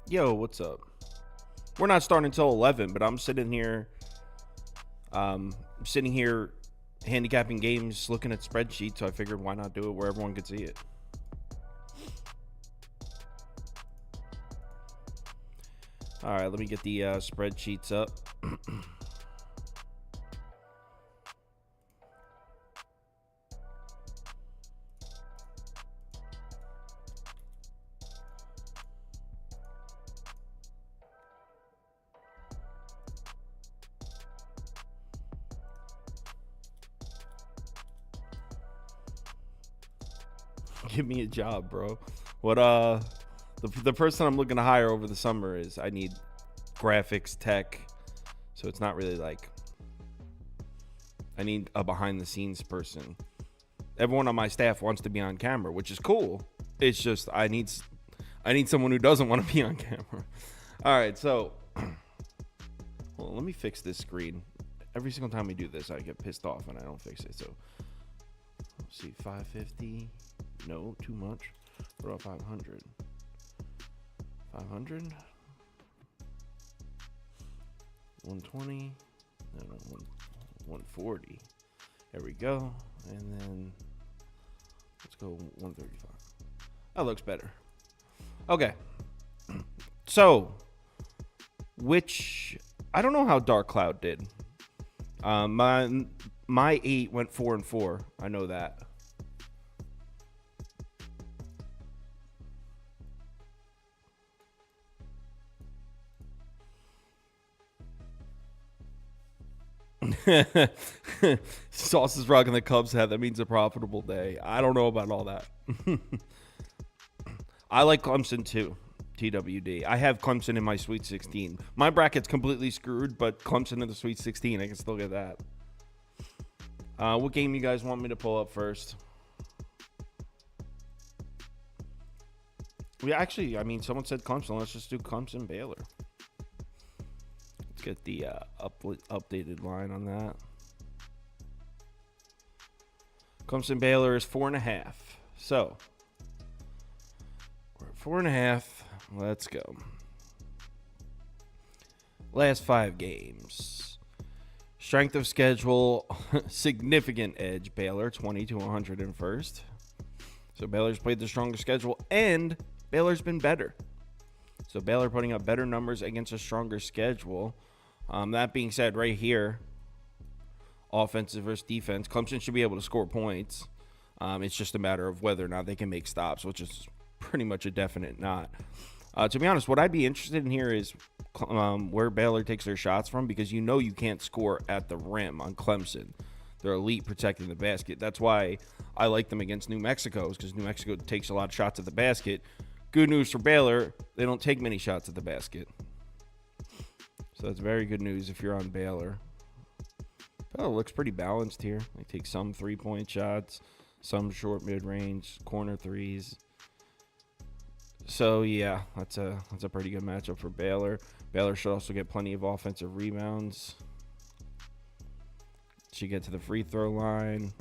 Yo, what's up? We're not starting until 11, but I'm sitting here, sitting here handicapping games, looking at spreadsheets, so I figured why not do it where everyone could see it. All right, let me get the spreadsheets up. Give me a job, bro. What the person I'm looking to hire over the summer is I need graphics tech. So it's not really like I need a behind the scenes person. Everyone on my staff wants to be on camera, which is cool. It's just I need someone who doesn't want to be on camera. All right, so well, let me fix this screen. Every single time we do this, I get pissed off and I don't fix it. So let's see, 550. No, too much. What about 500? 500? 120? No, 140. There we go. And then let's go 135. That looks better. Okay. So, I don't know how Dark Cloud did. My 8 went 4-4. I know that. Sauce is rocking the Cubs hat. That means a profitable day. I don't know about all that. I like Clemson too. TWD. I have Clemson in my Sweet 16. My bracket's completely screwed, but Clemson in the Sweet 16, I can still get that. What game you guys want me to pull up first? Someone said Clemson. Let's just do Clemson Baylor. Let's get the updated line on that. Clemson Baylor is 4.5. So we're at 4.5. Let's go. Last 5 games. Strength of schedule, significant edge. Baylor 20 to 101st. So Baylor's played the stronger schedule, and Baylor's been better. So Baylor putting up better numbers against a stronger schedule. That being said, right here, offensive versus defense, Clemson should be able to score points. It's just a matter of whether or not they can make stops, which is pretty much a definite not. To be honest, what I'd be interested in here is where Baylor takes their shots from, because you can't score at the rim on Clemson. They're elite protecting the basket. That's why I like them against New Mexico, because New Mexico takes a lot of shots at the basket. Good news for Baylor, they don't take many shots at the basket. So that's very good news if you're on Baylor. Baylor looks pretty balanced here. They take some three-point shots, some short mid-range, corner threes. So, yeah, that's a pretty good matchup for Baylor. Baylor should also get plenty of offensive rebounds. Should get to the free throw line.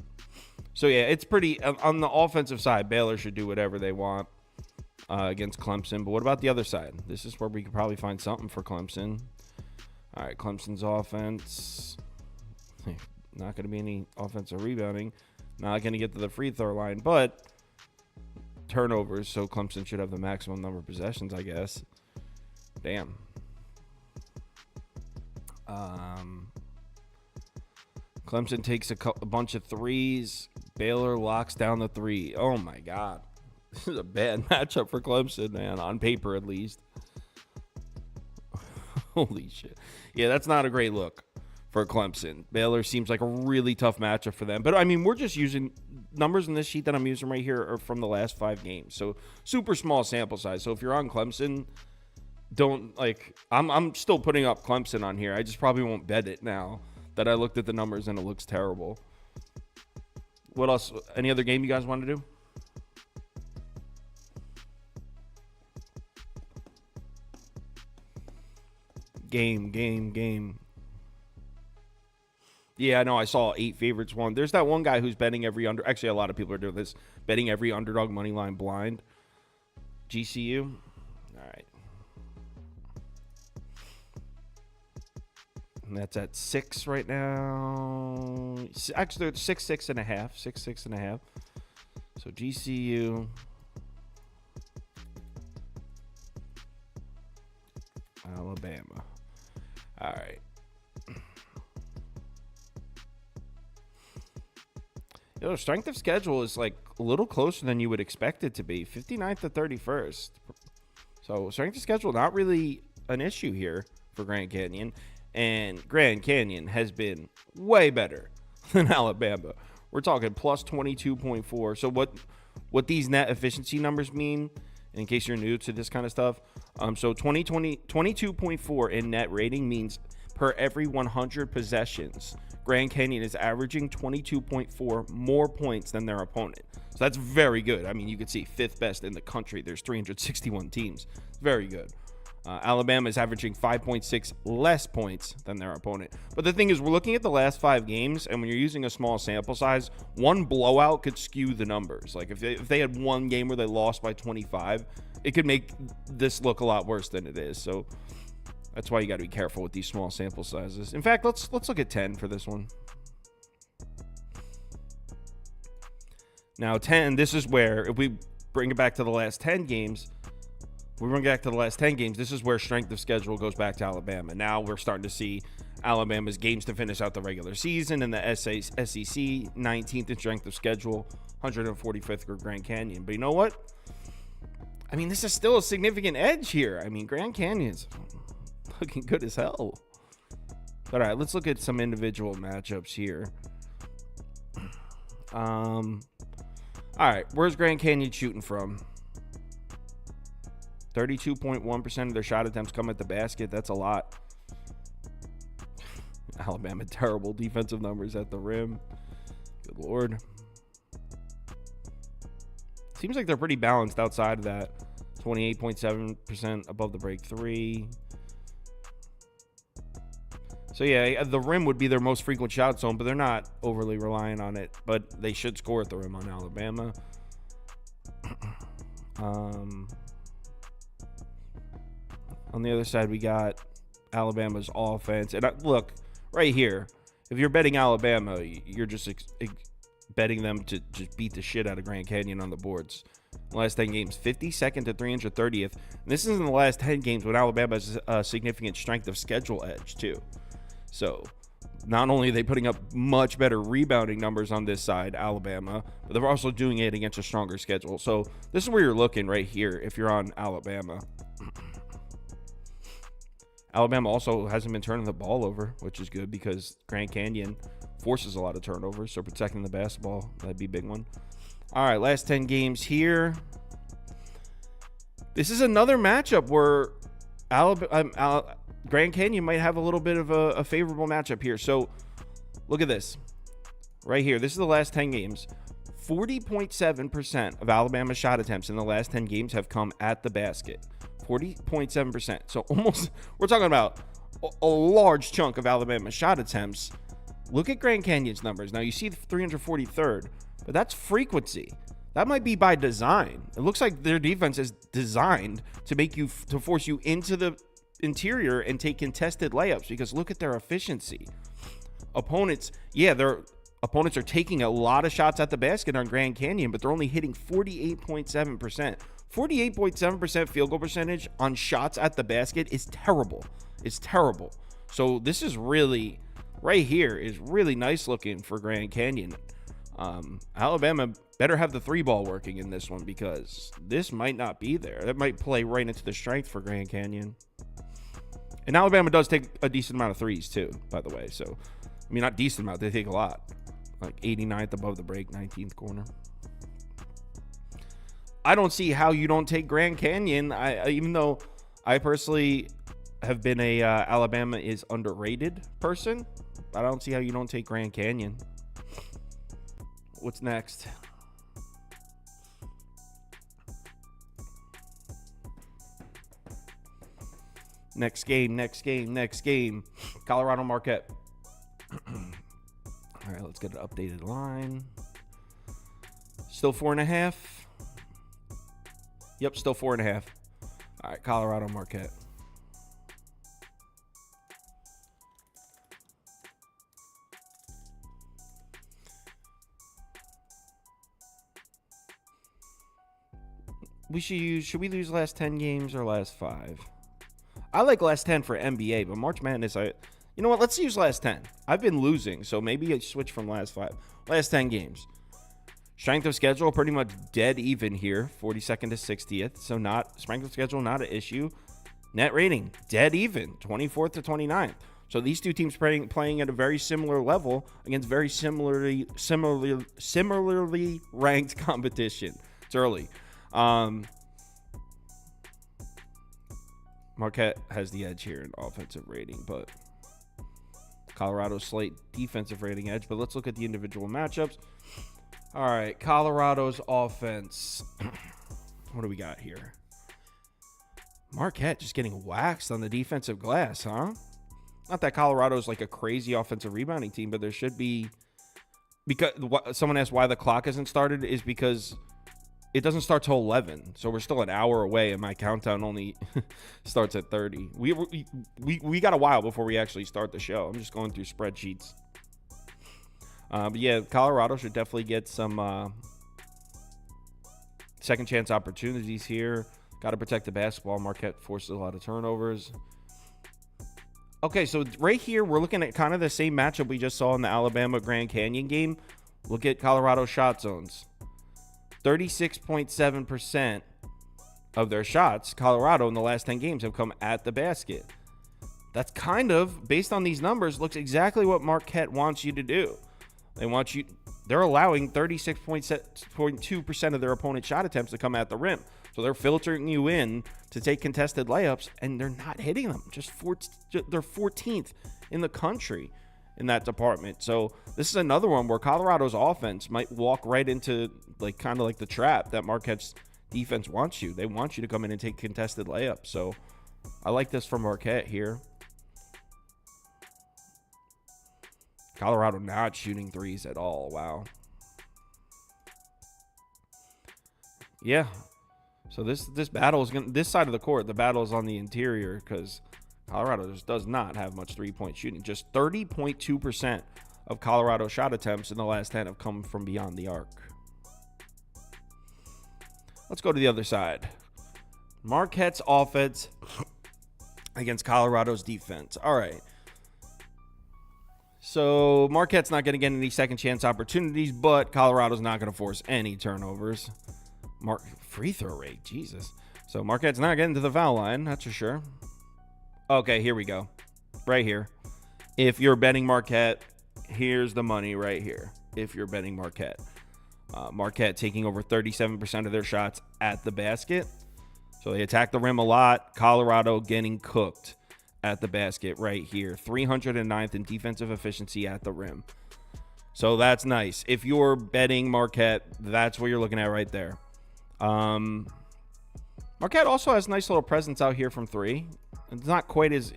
So, yeah, it's pretty – on the offensive side, Baylor should do whatever they want against Clemson. But what about the other side? This is where we could probably find something for Clemson. All right, Clemson's offense. Not going to be any offensive rebounding. Not going to get to the free throw line, but turnovers, so Clemson should have the maximum number of possessions, I guess. Damn. Clemson takes a bunch of threes. Baylor locks down the three. Oh, my God. This is a bad matchup for Clemson, man, on paper at least. Holy shit. Yeah, that's not a great look for Clemson. Baylor seems like a really tough matchup for them. But, we're just using numbers in this sheet that I'm using right here are from the last 5 games. So, super small sample size. So, if you're on Clemson, I'm still putting up Clemson on here. I just probably won't bet it now that I looked at the numbers and it looks terrible. What else? Any other game you guys want to do? Game. Yeah, I know. I saw 8 favorites one. There's that one guy who's betting every under. Actually, a lot of people are doing this, betting every underdog money line blind. GCU. All right. That's at 6 right now. Actually, it's 6.5. 6.5. So GCU. Alabama. All right. Strength of schedule is like a little closer than you would expect it to be. 59th to 31st. So strength of schedule, not really an issue here for Grand Canyon. And Grand Canyon has been way better than Alabama. We're talking plus 22.4. So what these net efficiency numbers mean, in case you're new to this kind of stuff, so 22.4 in net rating means per every 100 possessions, Grand Canyon is averaging 22.4 more points than their opponent. So that's very good. I mean, you could see 5th best in the country. There's 361 teams. Very good. Alabama is averaging 5.6 less points than their opponent. But the thing is, we're looking at the last 5 games, and when you're using a small sample size, one blowout could skew the numbers. Like if they had one game where they lost by 25, it could make this look a lot worse than it is. So that's why you got to be careful with these small sample sizes. In fact, let's look at 10 for this one. Now 10, this is where, if we bring it back to the last 10 games, this is where strength of schedule goes back to Alabama. Now we're starting to see Alabama's games to finish out the regular season and the SEC 19th in strength of schedule, 145th for Grand Canyon. But you know what? I mean, this is still a significant edge here. I mean, Grand Canyon's looking good as hell. All right, let's look at some individual matchups here. All right, where's Grand Canyon shooting from? 32.1% of their shot attempts come at the basket. That's a lot. Alabama, terrible defensive numbers at the rim. Good Lord. Seems like they're pretty balanced outside of that. 28.7% above the break 3. So, yeah, the rim would be their most frequent shot zone, but they're not overly reliant on it. But they should score at the rim on Alabama. On the other side, we got Alabama's offense. And look, right here, if you're betting Alabama, you're just betting them to just beat the shit out of Grand Canyon on the boards. The last 10 games, 52nd to 330th. And this is in the last 10 games when Alabama has a significant strength of schedule edge, too. So, not only are they putting up much better rebounding numbers on this side, Alabama, but they're also doing it against a stronger schedule. So, this is where you're looking right here if you're on Alabama. Alabama also hasn't been turning the ball over, which is good because Grand Canyon forces a lot of turnovers. So protecting the basketball, that'd be a big one. All right, last 10 games here. This is another matchup where Grand Canyon might have a little bit of a favorable matchup here. So look at this right here. This is the last 10 games. 40.7% of Alabama's shot attempts in the last 10 games have come at the basket. 40.7%. So almost, we're talking about a large chunk of Alabama's shot attempts. Look at Grand Canyon's numbers. Now you see the 343rd, but that's frequency. That might be by design. It looks like their defense is designed to force you into the interior and take contested layups, because look at their efficiency. Their opponents are taking a lot of shots at the basket on Grand Canyon, but they're only hitting 48.7%. 48.7% field goal percentage on shots at the basket is terrible. It's terrible. So this is really, right here, is really nice looking for Grand Canyon. Alabama better have the 3-ball working in this one, because this might not be there. That might play right into the strength for Grand Canyon. And Alabama does take a decent amount of threes too, by the way. So, I mean, not decent amount. They take a lot. Like 89th above the break, 19th corner. I don't see how you don't take Grand Canyon. Even though I personally have been a Alabama is underrated person, I don't see how you don't take Grand Canyon. What's next? Next game. Colorado Marquette. All right, let's get an updated line. Still 4.5. Yep, still 4.5. All right, Colorado Marquette. should we lose last 10 games or last 5? I like last 10 for NBA, but March Madness, you know what? Let's use last 10. I've been losing, so maybe I switch from last 5. Last 10 games. Strength of schedule, pretty much dead even here, 42nd to 60th. So strength of schedule, not an issue. Net rating, dead even, 24th to 29th. So these two teams playing at a very similar level against very similarly ranked competition. It's early. Marquette has the edge here in offensive rating, but Colorado's slight defensive rating edge. But let's look at the individual matchups. All right, Colorado's offense. What do we got here? Marquette just getting waxed on the defensive glass, huh? Not that Colorado's like a crazy offensive rebounding team, but there should be. Because someone asked why the clock hasn't started is because it doesn't start till 11, so we're still an hour away, and my countdown only starts at 30. We got a while before we actually start the show. I'm just going through spreadsheets. But yeah, Colorado should definitely get some second chance opportunities here. Got to protect the basketball. Marquette forces a lot of turnovers. Okay, so right here, we're looking at kind of the same matchup we just saw in the Alabama Grand Canyon game. Look at Colorado shot zones. 36.7% of their shots, Colorado, in the last 10 games have come at the basket. That's kind of, based on these numbers, looks exactly what Marquette wants you to do. They're allowing 36.2% of their opponent's shot attempts to come at the rim. So they're filtering you in to take contested layups, and they're not hitting them. They're 14th in the country in that department. So this is another one where Colorado's offense might walk right into kind of like the trap that Marquette's defense wants you. They want you to come in and take contested layups. So I like this for Marquette here. Colorado not shooting threes at all. Wow. Yeah. So this battle is this side of the court, the battle is on the interior because Colorado just does not have much three-point shooting. Just 30.2% of Colorado shot attempts in the last 10 have come from beyond the arc. Let's go to the other side. Marquette's offense against Colorado's defense. All right. So Marquette's not going to get any second chance opportunities, but Colorado's not going to force any turnovers. Free throw rate, Jesus. So Marquette's not getting to the foul line, that's for sure. Okay, here we go. Right here. If you're betting Marquette, here's the money right here. If you're betting Marquette. Marquette taking over 37% of their shots at the basket. So they attack the rim a lot. Colorado getting cooked at the basket right here. 309th in defensive efficiency at the rim. So that's nice. If you're betting Marquette, that's what you're looking at right there. Marquette also has a nice little presence out here from three. It's not quite as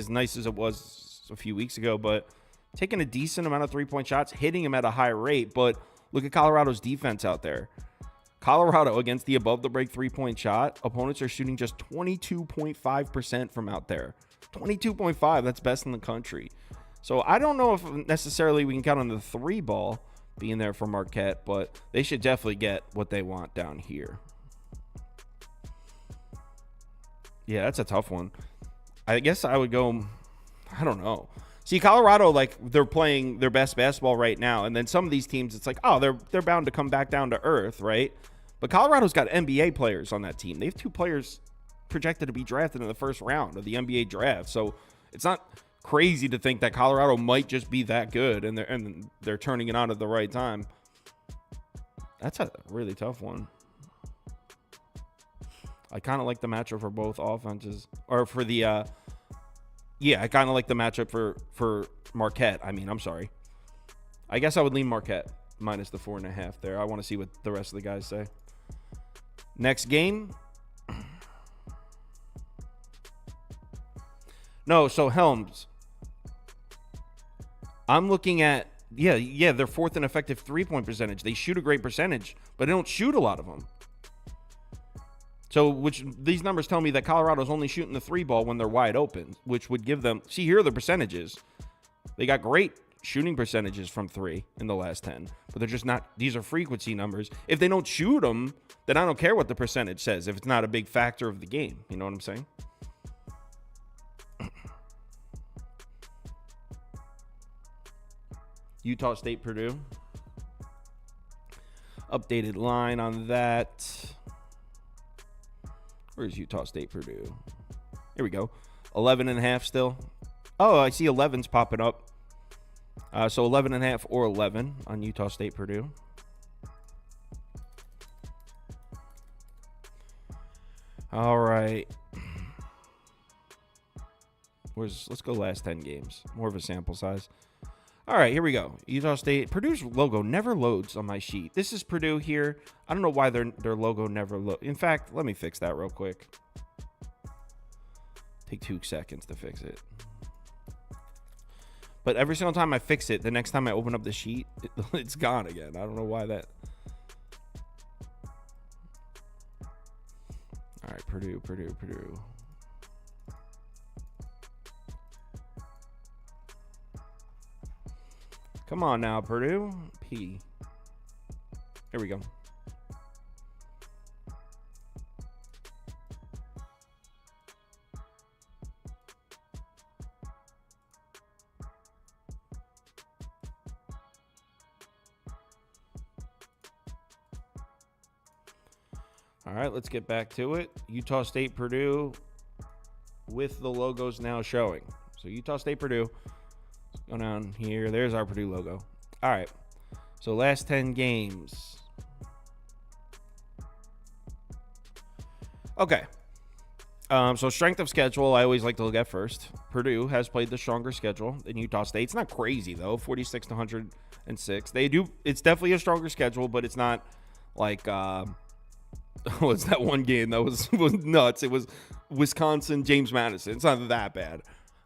nice as it was a few weeks ago, but taking a decent amount of three-point shots, hitting them at a high rate. But look at Colorado's defense out there. Colorado, against the above-the-break three-point shot, opponents are shooting just 22.5% from out there. 22.5, that's best in the country. So I don't know if necessarily we can count on the three ball being there for Marquette, but they should definitely get what they want down here. Yeah, that's a tough one. I guess I would go, I don't know. See, Colorado, they're playing their best basketball right now, and then some of these teams, it's like, oh, they're bound to come back down to earth, right? But Colorado's got NBA players on that team. They have 2 players projected to be drafted in the first round of the NBA draft, so it's not crazy to think that Colorado might just be that good, and they're turning it on at the right time. That's a really tough one. I kind of like the matchup for both offenses, or for the I kind of like the matchup for Marquette. I'm sorry. I guess I would lean Marquette minus the 4.5 there. I want to see what the rest of the guys say. Next game. No, so Helms. I'm looking at, they're fourth in effective three-point percentage. They shoot a great percentage, but they don't shoot a lot of them. So, which these numbers tell me that Colorado's only shooting the three ball when they're wide open, which would give them, see, here are the percentages. They got great shooting percentages from 3 in the last 10, but they're just not. These are frequency numbers. If they don't shoot them, then I don't care what the percentage says if it's not a big factor of the game. You know what I'm saying? Utah State, Purdue. Updated line on that. Where's Utah State, Purdue? Here we go. 11.5 still. Oh, I see 11's popping up. So 11.5 or 11 on Utah State, Purdue. All right. Let's go last 10 games. More of a sample size. All right, here we go. Utah State. Purdue's logo never loads on my sheet. This is Purdue here. I don't know why their logo never loads. In fact, let me fix that real quick. Take 2 seconds to fix it. But every single time I fix it, the next time I open up the sheet, it's gone again. I don't know why that. All right, Purdue. Come on now, Purdue. P. Here we go. All right, let's get back to it. Utah State, Purdue, with the logos now showing. So Utah State, Purdue. Go down here. There's our Purdue logo. All right. So last 10 games. Okay. So strength of schedule, I always like to look at first. Purdue has played the stronger schedule than Utah State. It's not crazy, though. 46 to 106. They do. It's definitely a stronger schedule, but it's not like what's that one game that was nuts? It was Wisconsin, James Madison. It's not that bad.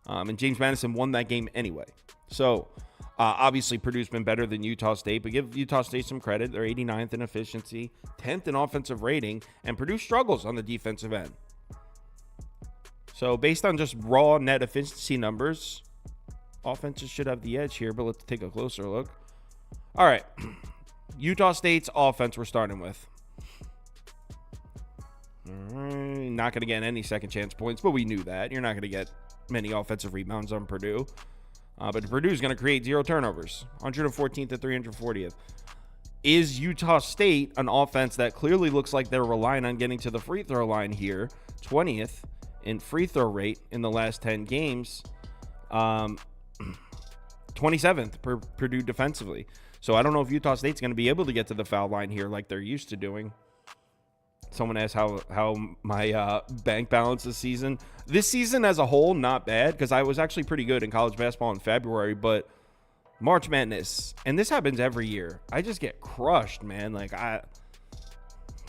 And James Madison won that game anyway. So, obviously, Purdue's been better than Utah State, but give Utah State some credit. They're 89th in efficiency, 10th in offensive rating, and Purdue struggles on the defensive end. So, based on just raw net efficiency numbers, offenses should have the edge here, but let's take a closer look. All right. Utah State's offense we're starting with. All right. Not going to get any second chance points, but we knew that. You're not going to get many offensive rebounds on Purdue. But Purdue's going to create 0 turnovers, 114th to 340th. Is Utah State an offense that clearly looks like they're relying on getting to the free throw line here? 20th in free throw rate in the last 10 games. 27th per Purdue defensively. So I don't know if Utah State's going to be able to get to the foul line here like they're used to doing. Someone asked how my bank balance this season. This season as a whole, not bad, because I was actually pretty good in college basketball in February, but March Madness, and this happens every year, I just get crushed, man.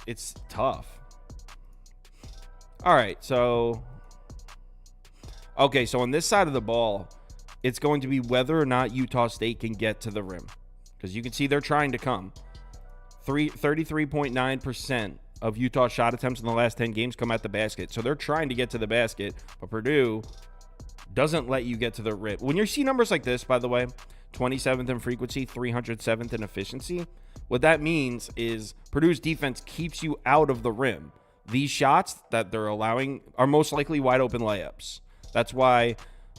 It's tough. All right, so on this side of the ball, it's going to be whether or not Utah State can get to the rim, because you can see they're trying to come. 33.9% of Utah shot attempts in the last 10 games come at the basket. So they're trying to get to the basket, but Purdue doesn't let you get to the rim. When you see numbers like this, by the way, 27th in frequency, 307th in efficiency, what that means is Purdue's defense keeps you out of the rim. These shots that they're allowing are most likely wide open layups. That's why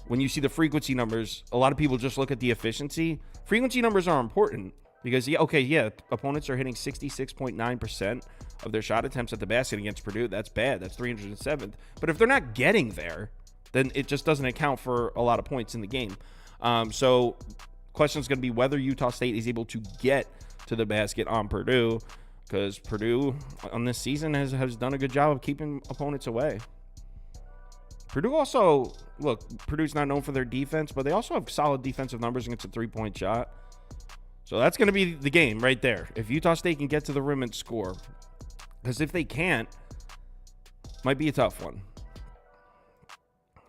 when you see the frequency numbers, a lot of people just look at the efficiency. Frequency numbers are important because, opponents are hitting 66.9% of their shot attempts at the basket against Purdue. That's bad. That's 307th. But if they're not getting there, then it just doesn't account for a lot of points in the game. So question is going to be whether Utah State is able to get to the basket on Purdue, because Purdue on this season has done a good job of keeping opponents away. Purdue also, Purdue's not known for their defense, but they also have solid defensive numbers against a three-point shot. So that's going to be the game right there. If Utah State can get to the rim and score, because if they can't, might be a tough one.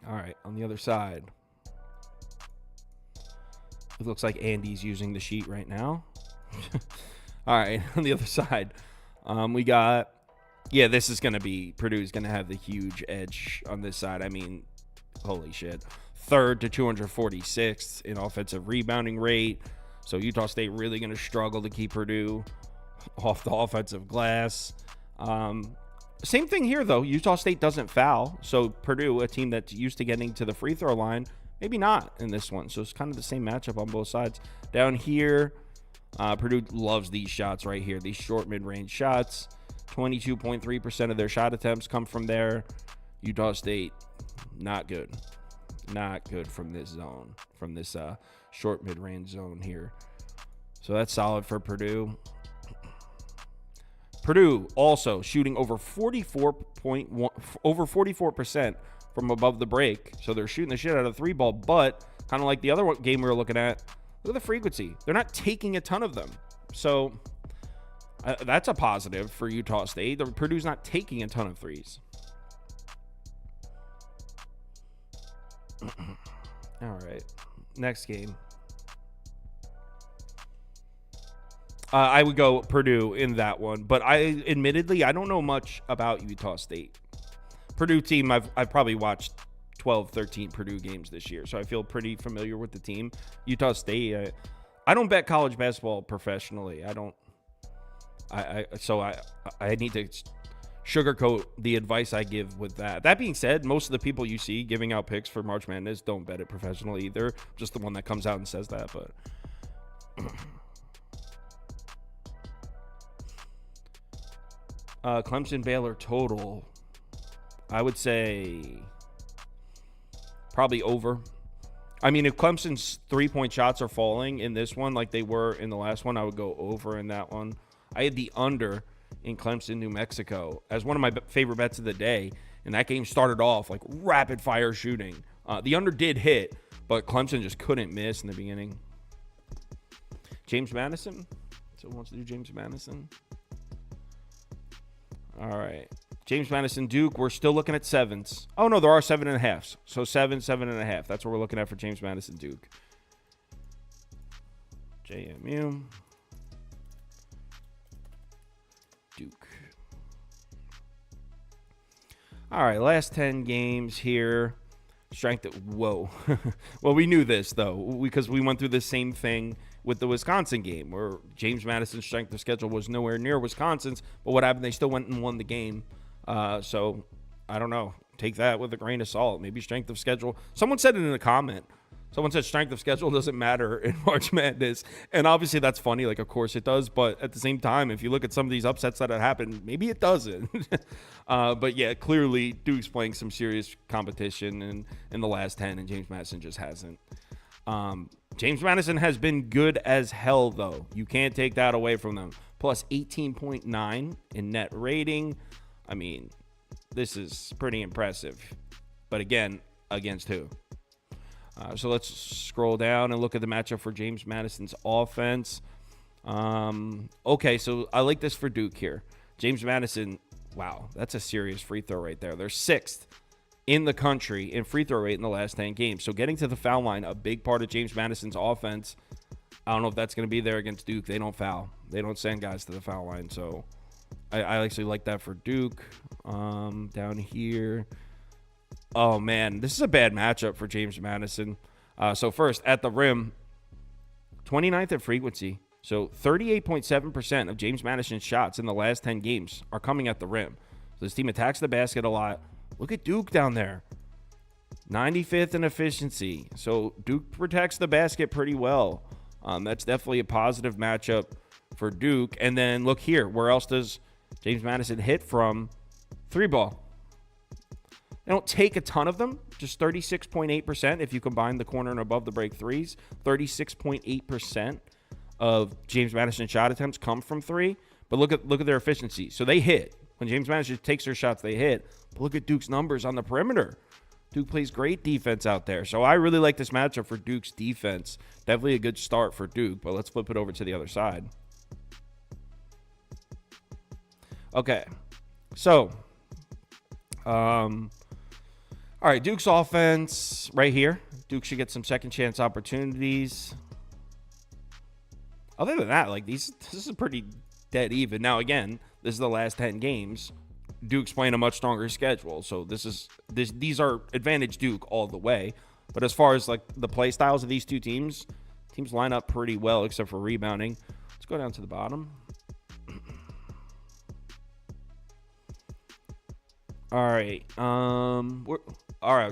All right, on the other side, it looks like Andy's using the sheet right now. All right, on the other side, we got, this is going to be, Purdue's going to have the huge edge on this side. I mean, Holy shit. Third to 246th in offensive rebounding rate. So Utah State really going to struggle to keep Purdue off the offensive glass. Same thing here, though. Utah State doesn't foul. So Purdue, a team that's used to getting to the free throw line, maybe not in this one. So it's kind of the same matchup on both sides. Down here, Purdue loves these shots right here, these short mid-range shots. 22.3% of their shot attempts come from there. Utah State, not good. Not good from this zone, from this short mid-range zone here. So that's solid for Purdue. Purdue also shooting over 44% from above the break. So they're shooting the shit out of the three ball, but kind of like the other game we were looking at, look at the frequency. They're not taking a ton of them. So that's a positive for Utah State. Purdue's not taking a ton of threes. All right, next game. I would go Purdue in that one, but I don't know much about Utah State. Purdue team, I've probably watched 12, 13 Purdue games this year, so I feel pretty familiar with the team. Utah State, I don't bet college basketball professionally. I need to sugarcoat the advice I give with that. That being said, most of the people you see giving out picks for March Madness don't bet it professionally either. Just the one that comes out and says that, but Clemson Baylor total, I would say probably over. I mean, if Clemson's 3-point shots are falling in this one like they were in the last one, I would go over in that one. I had the under in Clemson, New Mexico as one of my favorite bets of the day, and that game started off like rapid fire shooting. The under did hit, but Clemson just couldn't miss in the beginning. James Madison? Someone wants to do James Madison? All right. James Madison, Duke, we're still looking at sevens. Oh, no, there are 7.5s. So 7.5. That's what we're looking at for James Madison, Duke. JMU. Duke. All right, last 10 games here. Strength of, whoa. Well, we knew this, though, because we went through the same thing with the Wisconsin game, where James Madison's strength of schedule was nowhere near Wisconsin's, but what happened? They still went and won the game. So, I don't know. Take that with a grain of salt. Maybe strength of schedule. Someone said it in a comment. Someone said strength of schedule doesn't matter in March Madness. And obviously that's funny. Like, of course it does. But at the same time, if you look at some of these upsets that have happened, maybe it doesn't. But, yeah, clearly Duke's playing some serious competition in the last 10, and James Madison just hasn't. James Madison has been good as hell, though. You can't take that away from them. Plus 18.9 in net rating. I mean, this is pretty impressive. But again, against who? So let's scroll down and look at the matchup for James Madison's offense. Okay, so I like this for Duke here. James Madison, wow, that's a serious free throw right there. They're 6th in the country in free throw rate in the last 10 games. So getting to the foul line, a big part of James Madison's offense. I don't know if that's going to be there against Duke. They don't foul. They don't send guys to the foul line. So I actually like that for Duke. Down here. Oh, man, this is a bad matchup for James Madison. So first, at the rim, 29th at frequency. So 38.7% of James Madison's shots in the last 10 games are coming at the rim. So this team attacks the basket a lot. Look at Duke down there. 95th in efficiency. So Duke protects the basket pretty well. That's definitely a positive matchup for Duke. And then look here. Where else does James Madison hit from? Three ball. They don't take a ton of them, just 36.8% if you combine the corner and above the break threes. 36.8% of James Madison's shot attempts come from three. But look at their efficiency. So they hit. When James Madison takes their shots, they hit. But look at Duke's numbers on the perimeter. Duke plays great defense out there. So I really like this matchup for Duke's defense. Definitely a good start for Duke, but let's flip it over to the other side. Okay. So, all right, Duke's offense right here. Duke should get some second chance opportunities. Other than that, like this is pretty dead even. Now, again, this is the last 10 games. Duke's playing a much stronger schedule. So these are advantage Duke all the way. But as far as like the play styles of these two teams line up pretty well except for rebounding. Let's go down to the bottom. All right.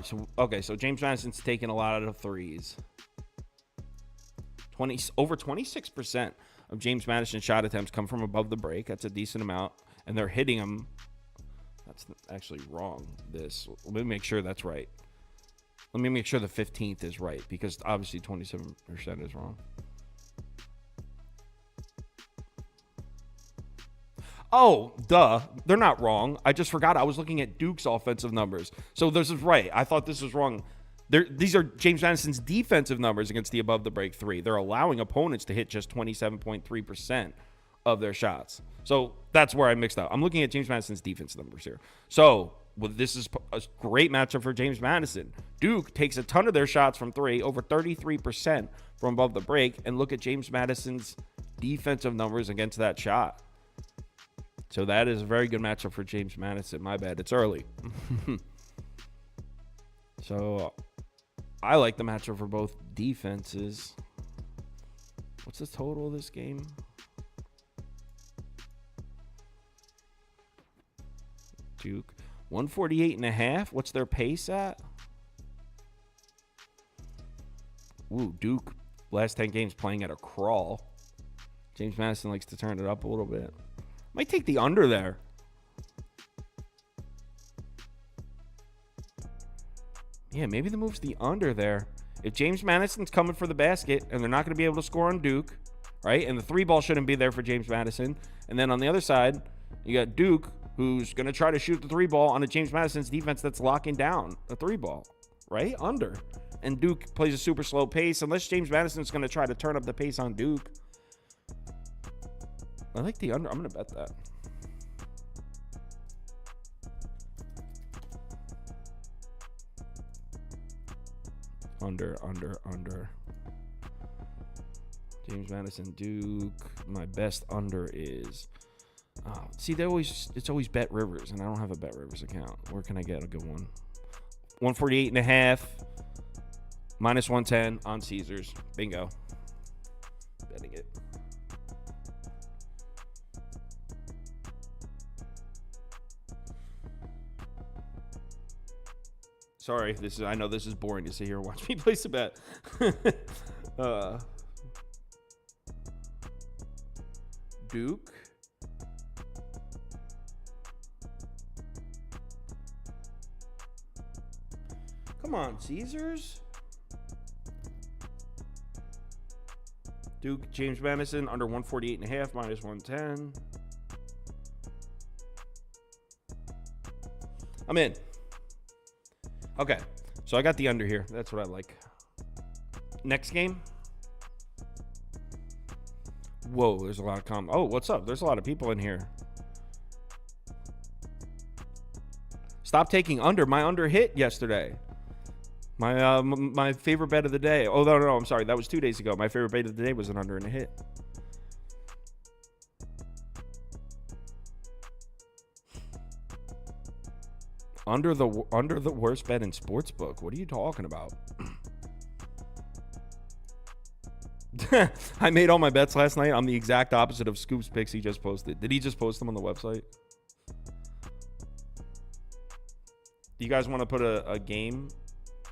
So James Madison's taking a lot of threes. Over 26% of James Madison's shot attempts come from above the break. That's a decent amount. And they're hitting them. That's actually wrong. Let me make sure that's right. Let me make sure the 15th is right, because obviously 27% is wrong. Oh, duh. They're not wrong. I just forgot I was looking at Duke's offensive numbers. So this is right. I thought this was wrong. These are James Madison's defensive numbers against the above the break three. They're allowing opponents to hit just 27.3% of their shots. So that's where I mixed up. I'm looking at James Madison's defense numbers here. So this is a great matchup for James Madison. Duke takes a ton of their shots from three, over 33% from above the break. And look at James Madison's defensive numbers against that shot. So that is a very good matchup for James Madison. My bad. It's early. So I like the matchup for both defenses. What's the total of this game? Duke 148.5. What's their pace at? Ooh, Duke last 10 games playing at a crawl. James Madison likes to turn it up a little bit. Might take the under there. Yeah, maybe the move's the under there. If James Madison's coming for the basket and they're not going to be able to score on Duke, right? And the three ball shouldn't be there for James Madison. And then on the other side, you got Duke, who's going to try to shoot the three ball on a James Madison's defense that's locking down a three ball, right? Under. And Duke plays a super slow pace. Unless James Madison's going to try to turn up the pace on Duke. I like the under. I'm going to bet that. Under. James Madison, Duke. My best under is... see, it's always Bet Rivers, and I don't have a Bet Rivers account. Where can I get a good one? 148.5. Minus 110 on Caesars. Bingo. Betting it. Sorry, I know this is boring to sit here and watch me place a bet. Duke. Come on, Caesars. Duke, James Madison, under 148.5, minus 110. I'm in. Okay, so I got the under here. That's what I like. Next game. Whoa, there's a lot of Oh, what's up? There's a lot of people in here. Stop taking under. My under hit yesterday. My favorite bet of the day. Oh, no, I'm sorry. That was 2 days ago. My favorite bet of the day was an under and a hit. Under the worst bet in sportsbook. What are you talking about? I made all my bets last night. I'm the exact opposite of Scoop's picks he just posted. Did he just post them on the website? Do you guys want to put a game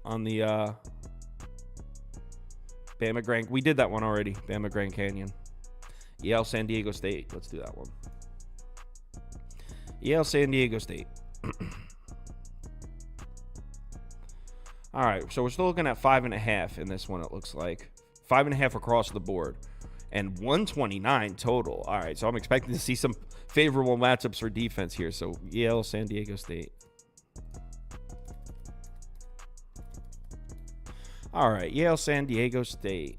on the Bama Grand? We did that one already. Bama Grand Canyon. Yale San Diego State. Let's do that one. Yale San Diego State. All right, so we're still looking at 5.5 in this one, it looks like. 5.5 across the board. And 129 total. All right, so I'm expecting to see some favorable matchups for defense here. So Yale, San Diego State. All right, Yale, San Diego State.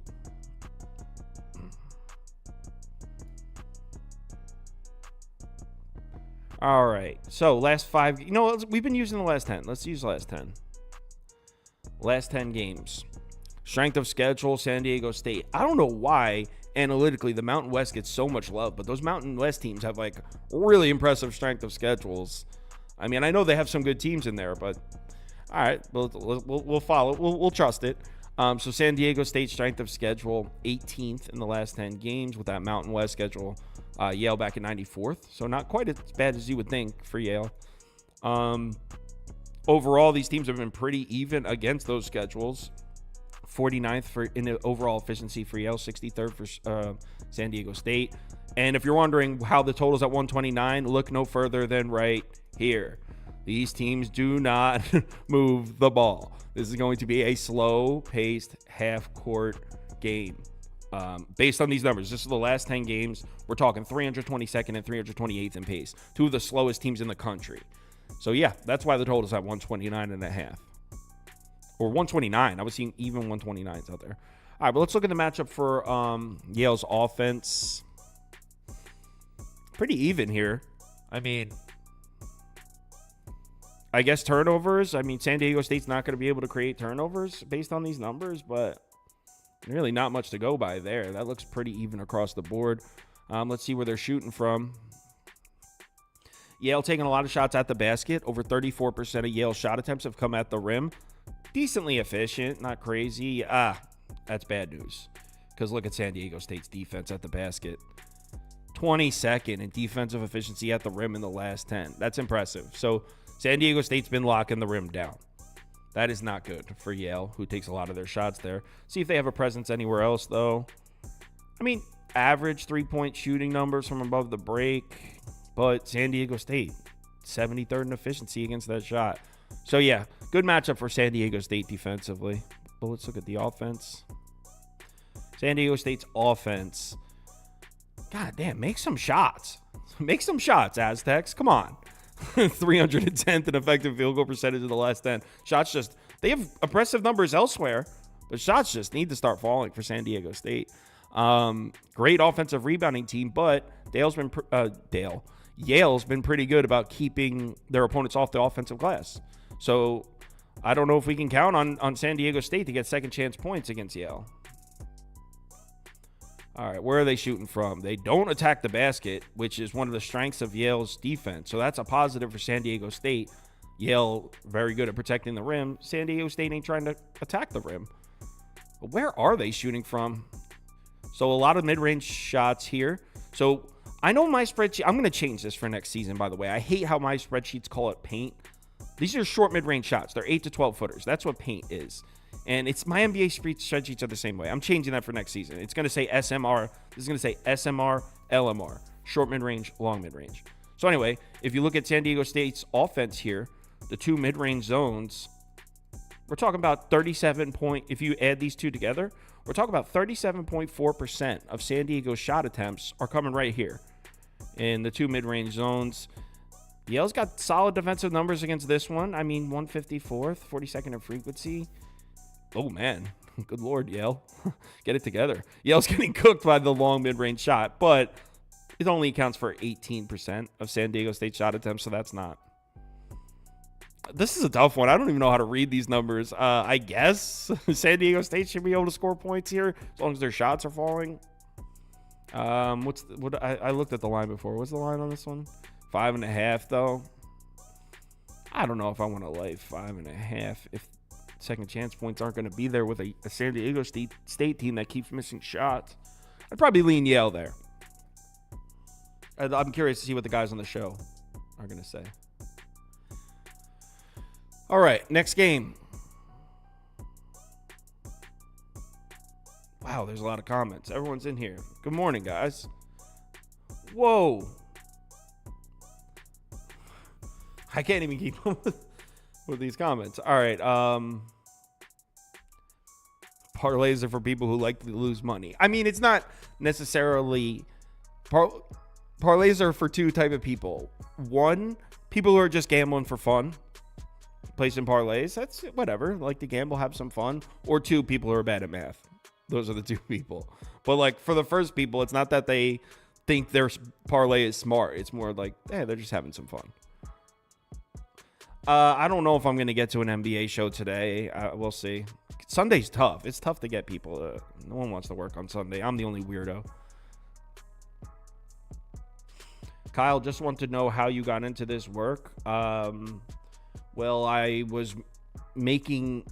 All right, so last 5. You know, we've been using the last 10. Let's use the last 10. Last 10 games. Strength of schedule, San Diego State. I don't know why analytically, the Mountain West gets so much love, but those Mountain West teams have like really impressive strength of schedules. I mean, I know they have some good teams in there, but all right, we'll follow. We'll trust it. So San Diego State strength of schedule 18th in the last 10 games with that Mountain West schedule. Yale back in 94th, so not quite as bad as you would think for Yale. Overall, these teams have been pretty even against those schedules. 49th in the overall efficiency for Yale, 63rd for San Diego State. And if you're wondering how the total's at 129, look no further than right here. These teams do not move the ball. This is going to be a slow-paced half-court game. Based on these numbers, this is the last 10 games. We're talking 322nd and 328th in pace. Two of the slowest teams in the country. So, yeah, that's why the total is at 129.5. Or 129. I was seeing even 129s out there. All right, but let's look at the matchup for Yale's offense. Pretty even here. I mean, I guess turnovers. I mean, San Diego State's not going to be able to create turnovers based on these numbers, but really not much to go by there. That looks pretty even across the board. Let's see where they're shooting from. Yale taking a lot of shots at the basket. Over 34% of Yale shot attempts have come at the rim. Decently efficient, not crazy. That's bad news. Because look at San Diego State's defense at the basket. 22nd in defensive efficiency at the rim in the last 10. That's impressive. So San Diego State's been locking the rim down. That is not good for Yale, who takes a lot of their shots there. See if they have a presence anywhere else, though. I mean, average three-point shooting numbers from above the break. But San Diego State, 73rd in efficiency against that shot. So, yeah, good matchup for San Diego State defensively. But let's look at the offense. San Diego State's offense. God damn, make some shots. Make some shots, Aztecs. Come on. 310th in effective field goal percentage in the last 10. Shots just, they have impressive numbers elsewhere, but shots just need to start falling for San Diego State. Great offensive rebounding team, but Yale's been pretty good about keeping their opponents off the offensive glass. So I don't know if we can count on San Diego State to get second chance points against Yale. All right, where are they shooting from? They don't attack the basket, which is one of the strengths of Yale's defense. So that's a positive for San Diego State. Yale, very good at protecting the rim. San Diego State ain't trying to attack the rim. But where are they shooting from? So a lot of mid-range shots here. So I know my spreadsheet, I'm going to change this for next season, by the way. I hate how my spreadsheets call it paint. These are short mid-range shots. They're 8 to 12 footers. That's what paint is. And it's my NBA spreadsheets are the same way. I'm changing that for next season. It's going to say SMR. This is going to say SMR, LMR. Short mid-range, long mid-range. So anyway, if you look at San Diego State's offense here, the two mid-range zones, we're talking about 37 point. If you add these two together, we're talking about 37.4% of San Diego's shot attempts are coming right here in the two mid-range zones. Yale's got solid defensive numbers against this one. I mean, 154th, 42nd in frequency. Oh, man. Good Lord, Yale. Get it together. Yale's getting cooked by the long mid-range shot, but it only accounts for 18% of San Diego State shot attempts, so that's not. This is a tough one. I don't even know how to read these numbers. I guess San Diego State should be able to score points here as long as their shots are falling. I looked at the line before. What's the line on this one? 5.5, though. I don't know if I want to lay 5.5 if second chance points aren't going to be there with a San Diego State team that keeps missing shots. I'd probably lean Yale there. I'm curious to see what the guys on the show are going to say. All right, next game. Wow, there's a lot of comments. Everyone's in here. Good morning, guys. Whoa. I can't even keep up with these comments. All right. Parlays are for people who like to lose money. I mean, it's not necessarily... Parlays are for two type of people. One, people who are just gambling for fun. Placing parlays. That's whatever. Like to gamble, have some fun. Or two, people who are bad at math. Those are the two people. But like for the first people, it's not that they think their parlay is smart. It's more like, hey, they're just having some fun. I don't know if I'm going to get to an NBA show today. We'll see. Sunday's tough. It's tough to get people. No one wants to work on Sunday. I'm the only weirdo. Kyle, just want to know how you got into this work. Well, I was making...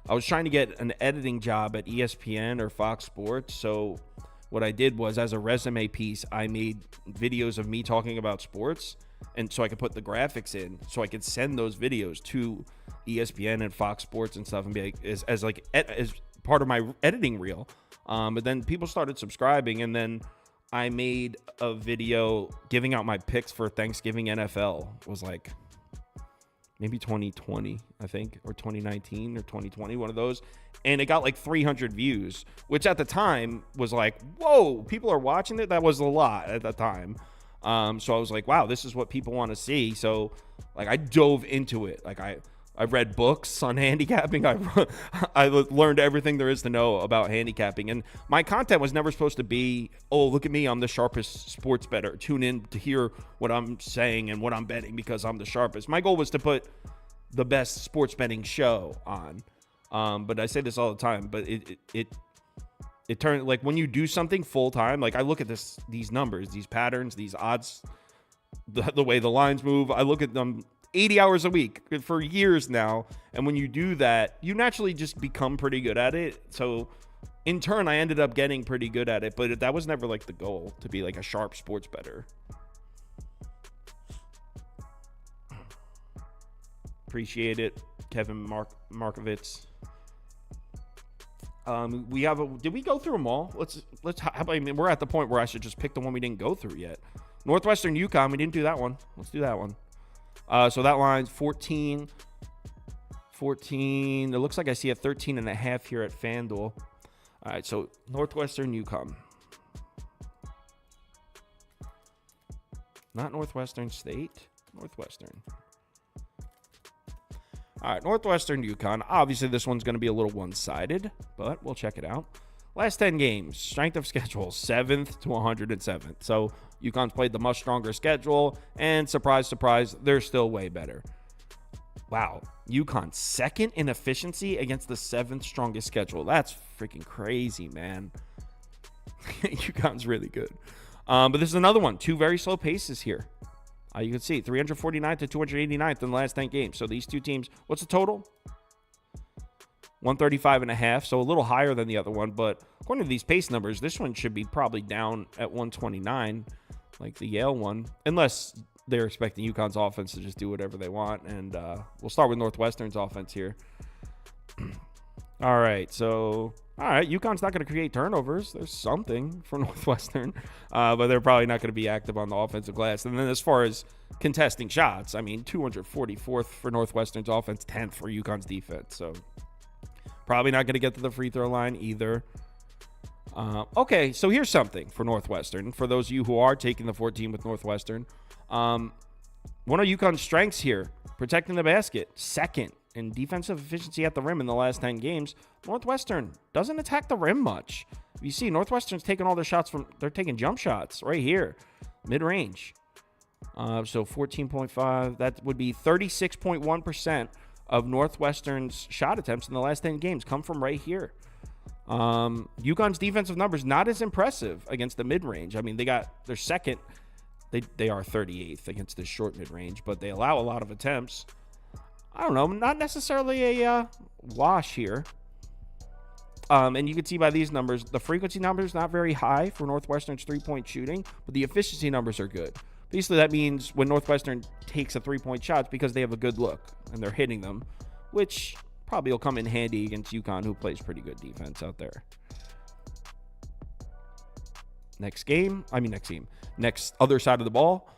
I was trying to get an editing job at ESPN or Fox Sports. So what I did was, as a resume piece, I made videos of me talking about sports. And so I could put the graphics in, so I could send those videos to ESPN and Fox Sports and stuff, and be like, as part of my editing reel. But then people started subscribing, and then I made a video giving out my picks for Thanksgiving NFL. It was like maybe 2020, I think, or 2019 or 2020, one of those. And it got like 300 views, which at the time was like, whoa, people are watching it. That was a lot at the time. So I was like, wow, this is what people want to see. So like I dove into it. Like I read books on handicapping. I learned everything there is to know about handicapping. And my content was never supposed to be, oh, look at me, I'm the sharpest sports bettor. Tune in to hear what I'm saying and what I'm betting because I'm the sharpest. My goal was to put the best sports betting show on. But I say this all the time, but it turned, like, when you do something full time, like I look at these numbers, these patterns, these odds, the way the lines move, I look at them 80 hours a week for years now. And when you do that, you naturally just become pretty good at it. So in turn, I ended up getting pretty good at it, but that was never like the goal, to be like a sharp sports bettor. Appreciate it, Kevin Markovitz. We have did we go through them all? We're at the point where I should just pick the one we didn't go through yet. Northwestern Yukon, we didn't do that one. Let's do that one. So that line's 14. It looks like I see a 13.5 here at FanDuel. All right, so Northwestern Yukon. Not Northwestern State. Northwestern. All right, Northwestern Yukon. Obviously, this one's going to be a little one-sided, but we'll check it out. Last 10 games, strength of schedule, 7th to 107th. So Yukon's played the much stronger schedule, and surprise, surprise, they're still way better. Wow, Yukon second in efficiency against the 7th strongest schedule. That's freaking crazy, man. Yukon's really good. But this is another one. Two very slow paces here. You can see 349th to 289th in the last 10 games. So these two teams, what's the total? 135.5, so a little higher than the other one. But according to these pace numbers, this one should be probably down at 129, like the Yale one, unless they're expecting Yukon's offense to just do whatever they want. And we'll start with Northwestern's offense here. All right, Yukon's not going to create turnovers. There's something for Northwestern, but they're probably not going to be active on the offensive glass. And then as far as contesting shots, I mean, 244th for Northwestern's offense, 10th for Yukon's defense. So probably not going to get to the free throw line either. Okay, so here's something for Northwestern. For those of you who are taking the 14 with Northwestern, one of Yukon's strengths here, protecting the basket, second in defensive efficiency at the rim in the last 10 games. Northwestern doesn't attack the rim much. You see, Northwestern's taking all their shots they're taking jump shots right here, mid-range. So 14.5, that would be 36.1% of Northwestern's shot attempts in the last 10 games come from right here. Yukon's defensive numbers not as impressive against the mid-range. I mean, they're second. They are 38th against the short mid-range, but they allow a lot of attempts. I don't know, not necessarily a wash here. And you can see by these numbers, the frequency numbers not very high for Northwestern's three-point shooting, but the efficiency numbers are good. Basically, that means when Northwestern takes a three-point shot, it's because they have a good look and they're hitting them, which probably will come in handy against Yukon, who plays pretty good defense out there. Next other side of the ball.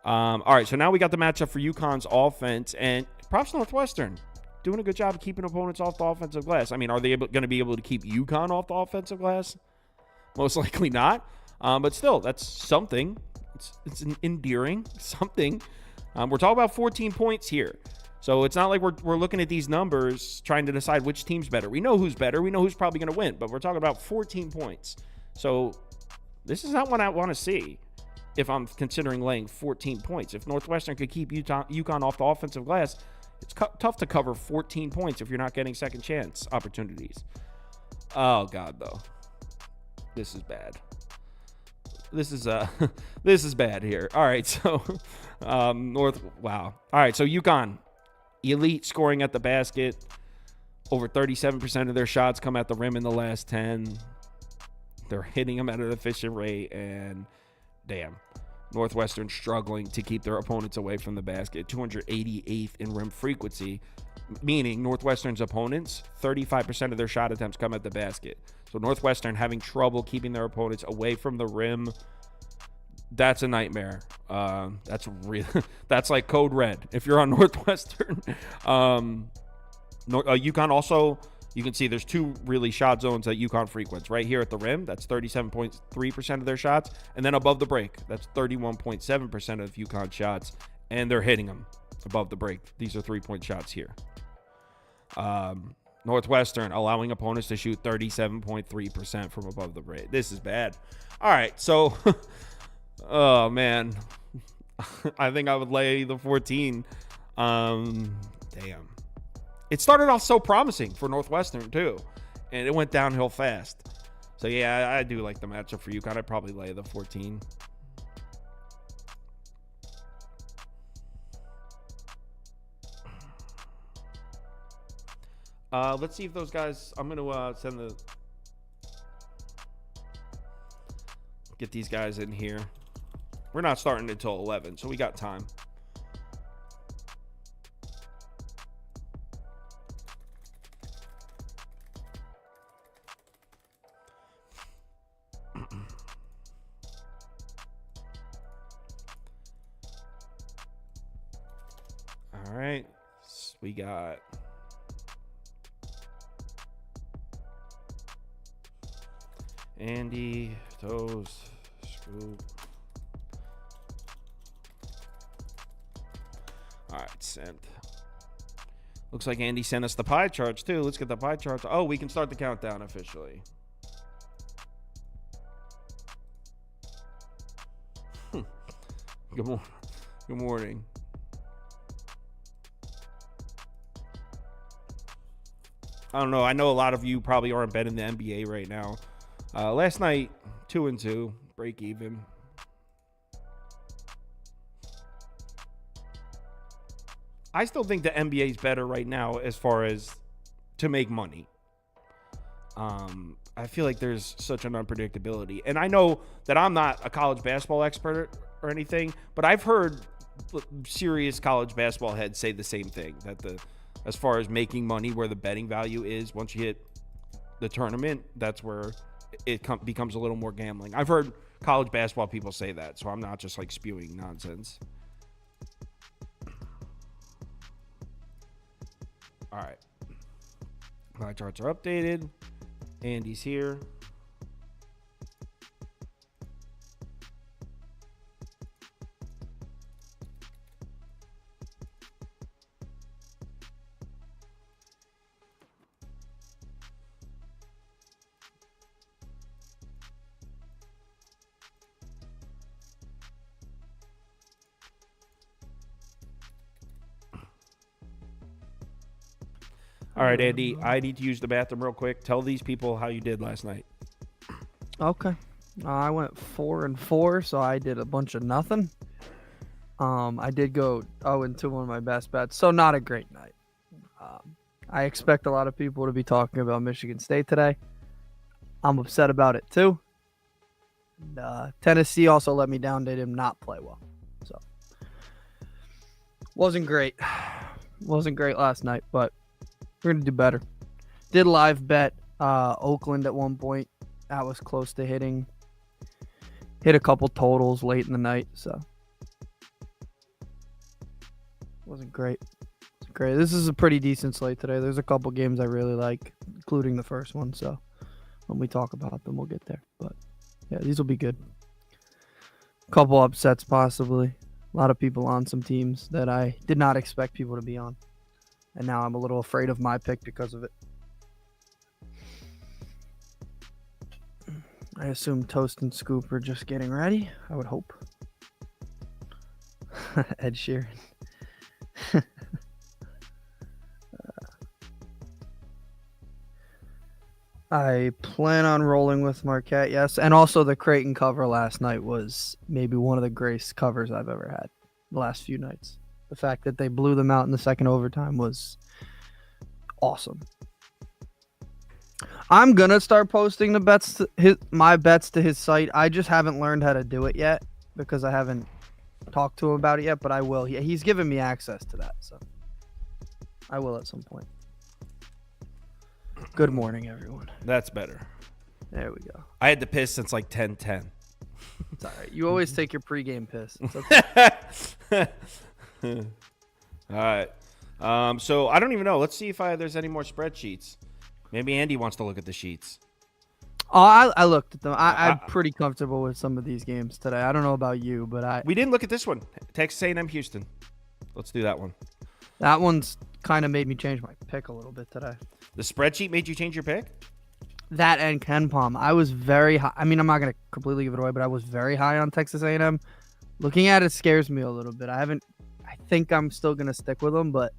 All right, so now we got the matchup for Yukon's offense, and props to Northwestern. Doing a good job of keeping opponents off the offensive glass. I mean, are they going to be able to keep Yukon off the offensive glass? Most likely not. But still, that's something. It's an endearing something. We're talking about 14 points here. So it's not like we're looking at these numbers trying to decide which team's better. We know who's better. We know who's probably going to win. But we're talking about 14 points. So this is not what I want to see if I'm considering laying 14 points. If Northwestern could keep Yukon off the offensive glass, It's tough to cover 14 points if you're not getting second chance opportunities. Oh, God, though. This is bad. This is this is bad here. All right, so wow. All right, so Yukon, elite scoring at the basket. Over 37% of their shots come at the rim in the last 10. They're hitting them at an efficient rate, and damn, Northwestern struggling to keep their opponents away from the basket. 288th in rim frequency, meaning Northwestern's opponents, 35% of their shot attempts come at the basket. So Northwestern having trouble keeping their opponents away from the rim. That's a nightmare. That's like code red if you're on Northwestern. Yukon also, you can see there's two really shot zones that Yukon frequents. Right here at the rim, that's 37.3% of their shots. And then above the break, that's 31.7% of Yukon shots. And they're hitting them above the break. These are 3-point shots here. Northwestern allowing opponents to shoot 37.3% from above the break. This is bad. All right, so, oh, man. I think I would lay the 14. Damn. It started off so promising for Northwestern, too, and it went downhill fast. So, yeah, I do like the matchup for UConn. I'd probably lay the 14. Let's see if those guys, I'm going to get these guys in here. We're not starting until 11, so we got time. All right, so we got Andy, Toes, Scoop. All right, sent. Looks like Andy sent us the pie charts too. Let's get the pie charts. Oh, we can start the countdown officially. Good morning. I don't know. I know a lot of you probably aren't betting the NBA right now. Last night, 2-2, break even. I still think the NBA is better right now as far as to make money. I feel like there's such an unpredictability. And I know that I'm not a college basketball expert or anything, but I've heard serious college basketball heads say the same thing, that as far as making money, where the betting value is, once you hit the tournament, that's where it becomes a little more gambling. I've heard college basketball people say that, so I'm not just like spewing nonsense. All right. My charts are updated. Andy's here. All right, Andy, I need to use the bathroom real quick. Tell these people how you did last night. Okay. I went 4-4, so I did a bunch of nothing. I did go 0-2 on my best bets, so not a great night. I expect a lot of people to be talking about Michigan State today. I'm upset about it too. Tennessee also let me down. They did not play well. So wasn't great. Wasn't great last night, but we're going to do better. Did live bet Oakland at one point. That was close to hitting. Hit a couple totals late in the night, so wasn't great. Great. This is a pretty decent slate today. There's a couple games I really like, including the first one, so when we talk about them, we'll get there. But yeah, these will be good. Couple upsets possibly. A lot of people on some teams that I did not expect people to be on. And now I'm a little afraid of my pick because of it. I assume Toast and Scoop are just getting ready. I would hope. Ed Sheeran. I plan on rolling with Marquette, yes. And also the Creighton cover last night was maybe one of the greatest covers I've ever had the last few nights. The fact that they blew them out in the second overtime was awesome. I'm going to start posting the bets my bets to his site. I just haven't learned how to do it yet because I haven't talked to him about it yet, but I will. He's given me access to that, so I will at some point. Good morning, everyone. That's better. There we go. I had to piss since like 10:10. It's all right. You always take your pregame piss. It's okay. All right. So I don't even know. Let's see if there's any more spreadsheets. Maybe Andy wants to look at the sheets. Oh, I looked at them. I'm pretty comfortable with some of these games today. I don't know about you, but we didn't look at this one. Texas A&M Houston. Let's do that one. That one's kind of made me change my pick a little bit today. The spreadsheet made you change your pick? That and Ken Palm. I was very high. I mean, I'm not going to completely give it away, but I was very high on Texas A&M. Looking at it scares me a little bit. I think I'm still going to stick with them, but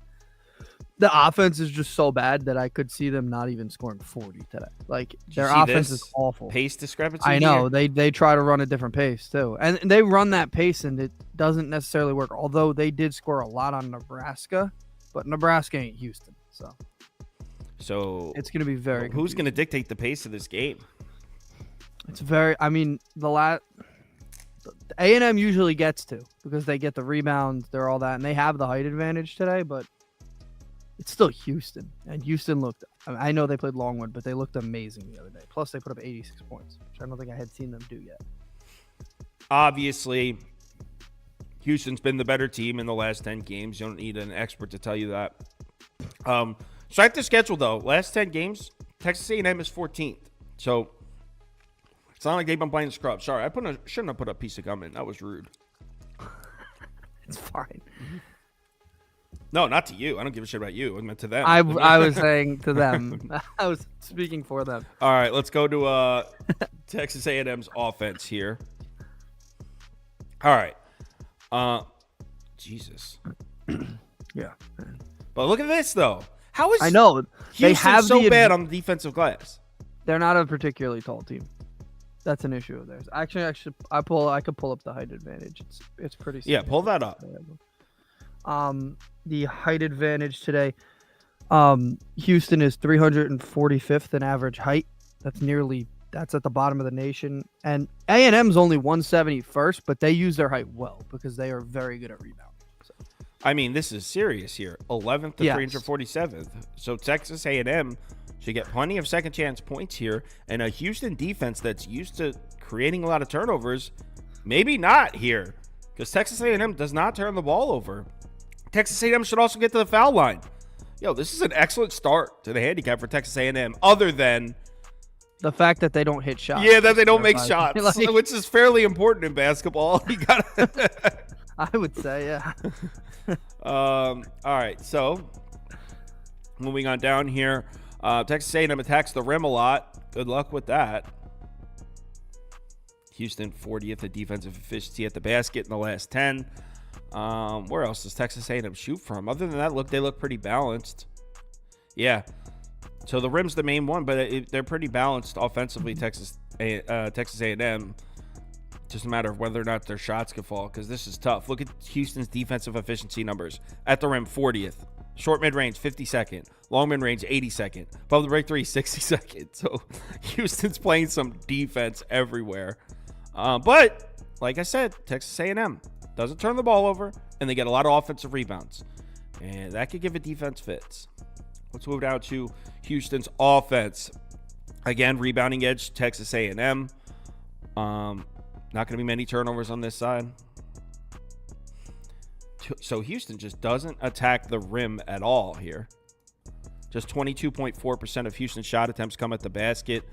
the offense is just so bad that I could see them not even scoring 40 today. Like, their offense is awful. Pace discrepancy? I know. They try to run a different pace, too. And they run that pace, and it doesn't necessarily work. Although they did score a lot on Nebraska, but Nebraska ain't Houston. So it's going to be very who's going to dictate the pace of this game? It's very – I mean, the A&M usually gets to because they get the rebounds, they're all that, and they have the height advantage today, but it's still Houston. And Houston looked – I know they played Longwood, but they looked amazing the other day. Plus, they put up 86 points, which I don't think I had seen them do yet. Obviously, Houston's been the better team in the last 10 games. You don't need an expert to tell you that. Strength of schedule, though. Last 10 games, Texas A&M is 14th. So it's not like they've been playing scrub. Sorry, shouldn't have put a piece of gum in. That was rude. It's fine. No, not to you. I don't give a shit about you. I meant to them. I was saying to them. I was speaking for them. All right, let's go to Texas A&M's offense here. All right. Jesus. Yeah. But look at this, though. How is I know they have so bad on the defensive glass? They're not a particularly tall team. That's an issue of theirs. Actually, I could pull up the height advantage. It's pretty. Yeah, pull that up. The height advantage today. Houston is 345th in average height. That's at the bottom of the nation. And A&M's only 171st, but they use their height well because they are very good at rebounding. I mean, this is serious here. 11th to 347th. So Texas A&M should get plenty of second chance points here. And a Houston defense that's used to creating a lot of turnovers, maybe not here. Because Texas A&M does not turn the ball over. Texas A&M should also get to the foul line. Yo, this is an excellent start to the handicap for Texas A&M, other than the fact that they don't hit shots. Yeah, that they don't make shots, which is fairly important in basketball. You gotta I would say, yeah. All right, so moving on down here, Texas A&M attacks the rim a lot. Good luck with that. Houston 40th at defensive efficiency at the basket in the last 10. Where else does Texas A&M shoot from? Other than that, they look pretty balanced. Yeah. So the rim's the main one, but they're pretty balanced offensively. Texas A&M. Just a matter of whether or not their shots could fall, because this is tough. Look at Houston's defensive efficiency numbers. At the rim, 40th. Short mid-range, 52nd. Long mid-range, 82nd. Above the break three, 62nd. So Houston's playing some defense everywhere. But, like I said, Texas A&M doesn't turn the ball over, and they get a lot of offensive rebounds. And that could give a defense fits. Let's move down to Houston's offense. Again, rebounding edge, Texas A&M. Not going to be many turnovers on this side. So Houston just doesn't attack the rim at all here. Just 22.4% of Houston's shot attempts come at the basket.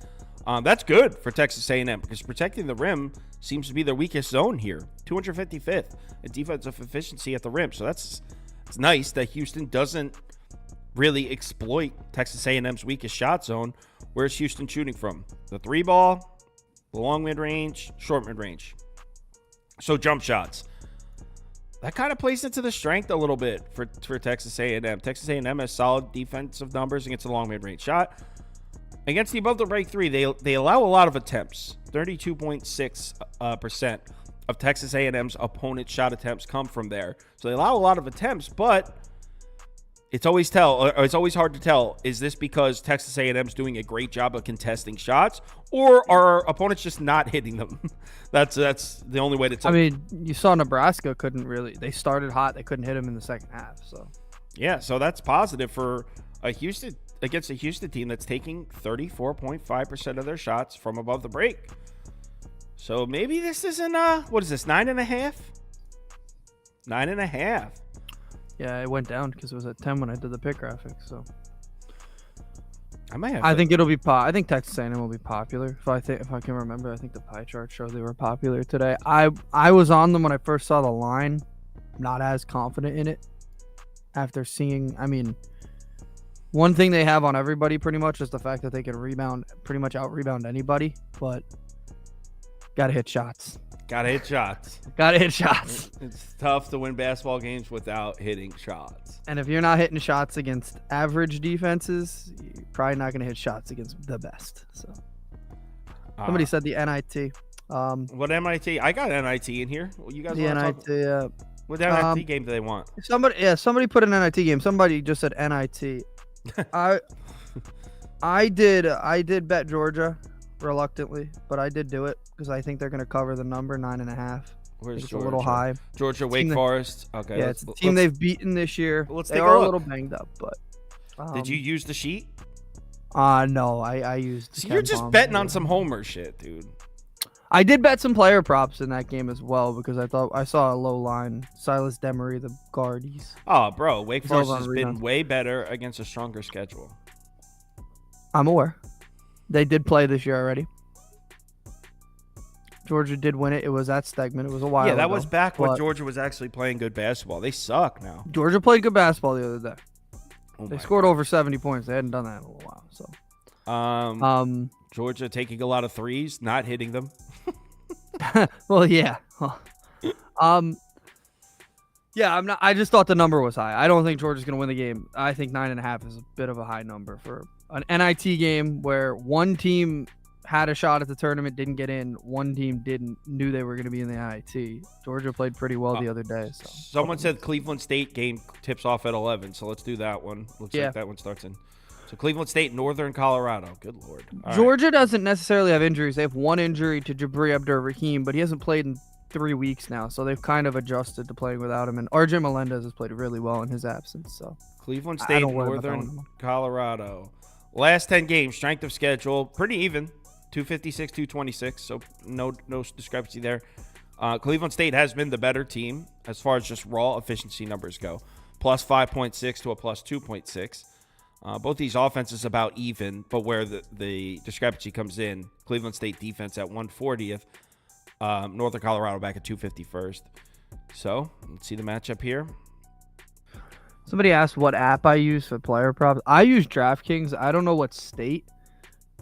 That's good for Texas A&M because protecting the rim seems to be their weakest zone here. 255th in defensive efficiency at the rim. So it's nice that Houston doesn't really exploit Texas A&M's weakest shot zone. Where's Houston shooting from? The three ball, the long mid-range, short mid-range. So jump shots. That kind of plays into the strength a little bit for Texas A&M. Texas A&M has solid defensive numbers against the long mid-range shot. against the above the break three, they allow a lot of attempts. 32.6% of Texas A&M's opponent shot attempts come from there. So they allow a lot of attempts, but it's always hard to tell. Is this because Texas A&M's doing a great job of contesting shots, or are opponents just not hitting them? That's the only way to tell. I mean, you saw Nebraska couldn't really. They started hot. They couldn't hit them in the second half. So yeah, so that's positive for against a Houston team that's taking 34.5% of their shots from above the break. So maybe this isn't what is this, 9.5? 9.5. Yeah, it went down because it was at 10 when I did the pick graphics. So I think it'll be I think Texas A&M will be popular. If I can remember, I think the pie chart showed they were popular today. I was on them when I first saw the line, not as confident in it. After seeing, I mean, one thing they have on everybody pretty much is the fact that they can pretty much out-rebound anybody, but gotta hit shots. Gotta hit shots. It's tough to win basketball games without hitting shots. And if you're not hitting shots against average defenses, you're probably not gonna hit shots against the best. So somebody said the NIT. What NIT? I got NIT in here. You guys the want to NIT? talk? What NIT game do they want? Somebody put an NIT game. Somebody just said NIT. I did bet Georgia reluctantly, but I did do it because I think they're going to cover the number 9.5. Where's it's Georgia? A little high. Georgia, Wake Forest. Okay. Yeah, it's the team they've beaten this year. They are a little banged up, but. Did you use the sheet? No, I used. So you're just betting on some homer shit, dude. I did bet some player props in that game as well because I thought I saw a low line. Silas Demery, the guard. Oh, bro, Wake Forest has been way better against a stronger schedule. I'm aware. They did play this year already. Georgia did win it. It was at Stegman. It was a while ago. Yeah, that was back when Georgia was actually playing good basketball. They suck now. Georgia played good basketball the other day. They scored over 70 points. They hadn't done that in a little while. So, Georgia taking a lot of threes, not hitting them. Well, yeah. Yeah, I'm not. I just thought the number was high. I don't think Georgia's going to win the game. I think 9.5 is a bit of a high number for an NIT game where one team had a shot at the tournament, didn't get in. One team knew they were going to be in the NIT. Georgia played pretty well the other day. So someone said Cleveland State game tips off at 11, so let's do that one. Looks like that one starts in. So Cleveland State, Northern Colorado. Good Lord. Georgia doesn't necessarily have injuries. They have one injury to Jabri Abdur-Rahim, but he hasn't played in 3 weeks now, so they've kind of adjusted to playing without him. And RJ Melendez has played really well in his absence. So Cleveland State, Northern Colorado. Last 10 games, strength of schedule, pretty even. 256, 226, so no discrepancy there. Cleveland State has been the better team as far as just raw efficiency numbers go. Plus 5.6 to a plus 2.6. Both these offenses about even, but where the discrepancy comes in, Cleveland State defense at 140th, Northern Colorado back at 251st. So let's see the matchup here. Somebody asked what app I use for player props. I use DraftKings. I don't know what state.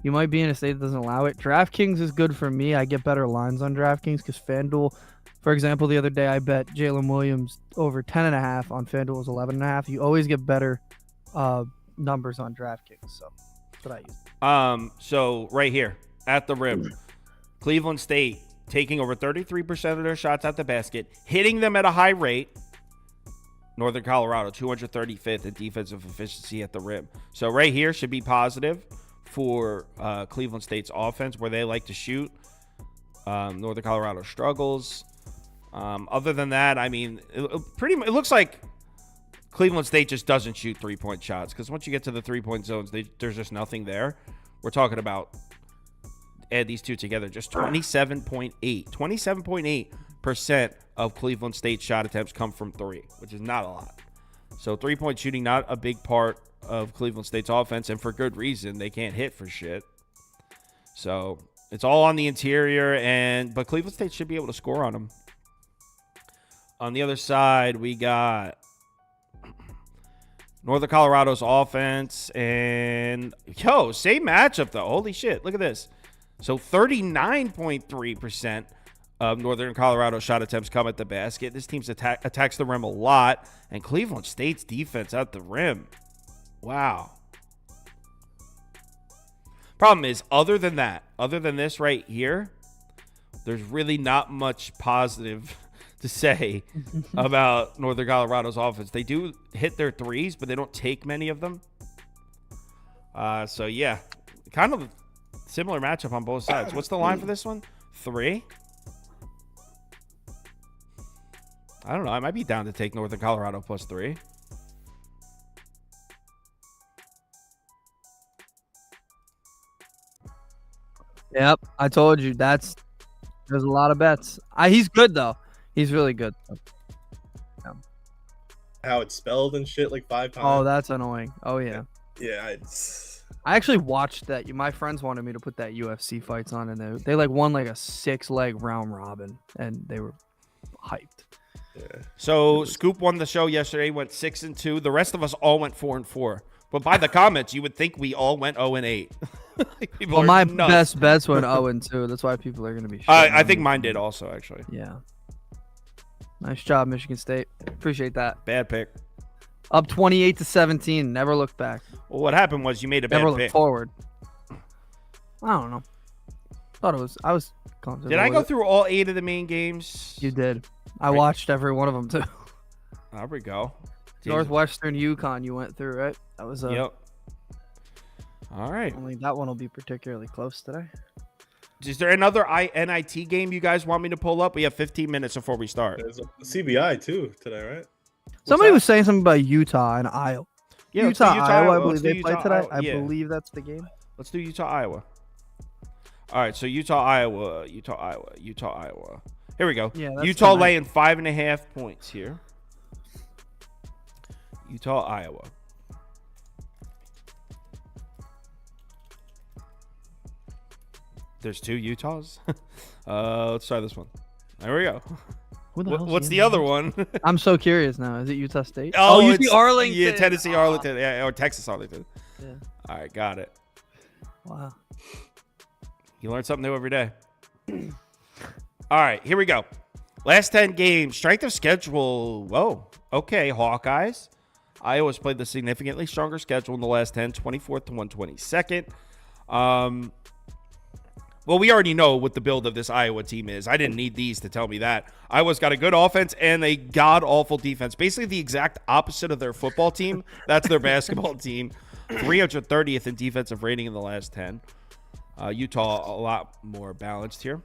You might be in a state that doesn't allow it. DraftKings is good for me. I get better lines on DraftKings because FanDuel, for example, the other day I bet Jalen Williams over 10.5 on FanDuel was 11.5. You always get better numbers on DraftKings. So that's what I use. So right here at the rim, Cleveland State taking over 33% of their shots at the basket, hitting them at a high rate. Northern Colorado 235th in defensive efficiency at the rim. So right here should be positive for Cleveland State's offense where they like to shoot. Northern Colorado struggles. Other than that, I mean, it looks like Cleveland State just doesn't shoot three-point shots because once you get to the three-point zones, there's just nothing there. We're talking about, add these two together, just 27.8% of Cleveland State shot attempts come from three, which is not a lot. So three-point shooting, not a big part of Cleveland State's offense, and for good reason. They can't hit for shit. So it's all on the interior, but Cleveland State should be able to score on them. On the other side, we got Northern Colorado's offense, and same matchup though. Holy shit, look at this. So 39.3% of Northern Colorado shot attempts come at the basket. This team attacks the rim a lot, and Cleveland State's defense at the rim. Wow. Problem is, other than this right here, there's really not much positive to say about Northern Colorado's offense. They do hit their threes, but they don't take many of them. So, yeah, kind of similar matchup on both sides. What's the line for this one? 3? I don't know. I might be down to take Northern Colorado plus 3. Yep, I told you there's a lot of bets. He's good though. He's really good. Yeah. How it's spelled and shit like 5 times. Oh, that's annoying. Oh yeah. Yeah, I actually watched that. My friends wanted me to put that UFC fights on, and they like won like a 6-leg round robin, and they were hyped. yeah. So Scoop won the show yesterday, went 6-2. The rest of us all went 4-4. But by the comments, you would think we all went 0-8. Well, my best bets went 0-2. That's why people are going to be. I think mine did also, actually. Yeah. Nice job, Michigan State. Appreciate that. Bad pick. Up 28-17. Never looked back. Well, what happened was you made a bad Never pick. looked forward. I don't know. Thought it was. I was comfortable. Did I with go it. through all 8 of the main games? You did. I watched every one of them too. There we go. Northwestern, Yukon. You went through, right? That was Yep. All right. Only that one will be particularly close today. Is there another NIT game you guys want me to pull up? We have 15 minutes before we start. There's a CBI too today, right? Somebody that? was saying something about Utah and Iowa. Yeah, let's do Utah, Iowa. I Let's believe do they play Utah, today. Iowa. I Yeah. believe that's the game. Let's do Utah, Iowa. All right, so Utah, Iowa. Here we go. Yeah, that's Utah tonight. laying 5.5 points here. Utah, Iowa. There's 2 Utahs. Let's try this one. There we go. Who the hell's What's in the there? other one? I'm so curious now. Is it Utah State? it's UT Arlington. Yeah, Tennessee Arlington. Yeah, or Texas Arlington. Yeah. All right, got it. Wow. You learn something new every day. All right, here we go. Last 10 games, strength of schedule. Whoa. Okay, Hawkeyes. Iowa's played the significantly stronger schedule in the last 10, 24th to 122nd. Well, we already know what the build of this Iowa team is. I didn't need these to tell me that. Iowa's got a good offense and a god-awful defense. Basically the exact opposite of their football team. That's their basketball team. 330th in defensive rating in the last 10. Utah, a lot more balanced here.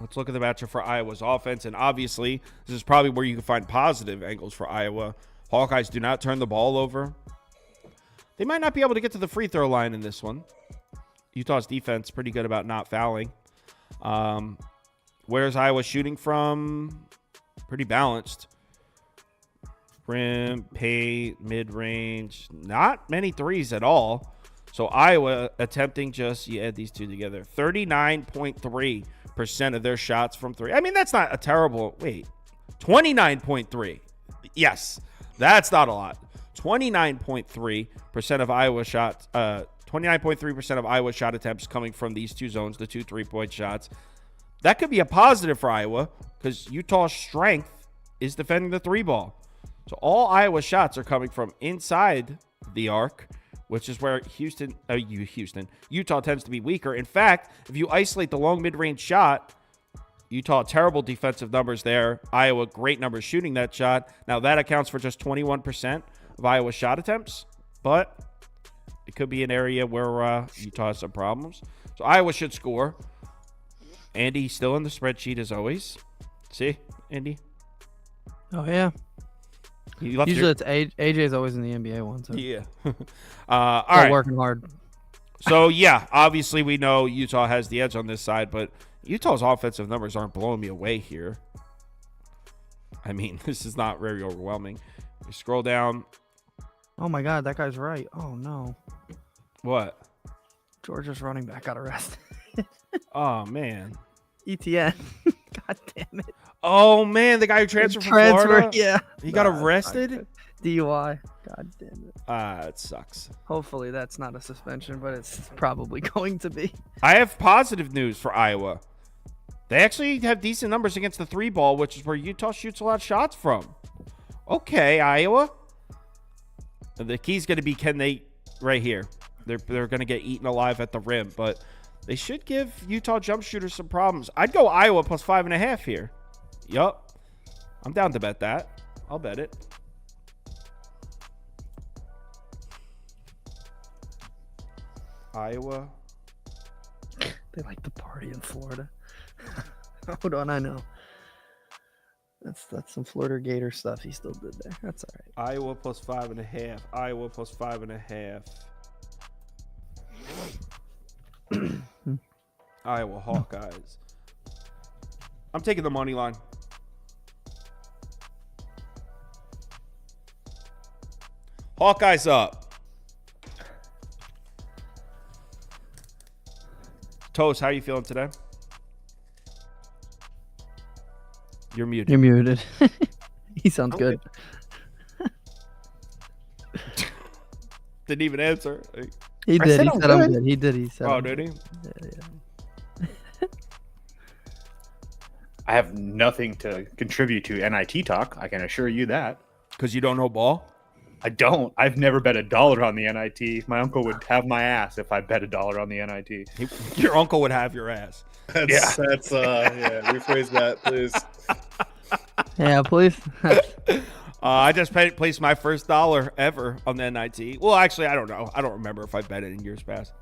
Let's look at the matchup for Iowa's offense. And obviously, this is probably where you can find positive angles for Iowa. Hawkeyes do not turn the ball over. They might not be able to get to the free throw line in this one. Utah's defense pretty good about not fouling. Where's Iowa shooting from? Pretty balanced. Rim, paint, mid-range. Not many threes at all. So Iowa attempting just, you add these two together, 39.3% of their shots from 3. I mean, that's not a terrible, 29.3. Yes, that's not a lot. 29.3% of Iowa shots, 29.3% of Iowa shot attempts coming from these two zones, the 2 3-point shots. That could be a positive for Iowa because Utah's strength is defending the 3 ball. So all Iowa shots are coming from inside the arc, which is where Utah tends to be weaker. In fact, if you isolate the long mid-range shot, Utah, terrible defensive numbers there. Iowa, great numbers shooting that shot. Now, that accounts for just 21% of Iowa's shot attempts, but it could be an area where Utah has some problems. So Iowa should score. Andy still in the spreadsheet as always. See, Andy? Oh, yeah. Usually it's AJ's always in the NBA one. So. Yeah. All right. Working hard. So, yeah, obviously we know Utah has the edge on this side, but Utah's offensive numbers aren't blowing me away here. I mean, this is not very overwhelming. We scroll down. Oh, my God, that guy's right. Oh, no. What? Georgia's running back got arrested. Oh, man. ETN. God damn it. Oh, man, the guy who transferred from Florida? Yeah. He got arrested? DUI. God damn it. It sucks. Hopefully that's not a suspension, but it's probably going to be. I have positive news for Iowa. They actually have decent numbers against the 3 ball, which is where Utah shoots a lot of shots from. Okay, Iowa. The key's going to be, can they, right here. They're going to get eaten alive at the rim, but they should give Utah jump shooters some problems. I'd go Iowa plus 5.5 here. Yup. I'm down to bet that. I'll bet it. Iowa. They like to party in Florida. Hold on, I know. That's some Florida Gator stuff he still did there. That's all right. Iowa plus 5.5. Iowa plus 5.5. Iowa Hawkeyes. I'm taking the money line. Hawkeyes up. Toast, how you feeling today? You're muted. You're muted. He sounds good. Didn't even answer. He did. He said I'm good. He did. He said. Oh, did he? Yeah. I have nothing to contribute to NIT talk. I can assure you that. Because you don't know ball? I don't. I've never bet $1 on the NIT. My uncle would have my ass if I bet $1 on the NIT. Your uncle would have your ass. That's rephrase that, please. Yeah, please. I just placed my first dollar ever on the NIT. Well, actually, I don't know. I don't remember if I bet it in years past.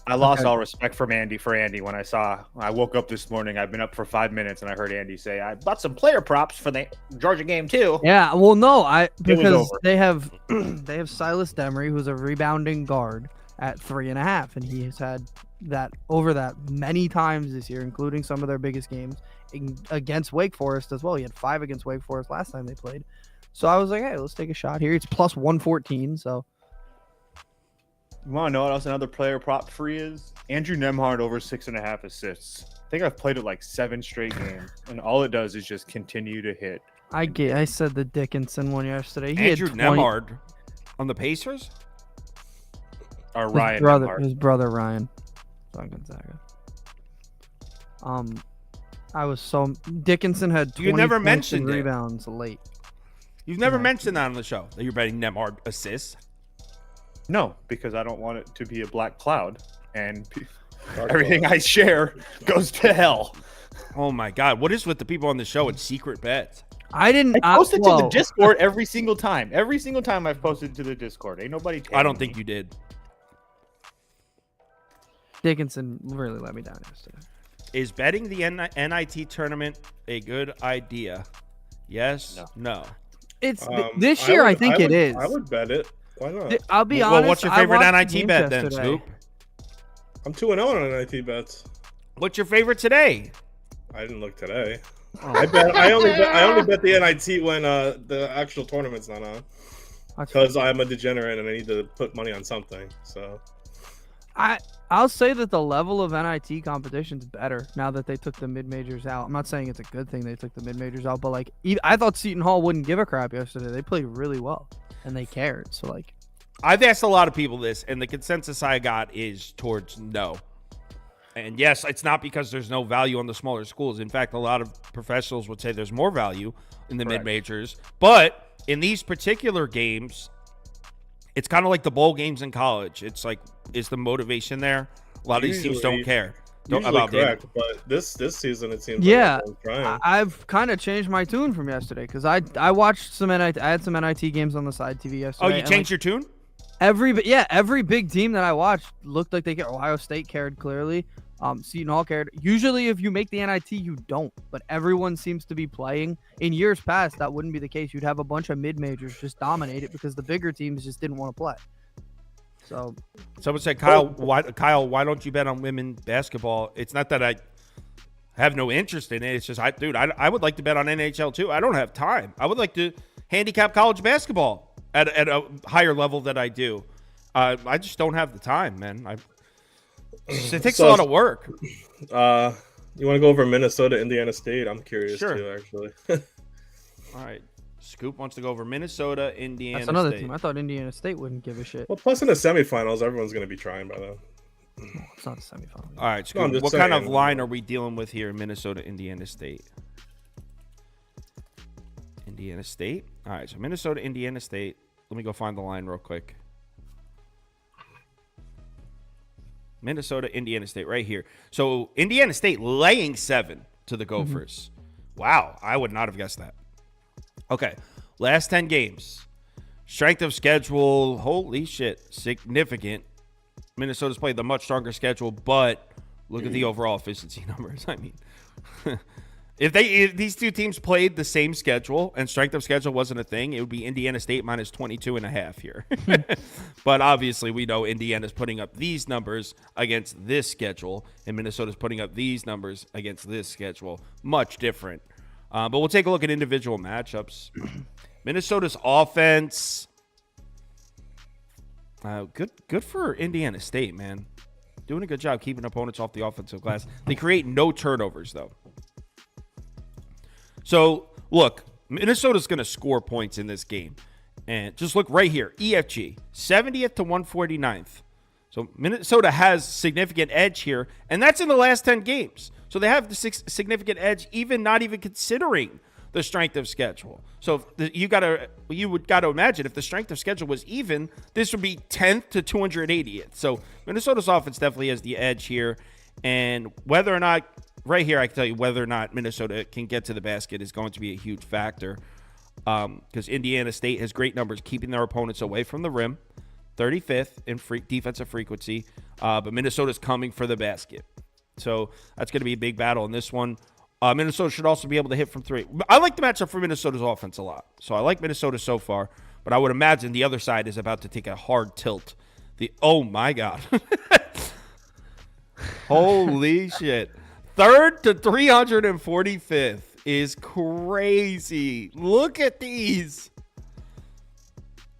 I lost all respect for Andy when I woke up this morning. I've been up for 5 minutes and I heard Andy say, I bought some player props for the Georgia game too. Yeah, well, no, because over. they have Silas Demery, who's a rebounding guard at 3.5, and he has had that many times this year, including some of their biggest games against Wake Forest as well. He had 5 against Wake Forest last time they played. So I was like, hey, let's take a shot here. It's plus 114, so. You want to know what else another player prop free is? Andrew Nembhard over 6.5 assists. I think I've played it like 7 straight games, and all it does is just continue to hit. I said the Dickinson one yesterday. He Andrew had 20, Nembhard on the Pacers? Or Ryan Nembhard. His brother Ryan. On Gonzaga. Dickinson had 20 You never points mentioned and it. rebounds late. You've never mentioned that on the show, that you're betting Nembhard assists. No, because I don't want it to be a black cloud, and everything I share goes to hell. Oh my God! What is with the people on the show and secret bets? I posted to the Discord every single time. Every single time I've posted to the Discord. Ain't nobody. I don't think you did. Dickinson really let me down yesterday. Is betting the NIT tournament a good idea? Yes. No. It's this year. I think it is. I would bet it. Why not? I'll be honest. Well, what's your favorite NIT bet then, Scoop? I'm 2-0 on NIT bets. What's your favorite today? I didn't look today. Oh. I only bet the NIT when the actual tournament's not on. Because I'm a degenerate and I need to put money on something. So I'll say that the level of NIT competition's better now that they took the mid-majors out. I'm not saying it's a good thing they took the mid-majors out, but like I thought Seton Hall wouldn't give a crap yesterday. They played really well and they cared. So like, I've asked a lot of people this, and the consensus I got is towards no. And yes, it's not because there's no value on the smaller schools. In fact, a lot of professionals would say there's more value in the mid-majors. But in these particular games, it's kind of like the bowl games in college. It's like, is the motivation there? A lot of these teams don't care. Correct, but this season it seems like I've kind of changed my tune from yesterday because I watched some NIT. I had some NIT games on the side TV yesterday. Oh, you changed your tune? Every big team that I watched looked like they cared. Ohio State cared clearly. Seton Hall cared. Usually, if you make the NIT, you don't. But everyone seems to be playing. In years past, that wouldn't be the case. You'd have a bunch of mid-majors just dominate it because the bigger teams just didn't want to play. So, someone said, Kyle, why don't you bet on women basketball? It's not that I have no interest in it. It's just, I would like to bet on NHL too. I don't have time. I would like to handicap college basketball at a higher level than I do. I just don't have the time, man. It takes a lot of work. You want to go over Minnesota, Indiana State? I'm curious too, actually. All right. Scoop wants to go over Minnesota, Indiana State. That's another team. I thought Indiana State wouldn't give a shit. Well, plus in the semifinals, everyone's going to be trying by then. No, it's not the semifinals. All right, Scoop, what kind of line are we dealing with here in Minnesota, Indiana State? Indiana State. All right, so Minnesota, Indiana State. Let me go find the line real quick. Minnesota, Indiana State right here. So Indiana State laying 7 to the Gophers. Wow, I would not have guessed that. Okay, last 10 games. Strength of schedule, holy shit, significant. Minnesota's played the much stronger schedule, but look at the overall efficiency numbers. I mean, if these two teams played the same schedule and strength of schedule wasn't a thing, it would be Indiana State minus 22.5 here. But obviously, we know Indiana's putting up these numbers against this schedule, and Minnesota's putting up these numbers against this schedule. Much different. But we'll take a look at individual matchups. Minnesota's offense, good for Indiana State, man. Doing a good job keeping opponents off the offensive glass. They create no turnovers, though. So, look, Minnesota's going to score points in this game. And just look right here. EFG, 70th to 149th. So, Minnesota has significant edge here. And that's in the last 10 games. So, they have the significant edge, even not even considering the strength of schedule. So, you would got to imagine if the strength of schedule was even, this would be 10th to 280th. So, Minnesota's offense definitely has the edge here. And whether or not, right here, I can tell you whether or not Minnesota can get to the basket is going to be a huge factor because Indiana State has great numbers keeping their opponents away from the rim, 35th in defensive frequency, but Minnesota's coming for the basket. So that's going to be a big battle in this one. Minnesota should also be able to hit from 3. I like the matchup for Minnesota's offense a lot. So I like Minnesota so far, but I would imagine the other side is about to take a hard tilt. Oh, my God. Holy shit. 3rd to 345th is crazy. Look at these.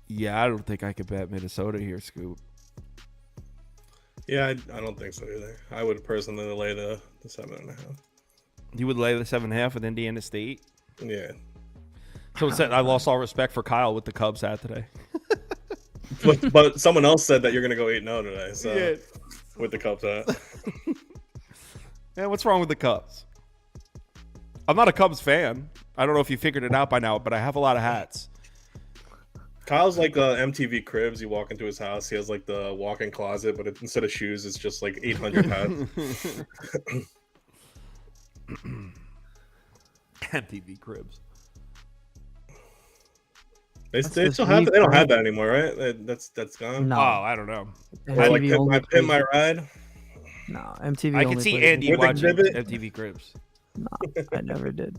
Yeah, I don't think I could bet Minnesota here, Scoop. Yeah, I don't think so either. I would personally lay the 7.5. You would lay the 7.5 with Indiana State? Yeah. So it said I lost all respect for Kyle with the Cubs hat today. but someone else said that you're going to go 8-0 today. So yeah. With the Cubs hat. Yeah, what's wrong with the Cubs? I'm not a Cubs fan. I don't know if you figured it out by now, but I have a lot of hats. Kyle's like MTV Cribs. You walk into his house, he has like the walk-in closet, but instead of shoes, it's just like 800 hats. MTV Cribs. They still have. They don't have that anymore, right? That's gone. No. Oh, I don't I like Pin My Ride. No, MTV. I can see Andy watching MTV Cribs. No, I never did.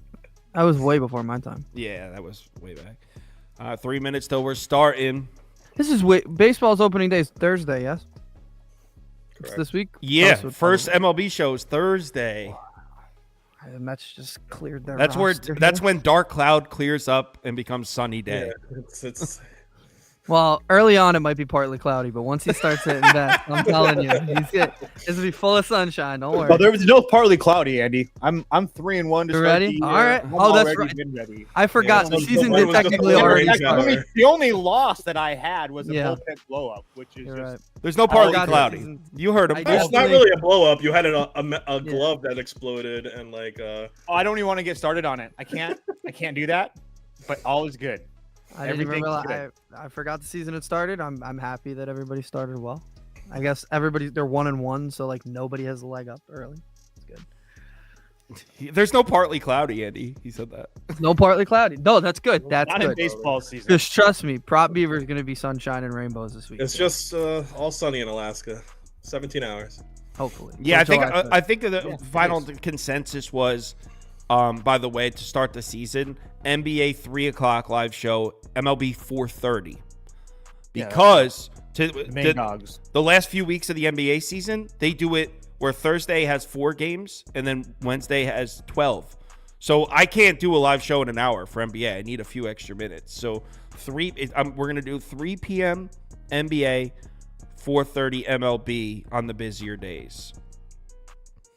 That was way before my time. Yeah, that was way back. 3 minutes till we're starting. This is baseball's opening day is Thursday, yes? Correct. It's this week? Yeah, first MLB show is Thursday. The Mets just cleared their That's when dark cloud clears up and becomes sunny day. Yeah, it's Well, early on it might be partly cloudy, but once he starts hitting that, I'm telling you, it's gonna be full of sunshine. Don't worry. Well, there was no partly cloudy, Andy. I'm 3-1 to start ready. The year. All right. Oh, that's right. Ready. I forgot. The season did technically already start. The only loss that I had was a bullpen blow up, which is right. There's no partly cloudy. You heard him. It's not really a blow up. You had a glove that exploded and like. Oh, I don't even want to get started on it. I can't do that. But all is good. I didn't even realize. I forgot the season had started. I'm happy that everybody started well. I guess they're 1-1, so like nobody has a leg up early. It's good. There's no partly cloudy, Andy. He said that. No partly cloudy. No, that's good. That's not good. In baseball season. Just trust me. Prop Beaver is going to be sunshine and rainbows this week. It's just all sunny in Alaska. 17 hours. Hopefully. Yeah, I think the final consensus was. By the way, to start the season, NBA 3 o'clock live show, MLB 4:30. Because dogs. The last few weeks of the NBA season, they do it where Thursday has 4 games and then Wednesday has 12. So I can't do a live show in an hour for NBA. I need a few extra minutes. So we're going to do 3 p.m. NBA, 4:30 MLB on the busier days.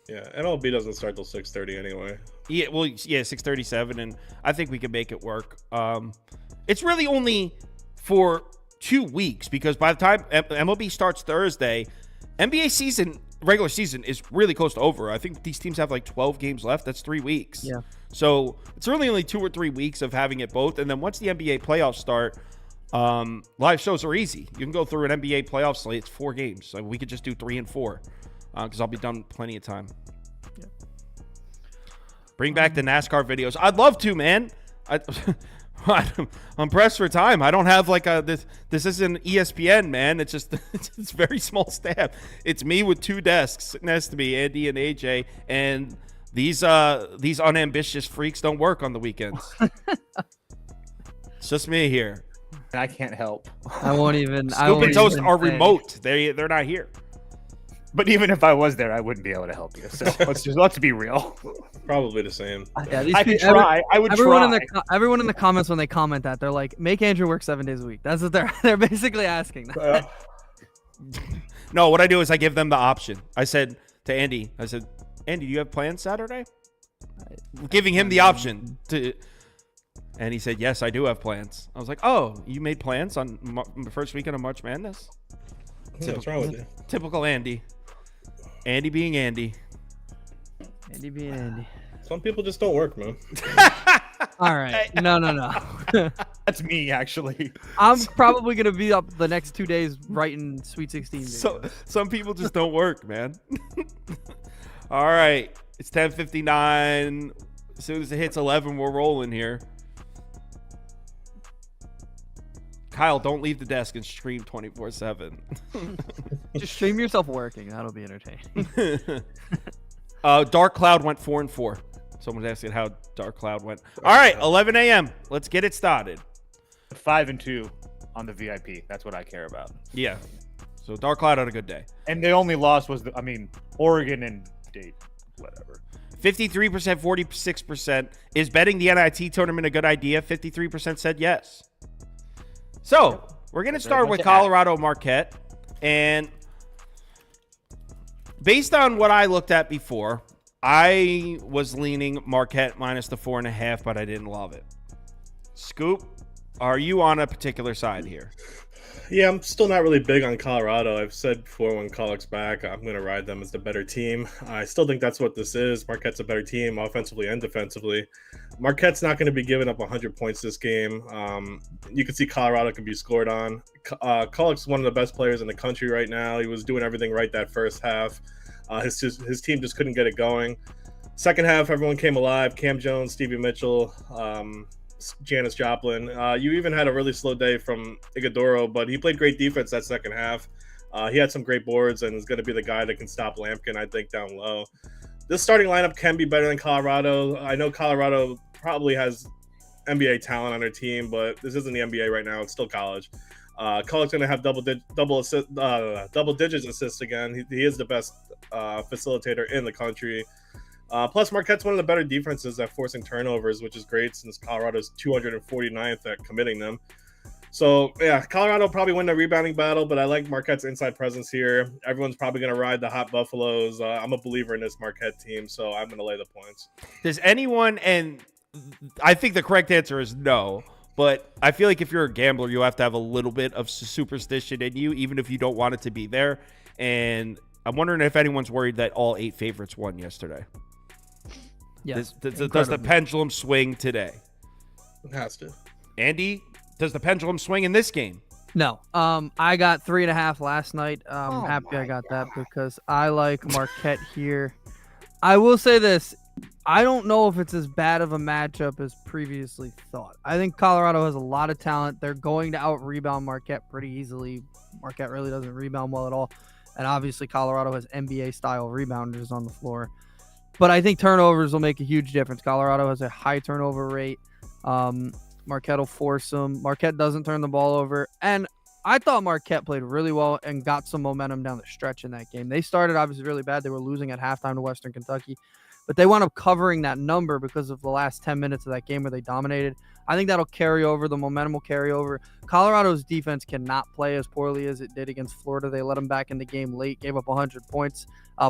Yeah, MLB doesn't start till 6:30 anyway. Yeah, well, yeah, 6:37, and I think we can make it work. It's really only for 2 weeks because by the time MLB starts Thursday, NBA regular season is really close to over. I think these teams have like 12 games left. That's 3 weeks. Yeah. So it's really only 2 or 3 weeks of having it both, and then once the NBA playoffs start, Live shows are easy. You can go through an NBA playoff slate. It's 4 games. So we could just do 3 and 4 because I'll be done plenty of time. Yeah. Bring back the NASCAR videos. I'd love to, man. I'm pressed for time. I don't have like this isn't ESPN, man. It's just it's very small staff. It's me with 2 desks next to me, Andy and AJ, and these unambitious freaks don't work on the weekends. It's just me here. I can't help. I won't even. Scoop and Toast are remote. They're not here. But even if I was there, I wouldn't be able to help you. So let's be real. Probably the same. Yeah, I could try. I would try. Everyone in the comments when they comment that, they're like, "Make Andrew work 7 days a week." That's what they're basically asking. No, what I do is I give them the option. I said to Andy, Andy, do you have plans Saturday? Giving him the option to. And he said, yes, I do have plans. I was like, oh, you made plans on the first weekend of March Madness? What's wrong with you? Typical Andy. Andy being Andy. Andy being Andy. Some people just don't work, man. All right. No. That's me, actually. I'm probably going to be up the next 2 days writing Sweet 16 videos. So some people just don't work, man. All right. It's 10:59. As soon as it hits 11, we're rolling here. Kyle, don't leave the desk and stream 24/7. Just stream yourself working. That'll be entertaining. Dark Cloud went 4 and 4. Someone's asking how Dark Cloud went. All right, 11 a.m. Let's get it started. 5 and 2 on the VIP. That's what I care about. Yeah. So Dark Cloud had a good day. And the only loss was Oregon and Dayton, whatever. 53%, 46%. Is betting the NIT tournament a good idea? 53% said yes. So we're going to start with Colorado Marquette. And based on what I looked at before, I was leaning Marquette minus the 4.5, but I didn't love it. Scoop, are you on a particular side here? Yeah, I'm still not really big on Colorado. I've said before when College's back, I'm going to ride them as the better team. I still think that's what this is. Marquette's a better team offensively and defensively. Marquette's not going to be giving up 100 points this game. You can see Colorado can be scored on. College's one of the best players in the country right now. He was doing everything right that first half. His team just couldn't get it going. Second half, everyone came alive. Cam Jones, Stevie Mitchell, Janice Joplin. You even had a really slow day from Iguodaro, but he played great defense that second half. He had some great boards and is going to be the guy that can stop Lampkin, I think, down low. This starting lineup can be better than Colorado. I know Colorado probably has NBA talent on their team, but this isn't the NBA right now. It's still college. College's going to have double digits assists again. He is the best facilitator in the country. Plus, Marquette's one of the better defenses at forcing turnovers, which is great since Colorado's 249th at committing them. So, yeah, Colorado probably win the rebounding battle, but I like Marquette's inside presence here. Everyone's probably going to ride the hot Buffaloes. I'm a believer in this Marquette team, so I'm going to lay the points. Does anyone, and I think the correct answer is no, but I feel like if you're a gambler, you have to have a little bit of superstition in you, even if you don't want it to be there. And I'm wondering if anyone's worried that all 8 favorites won yesterday. Yes. Does the pendulum swing today? It has to. Andy, does the pendulum swing in this game? No. I got 3.5 last night. I'm happy I got that because I like Marquette here. I will say this. I don't know if it's as bad of a matchup as previously thought. I think Colorado has a lot of talent. They're going to out-rebound Marquette pretty easily. Marquette really doesn't rebound well at all. And obviously Colorado has NBA-style rebounders on the floor. But I think turnovers will make a huge difference. Colorado has a high turnover rate. Marquette will force them. Marquette doesn't turn the ball over. And I thought Marquette played really well and got some momentum down the stretch in that game. They started obviously really bad. They were losing at halftime to Western Kentucky. But they wound up covering that number because of the last 10 minutes of that game where they dominated. I think that'll carry over. The momentum will carry over. Colorado's defense cannot play as poorly as it did against Florida. They let them back in the game late, gave up 100 points.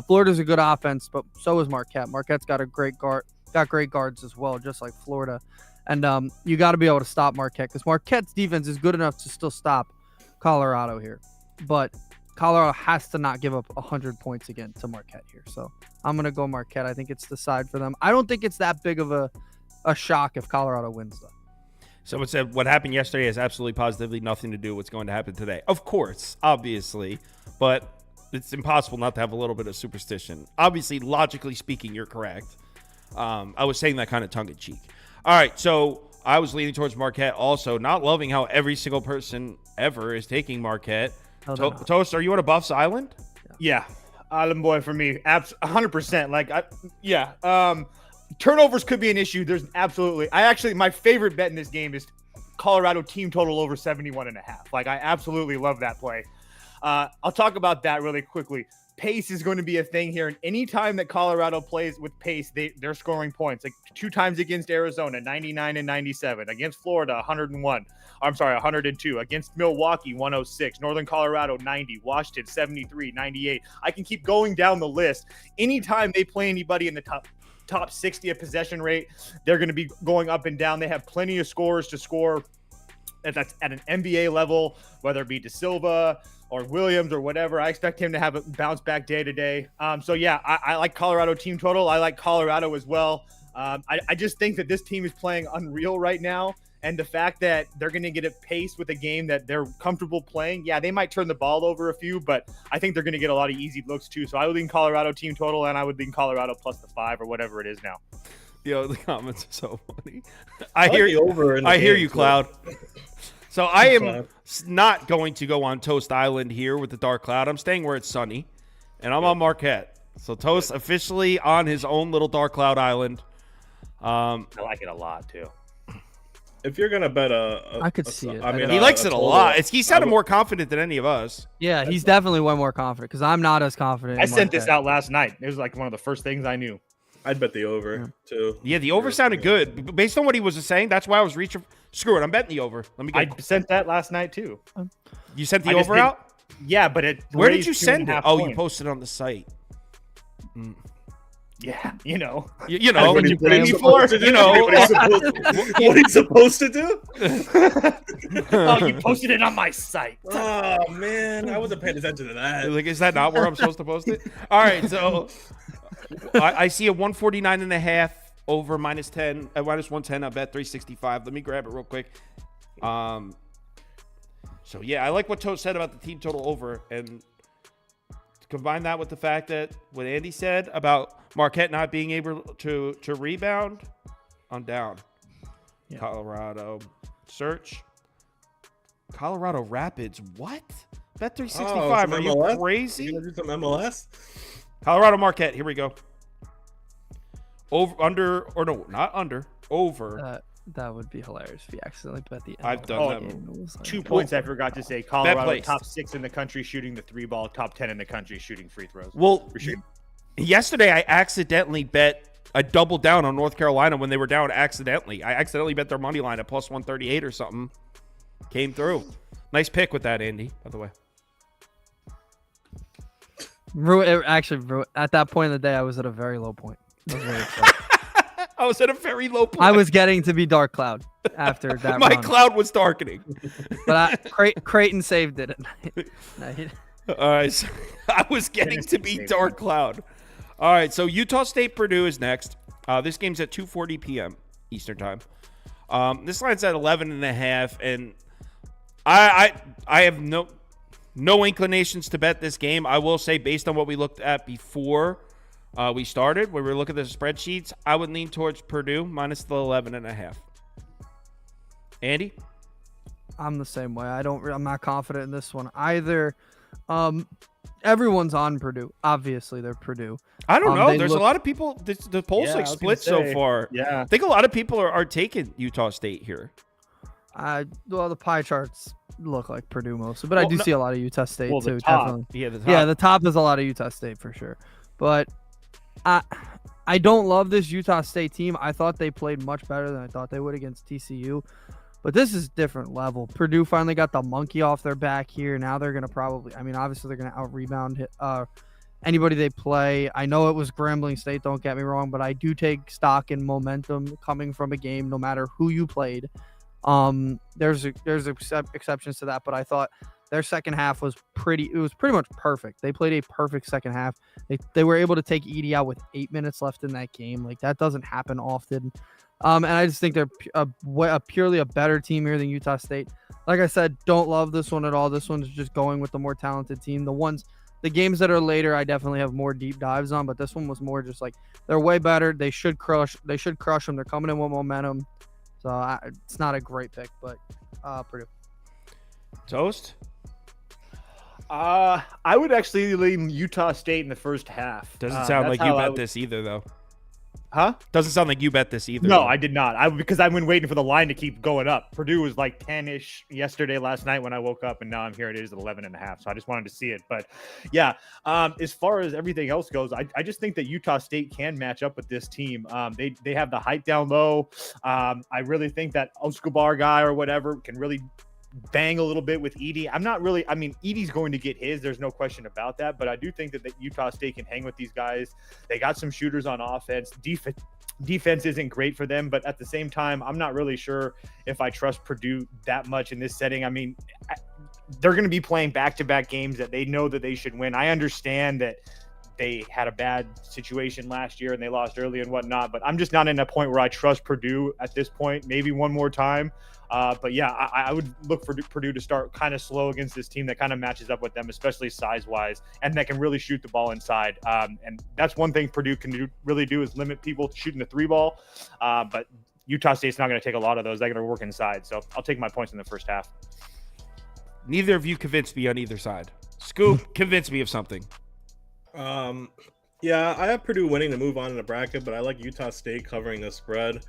Florida's a good offense, but so is Marquette. Marquette's got great guards as well, just like Florida. And you got to be able to stop Marquette because Marquette's defense is good enough to still stop Colorado here. But Colorado has to not give up 100 points again to Marquette here. So I'm going to go Marquette. I think it's the side for them. I don't think it's that big of a shock if Colorado wins, though. Someone said what happened yesterday has absolutely positively nothing to do with what's going to happen today. Of course, obviously, but it's impossible not to have a little bit of superstition. Obviously, logically speaking, you're correct. I was saying that kind of tongue-in-cheek. All right, so I was leaning towards Marquette also, not loving how every single person ever is taking Marquette. Toast, are you on a Buffs Island? Yeah, Island boy for me, 100%. Turnovers could be an issue. There's absolutely. My favorite bet in this game is Colorado team total over 71.5. Like, I absolutely love that play. I'll talk about that really quickly. Pace is going to be a thing here, and anytime that Colorado plays with pace, they're scoring points. Like 2 times against Arizona, 99 and 97. Against Florida, 102. Against Milwaukee, 106. Northern Colorado, 90. Washington, 73, 98. I can keep going down the list. Anytime they play anybody in the top 60 of possession rate, they're going to be going up and down. They have plenty of scorers to score that's at an NBA level, whether it be De Silva or Williams or whatever. I expect him to have a bounce back day to day. I like Colorado team total. I like Colorado as well. I just think that this team is playing unreal right now. And the fact that they're going to get a pace with a game that they're comfortable playing. Yeah, they might turn the ball over a few, but I think they're going to get a lot of easy looks too. So I would lean Colorado team total, and I would lean Colorado plus the 5 or whatever it is now. Yo, the comments are so funny. I hear you, Cloud. So I am not going to go on Toast Island here with the dark cloud. I'm staying where it's sunny, and I'm on Marquette. So Toast officially on his own little dark cloud island. I like it a lot too. If you're gonna bet I could see it. He likes it a lot. He sounded more confident than any of us. Yeah, he's definitely way more confident because I'm not as confident. I sent this out last night. It was like one of the first things I knew. I'd bet the over too. Yeah, the over sounded good. Based on what he was saying, that's why I was reaching. Screw it, I'm betting the over. I sent that last night too. You sent the over out? Yeah, but where did you send it? Oh, you posted on the site. Yeah, you know. You know. What he's supposed to do? Oh, you posted it on my site. Oh, man. I wasn't paying attention to that. Like, is that not where I'm supposed to post it? All right, so I see a 149.5 over minus 10, minus 110. I bet 365. Let me grab it real quick. So, yeah, I like what Toast said about the team total over, and combine that with the fact that what Andy said about Marquette not being able to rebound, I'm down. Yeah. Colorado search. Colorado Rapids. What? Bet 365. Are you crazy? You gonna do some MLS? Colorado Marquette. Here we go. Over, under, or no, not under. Over. That would be hilarious if you accidentally bet the. I've done that. 2 points I forgot to say. Colorado top 6 in the country shooting the 3-ball, top 10 in the country shooting free throws. Well, yesterday I accidentally bet. I doubled down on North Carolina when they were down accidentally. I accidentally bet their money line at plus 138 or something. Came through. Nice pick with that, Andy, by the way. Actually, at that point in the day, I was at a very low point. I was very upset. I was at a very low point. I was getting to be dark cloud after that. My cloud was darkening. But Creighton saved it at night. All right. So I was getting to be dark cloud. All right. So Utah State Purdue is next. This game's at 2:40 p.m. Eastern time. This line's at 11.5, and I have no inclinations to bet this game. I will say, based on what we looked at before we started, when we were looking at the spreadsheets, I would lean towards Purdue minus the 11.5. Andy? I'm the same way. I'm not confident in this one either. Everyone's on Purdue. Obviously, they're Purdue. I don't know. There's a lot of people. The polls split so far. Yeah. I think a lot of people are taking Utah State here. Well, the pie charts look like Purdue mostly, but I do see a lot of Utah State too. Top. Definitely. Yeah, the top is a lot of Utah State for sure. But I don't love this Utah State team. I thought they played much better than I thought they would against TCU. But this is different level. Purdue finally got the monkey off their back here. Now they're going to obviously they're going to out-rebound anybody they play. I know it was Grambling State, don't get me wrong, but I do take stock in momentum coming from a game no matter who you played. There's exceptions to that, but I thought their second half was pretty much perfect. They played a perfect second half. They were able to take Edey out with 8 minutes left in that game. Like, that doesn't happen often. And I just think they're purely a better team here than Utah State. Like I said, don't love this one at all. This one's just going with the more talented team. The games that are later, I definitely have more deep dives on, but this one was more just like they're way better. They should crush them. They're coming in with momentum. So it's not a great pick, but Purdue. Toast? I would actually lean Utah State in the first half. Doesn't sound like you bet this either, though. Huh? Doesn't sound like you bet this either. No, though. I did not. Because I've been waiting for the line to keep going up. Purdue was like 10-ish last night when I woke up, and now I'm here. It is at 11.5. So I just wanted to see it. But yeah, as far as everything else goes, I just think that Utah State can match up with this team. They have the height down low. I really think that Escobar guy or whatever can really bang a little bit with Edey. Edey's going to get his. There's no question about that. But I do think that Utah State can hang with these guys. They got some shooters on offense. Defense isn't great for them, but at the same time, I'm not really sure if I trust Purdue that much in this setting. I mean, they're going to be playing back-to-back games that they know that they should win. I understand that they had a bad situation last year and they lost early and whatnot, but I'm just not in a point where I trust Purdue at this point. Maybe one more time. But yeah, I would look for Purdue to start kind of slow against this team that kind of matches up with them, especially size-wise, and that can really shoot the ball inside. And that's one thing Purdue can really do is limit people shooting the three ball. But Utah State's not going to take a lot of those. They're going to work inside. So I'll take my points in the first half. Neither of you convinced me on either side. Scoop, convince me of something. Yeah, I have Purdue winning to move on in the bracket, but I like Utah State covering the spread.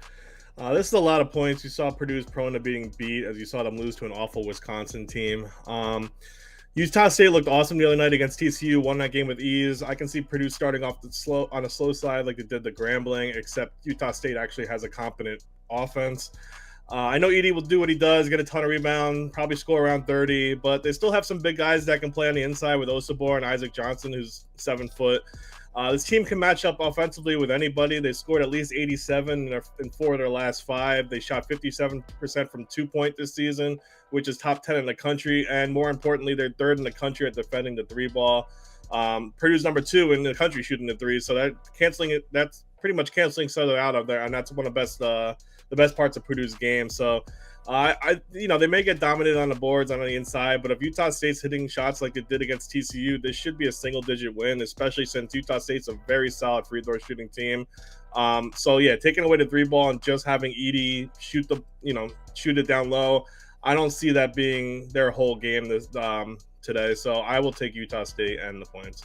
This is a lot of points. You saw Purdue's prone to being beat as you saw them lose to an awful Wisconsin team. Utah State looked awesome the other night against TCU, won that game with ease. I can see Purdue starting off on a slow side like they did the Grambling, except Utah State actually has a competent offense. I know Edey will do what he does, get a ton of rebound, probably score around 30, but they still have some big guys that can play on the inside with Osabor and Isaac Johnson, who's 7 foot. This team can match up offensively with anybody. They scored at least 87 in 4 of their last 5. They shot 57% from 2-point this season, which is top 10 in the country. And more importantly, they're 3rd in the country at defending the 3-ball. Purdue's number 2 in the country shooting the 3. So that's pretty much canceling Southern out of there. And that's one of the best parts of Purdue's game. So they may get dominated on the boards on the inside, but if Utah State's hitting shots like it did against TCU, this should be a single-digit win, especially since Utah State's a very solid free throw shooting team. So yeah, taking away the 3-ball and just having Edey shoot it down low, I don't see that being their whole game this today. So I will take Utah State and the points.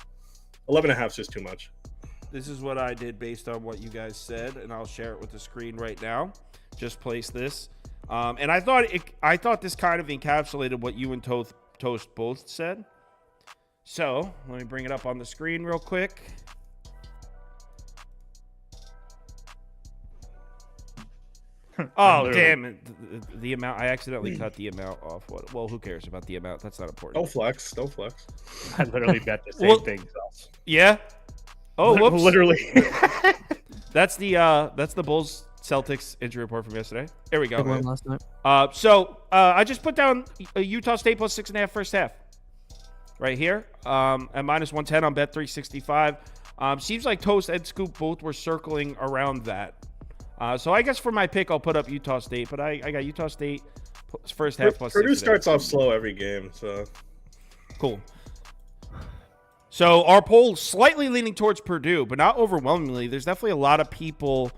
11.5 is just too much. This is what I did based on what you guys said, and I'll share it with the screen right now. Just place this. And I thought this kind of encapsulated what you and Toast both said. So let me bring it up on the screen real quick. Oh, damn it. The amount, I accidentally cut the amount off. Well, who cares about the amount? That's not important. Don't flex. I literally bet the same thing. So. Yeah. Oh, whoops. Literally. That's the Bulls Celtics injury report from yesterday. There we go. Good one last night. I just put down Utah State plus 6.5 first half. Right here. At minus 110 on Bet365. Seems like Toast and Scoop both were circling around that. So I guess for my pick, I'll put up Utah State, but I got Utah State first half plus 6.5. Purdue starts off slow every game, so cool. So our poll slightly leaning towards Purdue, but not overwhelmingly. There's definitely a lot of people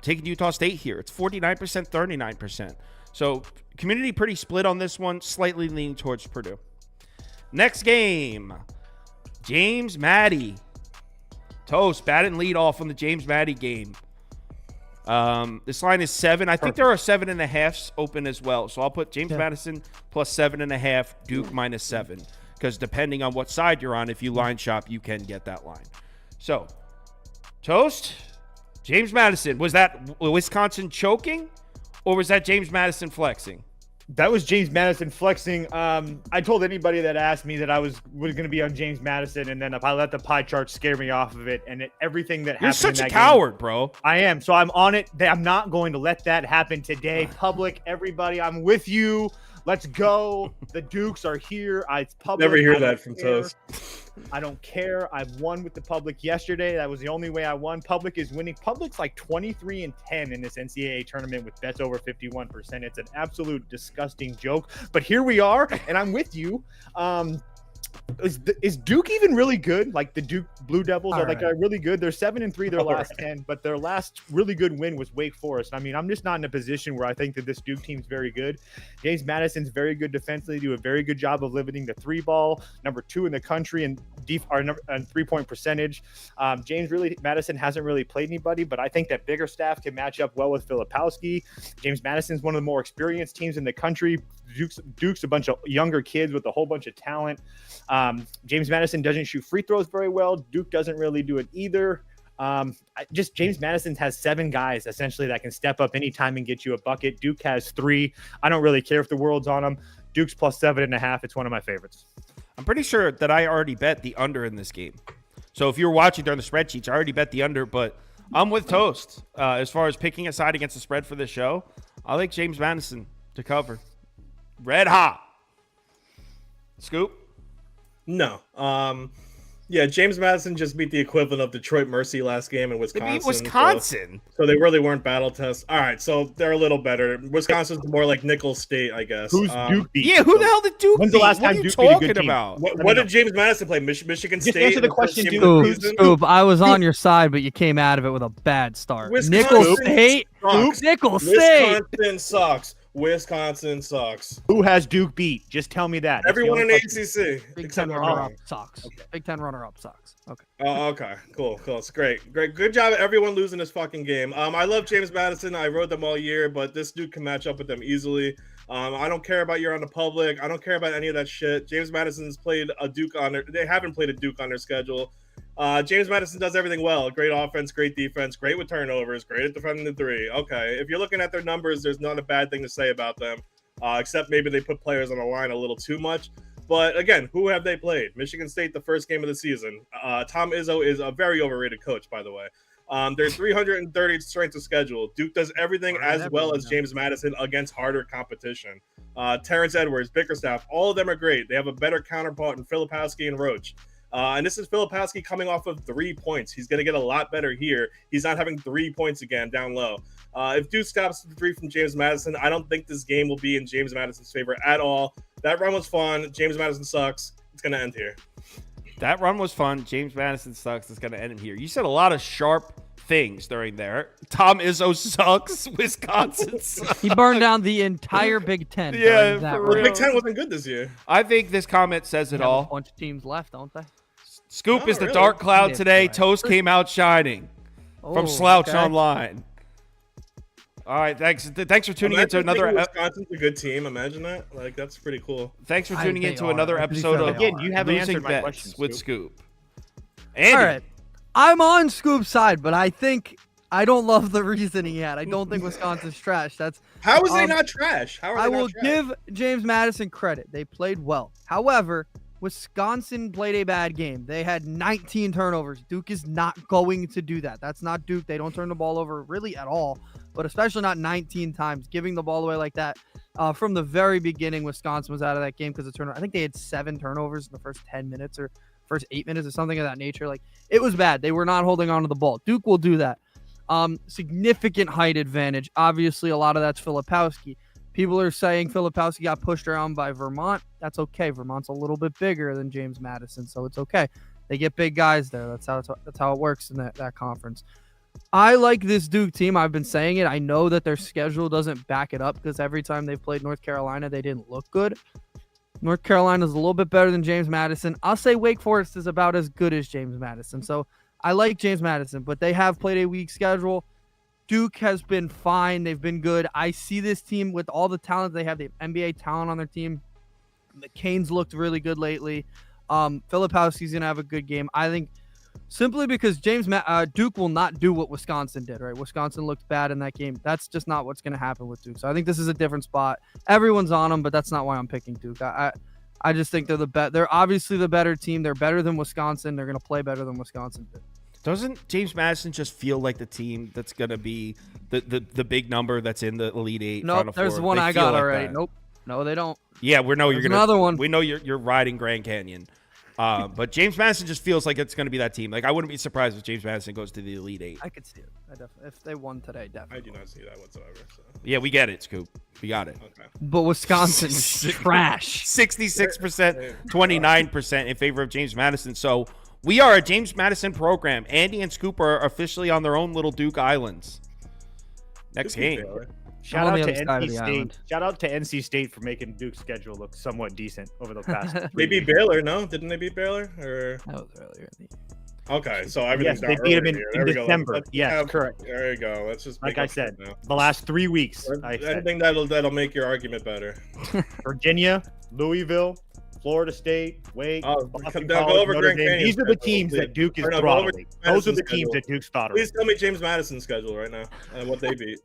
taking Utah State here. It's 49%, 39%. So community pretty split on this one, slightly leaning towards Purdue. Next game, James Maddy. Toast, bat and lead off on the James Maddy game. This line is 7. I think there are 7.5s open as well. So I'll put James Madison plus 7.5, Duke minus 7. Because depending on what side you're on, if you line shop, you can get that line. So, Toast, James Madison. Was that Wisconsin choking? Or was that James Madison flexing? That was James Madison flexing. I told anybody that asked me that I was going to be on James Madison, and then if I let the pie chart scare me off of it, and everything that happened. You're such a coward, bro. I am. So I'm on it. I'm not going to let that happen today. Public, everybody, I'm with you. Let's go. The Dukes are here. It's public. Never hear that from Toast. I don't care. I've won with the public yesterday. That was the only way I won. Public is winning. Public's like 23-10 in this NCAA tournament with bets over 51%. It's an absolute disgusting joke. But here we are, and I'm with you. Is Duke even really good? Like the Duke Blue Devils are really good. They're 7-3 their last 10, but their last really good win was Wake Forest. I mean, I'm just not in a position where I think that this Duke team's very good. James Madison's very good defensively, do a very good job of limiting the 3-ball, number 2 in the country and 3-point percentage. Madison hasn't really played anybody, but I think that bigger staff can match up well with Filipowski. James Madison's one of the more experienced teams in the country. Duke's a bunch of younger kids with a whole bunch of talent. James Madison doesn't shoot free throws very well. Duke doesn't really do it either. James Madison has 7 guys essentially that can step up anytime and get you a bucket. Duke has 3. I don't really care if the world's on them. Duke's plus 7.5. It's one of my favorites. I'm pretty sure that I already bet the under in this game. So if you were watching during the spreadsheets, I already bet the under, but I'm with Toast. As far as picking a side against the spread for this show, I like James Madison to cover. Red hot. Scoop? No. Yeah, James Madison just beat the equivalent of Detroit Mercy last game in Wisconsin. They beat Wisconsin. So they really weren't battle tests. All right, so they're a little better. Wisconsin's more like Nicholls State, I guess. Who's Duke beat? Yeah, who the hell did Duke beat? When's the last time Duke beat a good team? About? What did James Madison play? Michigan State? answer the question, Duke. Scoop, I was on your side, but you came out of it with a bad start. Wisconsin Nicholls State. Wisconsin sucks. Wisconsin sucks. Who has Duke beat? Just tell me that. Everyone in the ACC. Big Ten runner-up sucks. Okay. Big Ten runner-up sucks. Okay. Oh, okay. Cool. It's great. Good job at everyone losing this fucking game. I love James Madison. I rode them all year, but this dude can match up with them easily. I don't care about you're on the public. I don't care about any of that shit. James Madison's played a Duke on their. They haven't played a Duke on their schedule. James Madison does everything well. Great offense, great defense, great with turnovers, great at defending the 3. Okay, if you're looking at their numbers, there's not a bad thing to say about them, except maybe they put players on the line a little too much. But again, who have they played? Michigan State, the first game of the season. Tom Izzo is a very overrated coach, by the way. They're 330 strength of schedule. Duke does everything as well as James Madison against harder competition. Terrence Edwards, Bickerstaff, all of them are great. They have a better counterpart in Filipowski and Roach. And this is Filipowski coming off of 3 points. He's going to get a lot better here. He's not having 3 points again down low. If Duke stops the 3 from James Madison, I don't think this game will be in James Madison's favor at all. That run was fun. James Madison sucks. It's going to end here. That run was fun. James Madison sucks. It's going to end here. You said a lot of sharp things during there. Tom Izzo sucks. Wisconsin sucks. He burned down the entire Big Ten. Yeah, the Big Ten wasn't good this year. I think this comment says it all. A bunch of teams left, don't they? Scoop is the dark cloud today. Toast came out shining from Slouch Online. All right, thanks for tuning into another. Wisconsin's a good team. Imagine that. Like that's pretty cool. Thanks for tuning into another episode of Again, you haven't Losing answered my Bets question, with Scoop. Scoop. Andy. All right, I'm on Scoop's side, but I don't love the reasoning yet. I don't think Wisconsin's trash. How is they not trash? How are they I will not trash? give James Madison credit. They played well. However, Wisconsin played a bad game. They had 19 turnovers. Duke is not going to do that. That's not Duke. They don't turn the ball over really at all, but especially not 19 times. Giving the ball away like that. From the very beginning, Wisconsin was out of that game because of turnover. I think they had 7 turnovers in the first 10 minutes or first 8 minutes or something of that nature. Like, it was bad. They were not holding on to the ball. Duke will do that. Significant height advantage. Obviously, a lot of that's Filipowski. People are saying Filipowski got pushed around by Vermont. That's okay. Vermont's a little bit bigger than James Madison, so it's okay. They get big guys there. That's how it works in that conference. I like this Duke team. I've been saying it. I know that their schedule doesn't back it up because every time they've played North Carolina, they didn't look good. North Carolina is a little bit better than James Madison. I'll say Wake Forest is about as good as James Madison. So I like James Madison, but they have played a weak schedule. Duke has been fine. They've been good. I see this team with all the talent they have. They have NBA talent on their team. The Canes looked really good lately. Filipowski's going to have a good game. I think simply because Duke will not do what Wisconsin did, right? Wisconsin looked bad in that game. That's just not what's going to happen with Duke. So I think this is a different spot. Everyone's on them, but that's not why I'm picking Duke. I just think they're obviously the better team. They're better than Wisconsin. They're going to play better than Wisconsin did. Doesn't James Madison just feel like the team that's going to be the big number that's in the Elite Eight? Nope, there's one I got already. Nope. No, they don't. Yeah, we know you're going to. Another one. We know you're riding Grand Canyon. But James Madison just feels like it's going to be that team. Like, I wouldn't be surprised if James Madison goes to the Elite Eight. I could see it. I definitely, if they won today, definitely. I do not see that whatsoever. So. Yeah, we get it, Scoop. We got it. Okay. But Wisconsin's trash. 66%, 29% in favor of James Madison. So we are a James Madison program. Andy and Scoop are officially on their own little Duke Islands. Next game. Shout on out the to other side of NC the State. island. Shout out to NC State for making Duke's schedule look somewhat decent over the past. They beat Baylor, no? Didn't they beat Baylor? Or That was earlier in the okay, so everything's Yes, they not beat them early in, here. in There we go. December. Let's Yes, have- correct. There you go. Let's just Like make I up for said, it now. the last 3 weeks. I said Anything that'll make your argument better. Virginia, Louisville, Florida State, Wake, Oh, Boston go College, over Notre Grand Dame. Canyon These are the schedule, teams please. that Duke is Or no, go over throttling. Those are Madison's the teams schedule. that Duke's throttling. Please tell me James Madison's schedule right now and what they beat.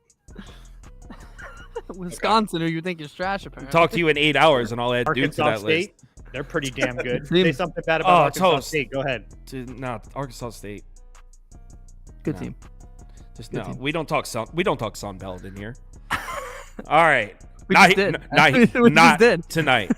Wisconsin, who you think is trash, apparently. Talk to you in 8 hours, and I'll add Duke to Arkansas that State, list. they're pretty damn good. Team- Say something bad Oh, about Arkansas toast. State. Go ahead. No, Arkansas State. Good No. team. Just Good no. team. We don't talk Sun Belt in here. All right. We Not, just did. not, We just not did. tonight.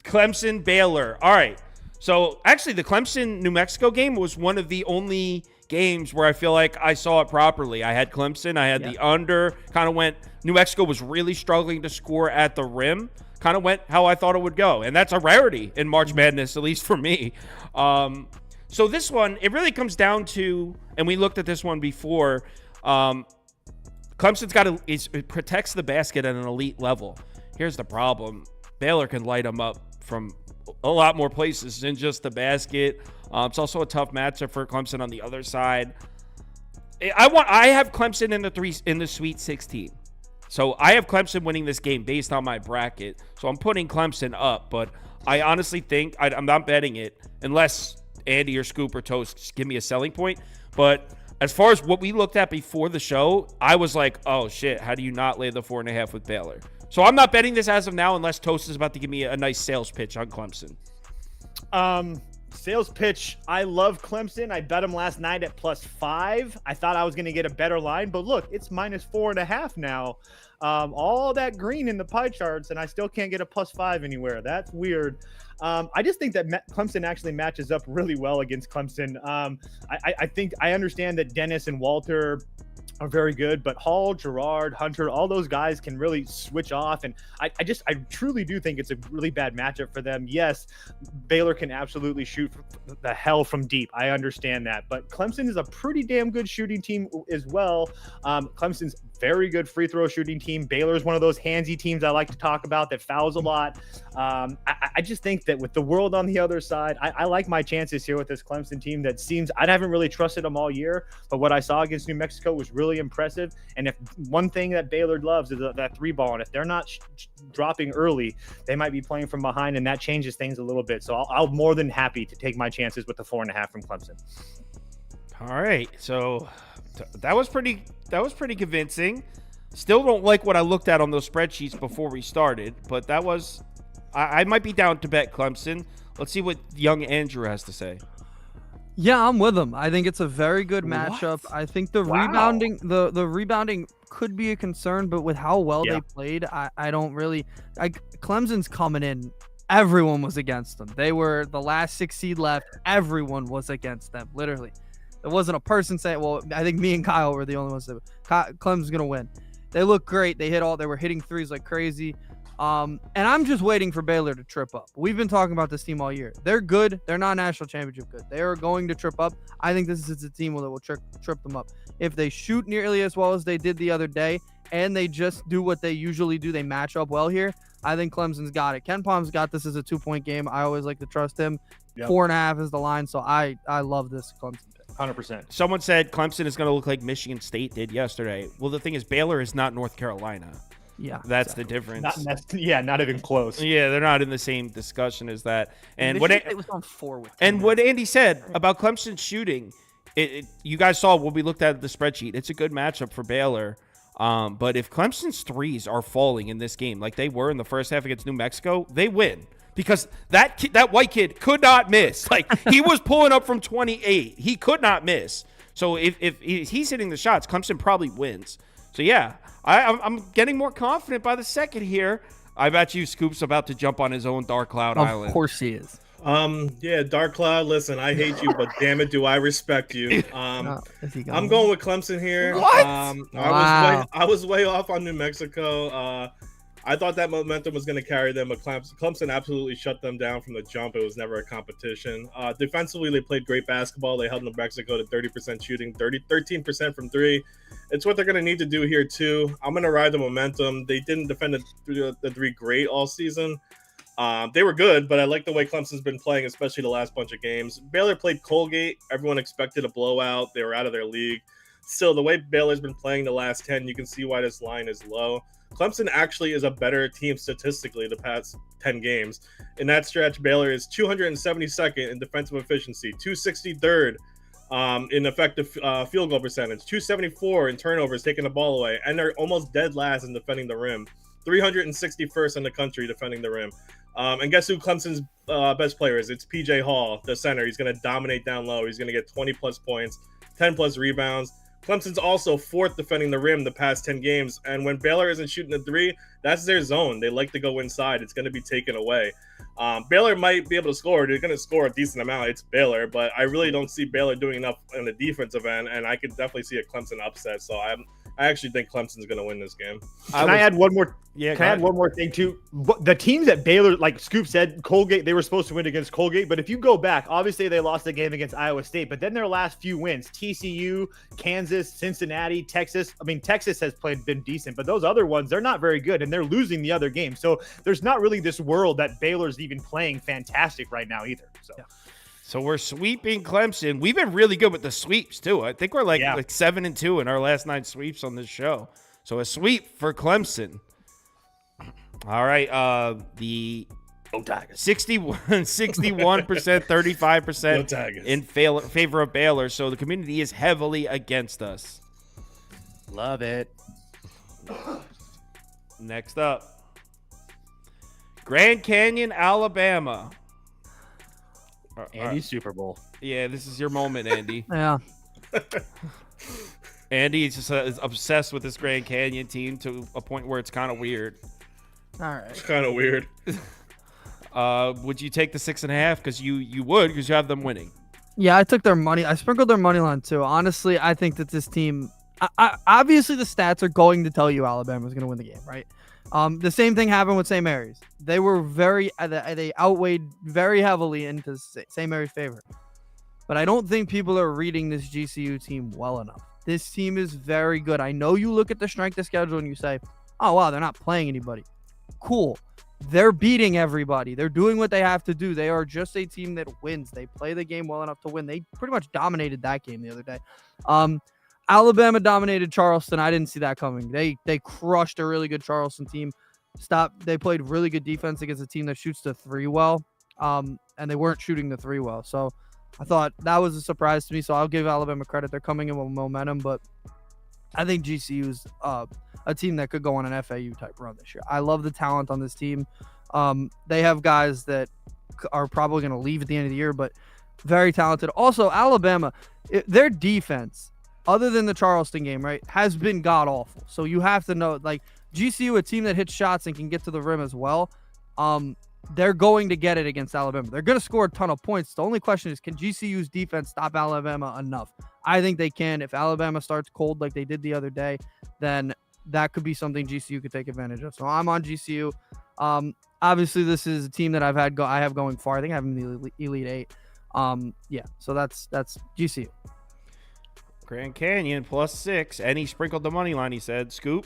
Clemson, Baylor. All right. So actually, the Clemson New Mexico game was one of the only games where I feel like I saw it properly. I had Clemson. I had the under. Kind of went. New Mexico was really struggling to score at the rim. Kind of went how I thought it would go, and that's a rarity in March Madness, at least for me. So this one, it really comes down to, and we looked at this one before. Clemson's got to, it protects the basket at an elite level. Here's the problem. Baylor can light them up from a lot more places than just the basket. It's also a tough matchup for Clemson on the other side. I have Clemson in the Sweet 16. So I have Clemson winning this game based on my bracket. So I'm putting Clemson up, but I honestly think I'm not betting it unless Andy or Scoop or Toast give me a selling point. But as far as what we looked at before the show, I was like, oh shit, how do you not lay the 4.5 with Baylor? So I'm not betting this as of now unless Toast is about to give me a nice sales pitch on Clemson. Sales pitch. I love Clemson. I bet them last night at +5. I thought I was going to get a better line, but look, it's -4.5 now. All that green in the pie charts, and I still can't get a +5 anywhere. That's weird. I just think that Clemson actually matches up really well against Clemson. I think I understand that Dennis and Walter are very good, but Hall, Gerard, Hunter, all those guys can really switch off. And I truly do think it's a really bad matchup for them. Yes, Baylor can absolutely shoot the hell from deep. I understand that, but Clemson is a pretty damn good shooting team as well. Clemson's very good free throw shooting team. Baylor's one of those handsy teams I like to talk about that fouls a lot. I just think that with the world on the other side, I like my chances here with this Clemson team that seems, I haven't really trusted them all year, but what I saw against New Mexico was really impressive. And if one thing that Baylor loves is that three ball, and if they're not dropping early, they might be playing from behind, and that changes things a little bit. So I'll more than happy to take my chances with the 4.5 from Clemson. All right, so that was pretty convincing. Still don't like what I looked at on those spreadsheets before we started, but that was, I might be down to bet Clemson. Let's see what young Andrew has to say. Yeah, I'm with him. I think it's a very good matchup. I think the rebounding, the rebounding could be a concern, but with how well they played, I don't really. Clemson's coming in. Everyone was against them. They were the last 6 seed left. Everyone was against them. Literally, there wasn't a person saying, "Well, I think me and Kyle were the only ones that Clemson's gonna win." They look great. They were hitting threes like crazy. And I'm just waiting for Baylor to trip up. We've been talking about this team all year. They're good. They're not national championship good. They are going to trip up. I think this is a team that will trip them up. If they shoot nearly as well as they did the other day, and they just do what they usually do, they match up well here, I think Clemson's got it. Ken Palm's got this as a 2-point game. I always like to trust him. 4.5 is the line, so I love this Clemson pick. 100%. Someone said Clemson is going to look like Michigan State did yesterday. Well, the thing is, Baylor is not North Carolina. Yeah, that's the difference. Not even close. Yeah, they're not in the same discussion as that. And it was on 4 with. And what Andy said about Clemson shooting, you guys saw when we looked at the spreadsheet. It's a good matchup for Baylor. But if Clemson's threes are falling in this game like they were in the first half against New Mexico, they win. Because that white kid could not miss. Like, he was pulling up from 28. He could not miss. So if he's hitting the shots, Clemson probably wins. So, yeah, I'm getting more confident by the second here. I bet you Scoop's about to jump on his own Dark Cloud Island. Of course he is. Yeah, Dark Cloud. Listen, I hate you, but damn it, do I respect you. Is he I'm going with Clemson here. What? Wow. I was way off on New Mexico. I thought that momentum was going to carry them, but Clemson absolutely shut them down from the jump. It was never a competition. Defensively, they played great basketball. They held New Mexico to 30% shooting, 13% from three. It's what they're going to need to do here, too. I'm going to ride the momentum. They didn't defend the three great all season. They were good, but I like the way Clemson's been playing, especially the last bunch of games. Baylor played Colgate. Everyone expected a blowout. They were out of their league. Still, the way Baylor's been playing the last 10, you can see why this line is low. Clemson actually is a better team statistically the past 10 games. In that stretch, Baylor is 272nd in defensive efficiency, 263rd in effective field goal percentage, 274 in turnovers, taking the ball away, and they're almost dead last in defending the rim, 361st in the country defending the rim. And guess who Clemson's best player is? It's PJ Hall, the center. He's going to dominate down low. He's going to get 20-plus points, 10-plus rebounds. Clemson's also fourth defending the rim the past 10 games. And when Baylor isn't shooting the three, that's their zone. They like to go inside. It's going to be taken away. Baylor might be able to score. They're going to score a decent amount. It's Baylor. But I really don't see Baylor doing enough on the defensive end. And I could definitely see a Clemson upset. So I actually think Clemson's going to win this game. Can I add one more? Yeah, Can I add one more thing too? The teams that Baylor, like Scoop said, Colgate, they were supposed to win against Colgate. But if you go back, obviously they lost the game against Iowa State. But then their last few wins, TCU, Kansas, Cincinnati, Texas. I mean, Texas has been decent, but those other ones, they're not very good, and they're losing the other game. So there's not really this world that Baylor's even playing fantastic right now either. So. Yeah. So we're sweeping Clemson. We've been really good with the sweeps too. I think we're like 7-2 in our last 9 sweeps on this show. So a sweep for Clemson. All right. The 61%, 35% in favor of Baylor. So the community is heavily against us. Love it. Next up, Grand Canyon, Alabama. Andy's Super Bowl. Yeah, this is your moment, Andy. Yeah. Andy is just is obsessed with this Grand Canyon team to a point where it's kind of weird. All right. It's kind of weird. Would you take the 6.5? Because you would, because you have them winning. Yeah, I took their money. I sprinkled their money line too. Honestly, I think that this team. Obviously, the stats are going to tell you Alabama's going to win the game, right? The same thing happened with St. Mary's. They were they outweighed very heavily into St. Mary's favor. But I don't think people are reading this GCU team well enough. This team is very good. I know you look at the strength of schedule and you say, oh, wow, they're not playing anybody. Cool. They're beating everybody. They're doing what they have to do. They are just a team that wins. They play the game well enough to win. They pretty much dominated that game the other day. Alabama dominated Charleston. I didn't see that coming. They crushed a really good Charleston team. They played really good defense against a team that shoots the three well. And they weren't shooting the three well. So I thought that was a surprise to me. So I'll give Alabama credit. They're coming in with momentum, but I think GCU is a team that could go on an FAU type run this year. I love the talent on this team. They have guys that are probably going to leave at the end of the year, but very talented. Also, Alabama, their defense, other than the Charleston game, right, has been god awful. So you have to know, like, GCU, a team that hits shots and can get to the rim as well, they're going to get it against Alabama. They're going to score a ton of points. The only question is, can GCU's defense stop Alabama enough? I think they can. If Alabama starts cold like they did the other day, then that could be something GCU could take advantage of. So I'm on GCU. Obviously, this is a team that I have going far. I think I have them in the Elite Eight. Yeah, so that's GCU. Grand Canyon +6, and he sprinkled the money line. He said, "Scoop."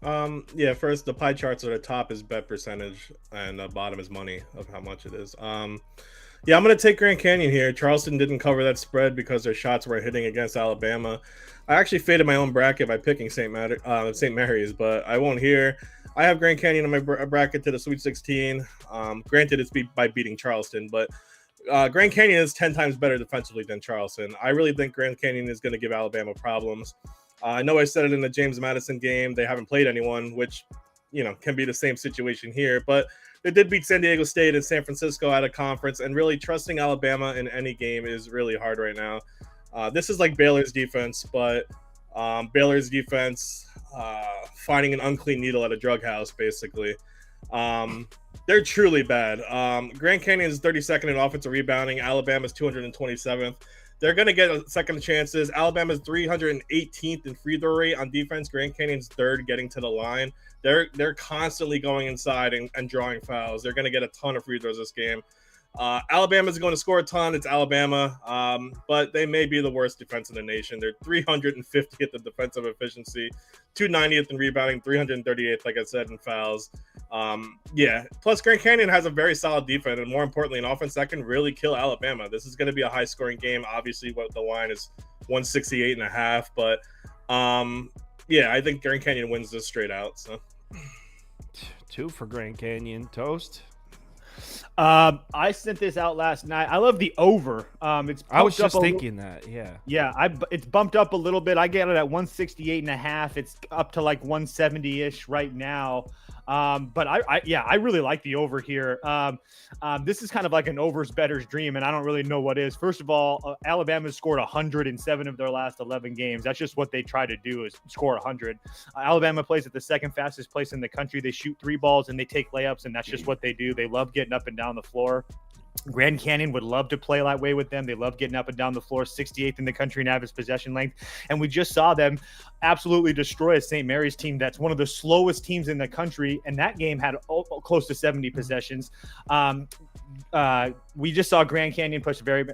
Yeah, first the pie charts are the top is bet percentage and the bottom is money of how much it is. Yeah, I'm gonna take Grand Canyon here. Charleston didn't cover that spread because their shots were hitting against Alabama. I actually faded my own bracket by picking St. Mary's, but I won't here. I have Grand Canyon in my bracket to the Sweet 16. Granted, it's by beating Charleston, but Grand Canyon is 10 times better defensively than Charleston. I really think Grand Canyon is going to give Alabama problems. I know I said it in the James Madison game. They haven't played anyone, which, can be the same situation here. But they did beat San Diego State and San Francisco at a conference, and really trusting Alabama in any game is really hard right now. This is like Baylor's defense, but Baylor's defense finding an unclean needle at a drug house, basically. They're truly bad. Grand Canyon is 32nd in offensive rebounding. Alabama's 227th. They're going to get second chances. Alabama's 318th in free throw rate on defense. Grand Canyon's third getting to the line. They're constantly going inside and drawing fouls. They're going to get a ton of free throws this game. Alabama's going to score a ton. It's Alabama, but they may be the worst defense in the nation. They're 350th in defensive efficiency, 290th in rebounding, 338th, like I said, in fouls. Plus Grand Canyon has a very solid defense, and more importantly, an offense that can really kill Alabama. This is going to be a high-scoring game. Obviously, what the line is 168.5, but I think Grand Canyon wins this straight out. So 2 for Grand Canyon. Toast. I sent this out last night. I love the over. I was just thinking that. It's bumped up a little bit. I get it at 168.5. It's up to like 170-ish right now. But I really like the over here. This is kind of like an over's better's dream, and I don't really know what is. First of all, Alabama's scored 107 of their last 11 games. That's just what they try to do, is score 100. Alabama plays at the second fastest place in the country. They shoot 3 balls and they take layups, and that's just what they do. They love getting up and down the floor. Grand Canyon would love to play that way with them. They love getting up and down the floor, 68th in the country in average possession length. And we just saw them absolutely destroy a St. Mary's team that's one of the slowest teams in the country. And that game had close to 70 possessions. We just saw Grand Canyon push Grand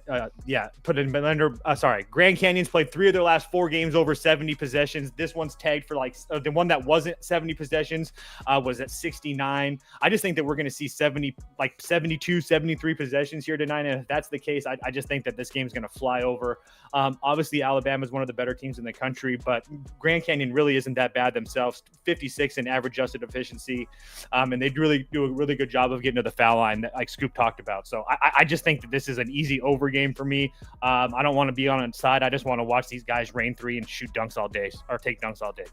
Canyon's played 3 of their last 4 games over 70 possessions. This one's tagged for the one that wasn't 70 possessions was at 69. I just think that we're going to see 72, 73 possessions here tonight. And if that's the case, I just think that this game's going to fly over. Obviously, Alabama is one of the better teams in the country, but Grand Canyon really isn't that bad themselves. 56 in average adjusted efficiency. And they really do a really good job of getting to the foul line that like Scoop talked about. So I just think that this is an easy over game for me. I don't want to be on its side. I just want to watch these guys rain 3 and shoot dunks all day or take dunks all day.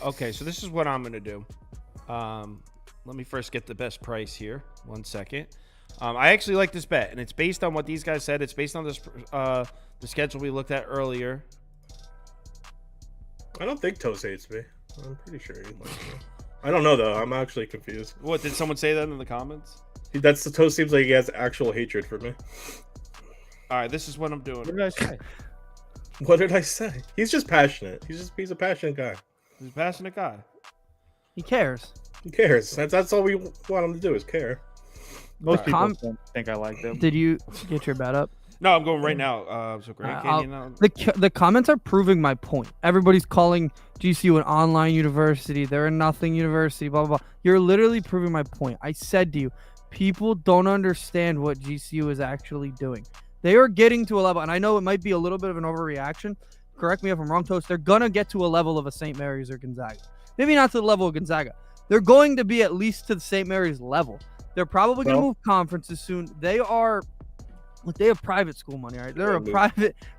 Okay, so this is what I'm going to do. Let me first get the best price here. 1 second. I actually like this bet, and it's based on what these guys said. It's based on this the schedule we looked at earlier. I don't think Toast hates me. I'm pretty sure he likes me. I don't know, though. I'm actually confused. What, did someone say that in the comments? That's the Toast seems like he has actual hatred for me. All right, this is what I'm doing. What did I say? What did I say? He's just passionate. He's a passionate guy. He's a passionate guy. He cares. He cares. That's all we want him to do is care. Most people don't think I like them. Did you get your bet up? No, I'm going right now. So Grand Canyon. The comments are proving my point. Everybody's calling GCU an online university. They're a nothing university, blah, blah, blah. You're literally proving my point. I said to you, people don't understand what GCU is actually doing. They are getting to a level, and I know it might be a little bit of an overreaction. Correct me if I'm wrong, Toast. They're going to get to a level of a St. Mary's or Gonzaga. Maybe not to the level of Gonzaga. They're going to be at least to the St. Mary's level. They're probably going to move conferences soon. They have private school money, right? They're a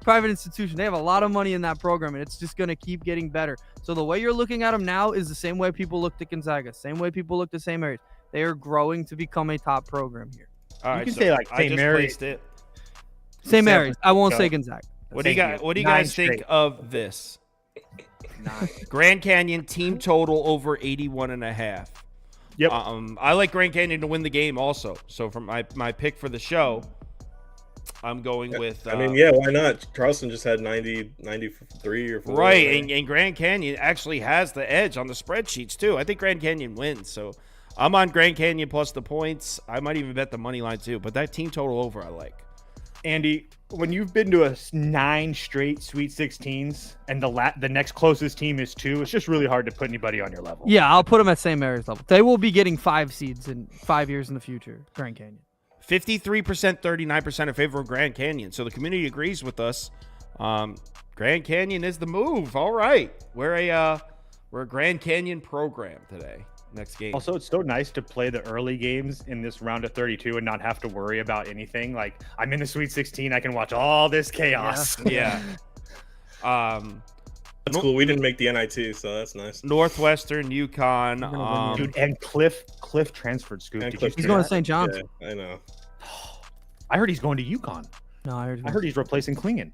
private institution. They have a lot of money in that program, and it's just going to keep getting better. So the way you're looking at them now is the same way people looked at Gonzaga, same way people looked at St. Mary's. They are growing to become a top program here. All right, you can say like St. Mary's. St. Mary's. I won't say Gonzaga. What do you guys think of this? Grand Canyon team total over 81.5. Yep. I like Grand Canyon to win the game also. So for my pick for the show, I'm going with. Why not? Charleston just had 93 or 4. Right, and Grand Canyon actually has the edge on the spreadsheets too. I think Grand Canyon wins. So I'm on Grand Canyon plus the points. I might even bet the money line too. But that team total over, I like. Andy, when you've been to 9 straight Sweet 16s and the next closest team is 2, it's just really hard to put anybody on your level. Yeah, I'll put them at St. Mary's level. They will be getting 5 seeds in 5 years in the future. Grand Canyon. 53%, 39% in favor of Grand Canyon. So the community agrees with us. Grand Canyon is the move. All right, we're a Grand Canyon program today. Next game. Also, it's so nice to play the early games in this round of 32 and not have to worry about anything. Like, I'm in the Sweet 16, I can watch all this chaos. Yeah. That's cool. We didn't make the NIT, so that's nice. Northwestern, Yukon. Dude, and Cliff transferred, Scoop. He's going to St. John's. Yeah, I know. I heard he's going to Yukon. No, I heard he's replacing Klingon.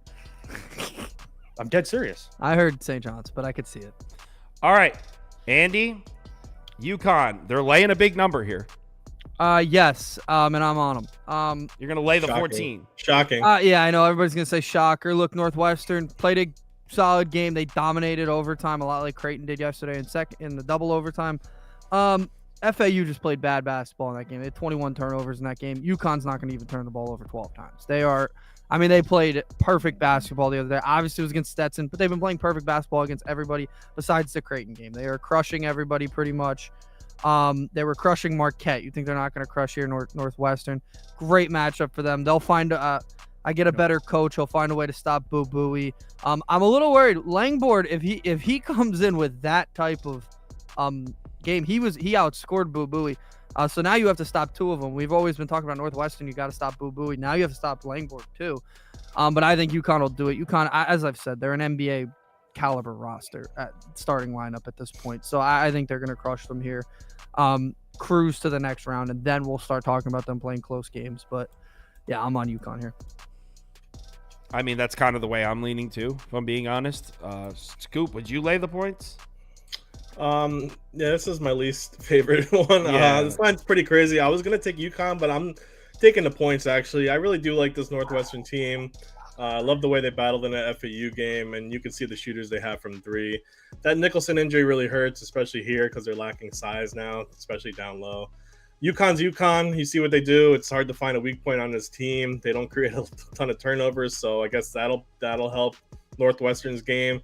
I'm dead serious. I heard St. John's, but I could see it. All right, Andy, Yukon. They're laying a big number here. Yes. And I'm on them. You're gonna lay the Shocking. 14. Shocking. Yeah, I know everybody's gonna say shocker. Look, Northwestern played a solid game. They dominated overtime, a lot like Creighton did yesterday in the double overtime. FAU just played bad basketball in that game. They had 21 turnovers in that game. UConn's not going to even turn the ball over 12 times. They played perfect basketball the other day. Obviously, it was against Stetson, but they've been playing perfect basketball against everybody besides the Creighton game. They are crushing everybody pretty much. They were crushing Marquette. You think they're not going to crush here Northwestern? Great matchup for them. They'll find I get a better coach. He'll find a way to stop Boo Buie. I'm a little worried. Langford, if he comes in with that type of game, he outscored Boo Buie. So now you have to stop two of them. We've always been talking about Northwestern. You got to stop Boo Buie. Now you have to stop Langford too. But I think UConn will do it. UConn, as I've said, they're an NBA caliber roster at starting lineup at this point. So I think they're going to crush them here. Cruise to the next round, and then we'll start talking about them playing close games. But yeah, I'm on UConn here. I mean, that's kind of the way I'm leaning too, if I'm being honest. Scoop, would you lay the points? Yeah, this is my least favorite one. Yeah. This line's pretty crazy. I was gonna take UConn, but I'm taking the points actually. I really do like this Northwestern team. I love the way they battled in the FAU game, and you can see the shooters they have from three. That Nicholson injury really hurts, especially here because they're lacking size now, especially down low. UConn's UConn. You see what they do. It's hard to find a weak point on this team. They don't create a ton of turnovers, so I guess that'll help Northwestern's game.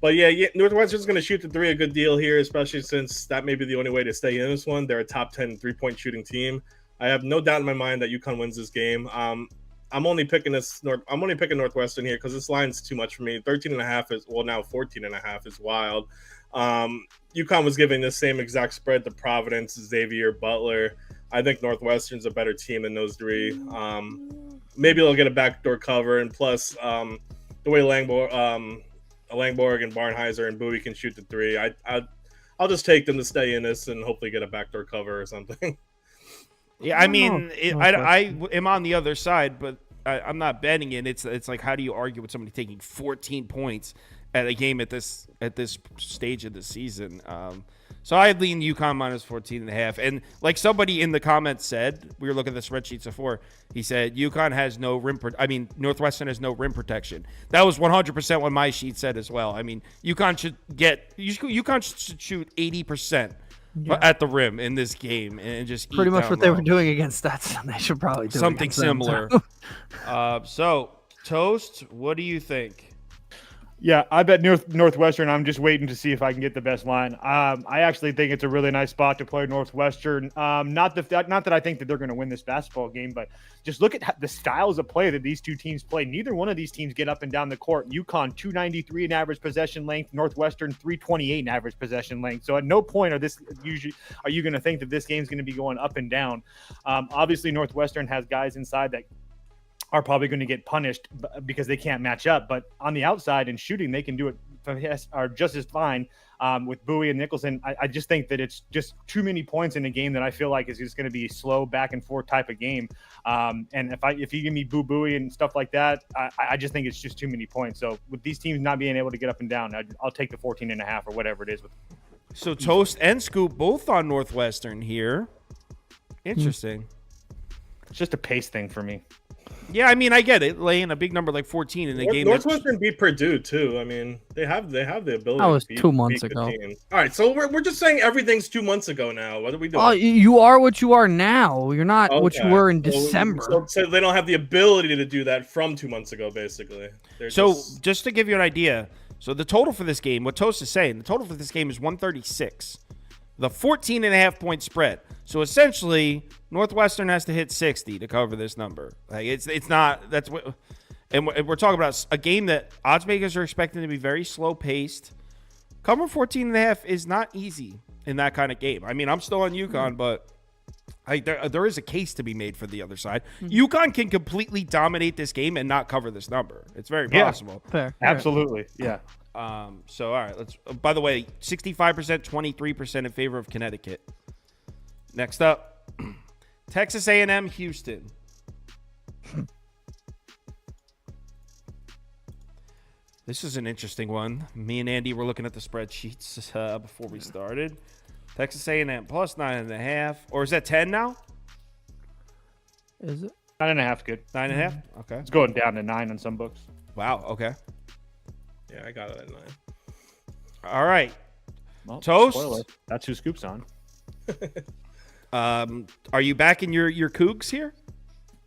But yeah, Northwestern's going to shoot the three a good deal here, especially since that may be the only way to stay in this one. They're a top 10 three-point shooting team. I have no doubt in my mind that UConn wins this game. I'm only picking Northwestern here because this line's too much for me. 13.5 is now 14.5 is wild. UConn was giving the same exact spread to Providence, Xavier, Butler. I think Northwestern's a better team than those three. Maybe they'll get a backdoor cover, and plus the way Langborg and Barnheiser and Bowie can shoot the three. I'll just take them to stay in this and hopefully get a backdoor cover or something. Yeah, I mean, I am on the other side, but I'm not betting it. It's like, how do you argue with somebody taking 14 points at a game at this stage of the season? So I lean UConn minus 14.5. And like somebody in the comments said, we were looking at the spreadsheets before, he said UConn has no Northwestern has no rim protection. That was 100% what my sheet said as well. I mean, UConn should shoot 80%. Yeah. At the rim in this game and just pretty much what they were doing against Stetson. They should probably do something similar. So, Toast, what do you think? Yeah, I bet Northwestern. I'm just waiting to see if I can get the best line. I actually think it's a really nice spot to play Northwestern. Not that I think that they're going to win this basketball game, but just look at the styles of play that these two teams play. Neither one of these teams get up and down the court. UConn 293 in average possession length, Northwestern 328 in average possession length. So at no point are you going to think that this game's going to be going up and down. Obviously, Northwestern has guys inside that are probably going to get punished because they can't match up. But on the outside and shooting, they can do it are just as fine with Bowie and Nicholson. I just think that it's just too many points in a game that I feel like is just going to be a slow back and forth type of game. And if you give me Bowie and stuff like that, I just think it's just too many points. So with these teams not being able to get up and down, I'll take the 14.5 or whatever it is. So Toast and Scoop both on Northwestern here. Interesting. It's just a pace thing for me. Yeah, I mean, I get it. Laying a big number like 14 in a game. Northwestern beat Purdue too. I mean, they have the ability. That was to 2 months ago. All right, so we're just saying everything's 2 months ago now. What are we doing? Oh, you are what you are now. You're not what you were in December. So they don't have the ability to do that from 2 months ago, basically. Just to give you an idea, so the total for this game, what Toast is saying, the total for this game is 136. The 14.5 point spread. So essentially, Northwestern has to hit 60 to cover this number. Like it's not. That's what. And we're talking about a game that odds makers are expecting to be very slow paced. Covering 14.5 is not easy in that kind of game. I mean, I'm still on UConn, but there is a case to be made for the other side. UConn can completely dominate this game and not cover this number. It's very possible. Fair. Absolutely. Yeah. So, all right, let's. By the way, 65%, 23% in favor of Connecticut. Next up, Texas A&M, Houston. This is an interesting one. Me and Andy were looking at the spreadsheets before we started. Texas A&M plus 9.5, or is that 10 now? Is it? 9.5 good. 9.5. Okay. It's going down to 9 on some books. Wow. Okay. Yeah, I got it at 9. All right. Well, Toast. spoiler. That's who Scoop's on. Are you back in your Cougs here?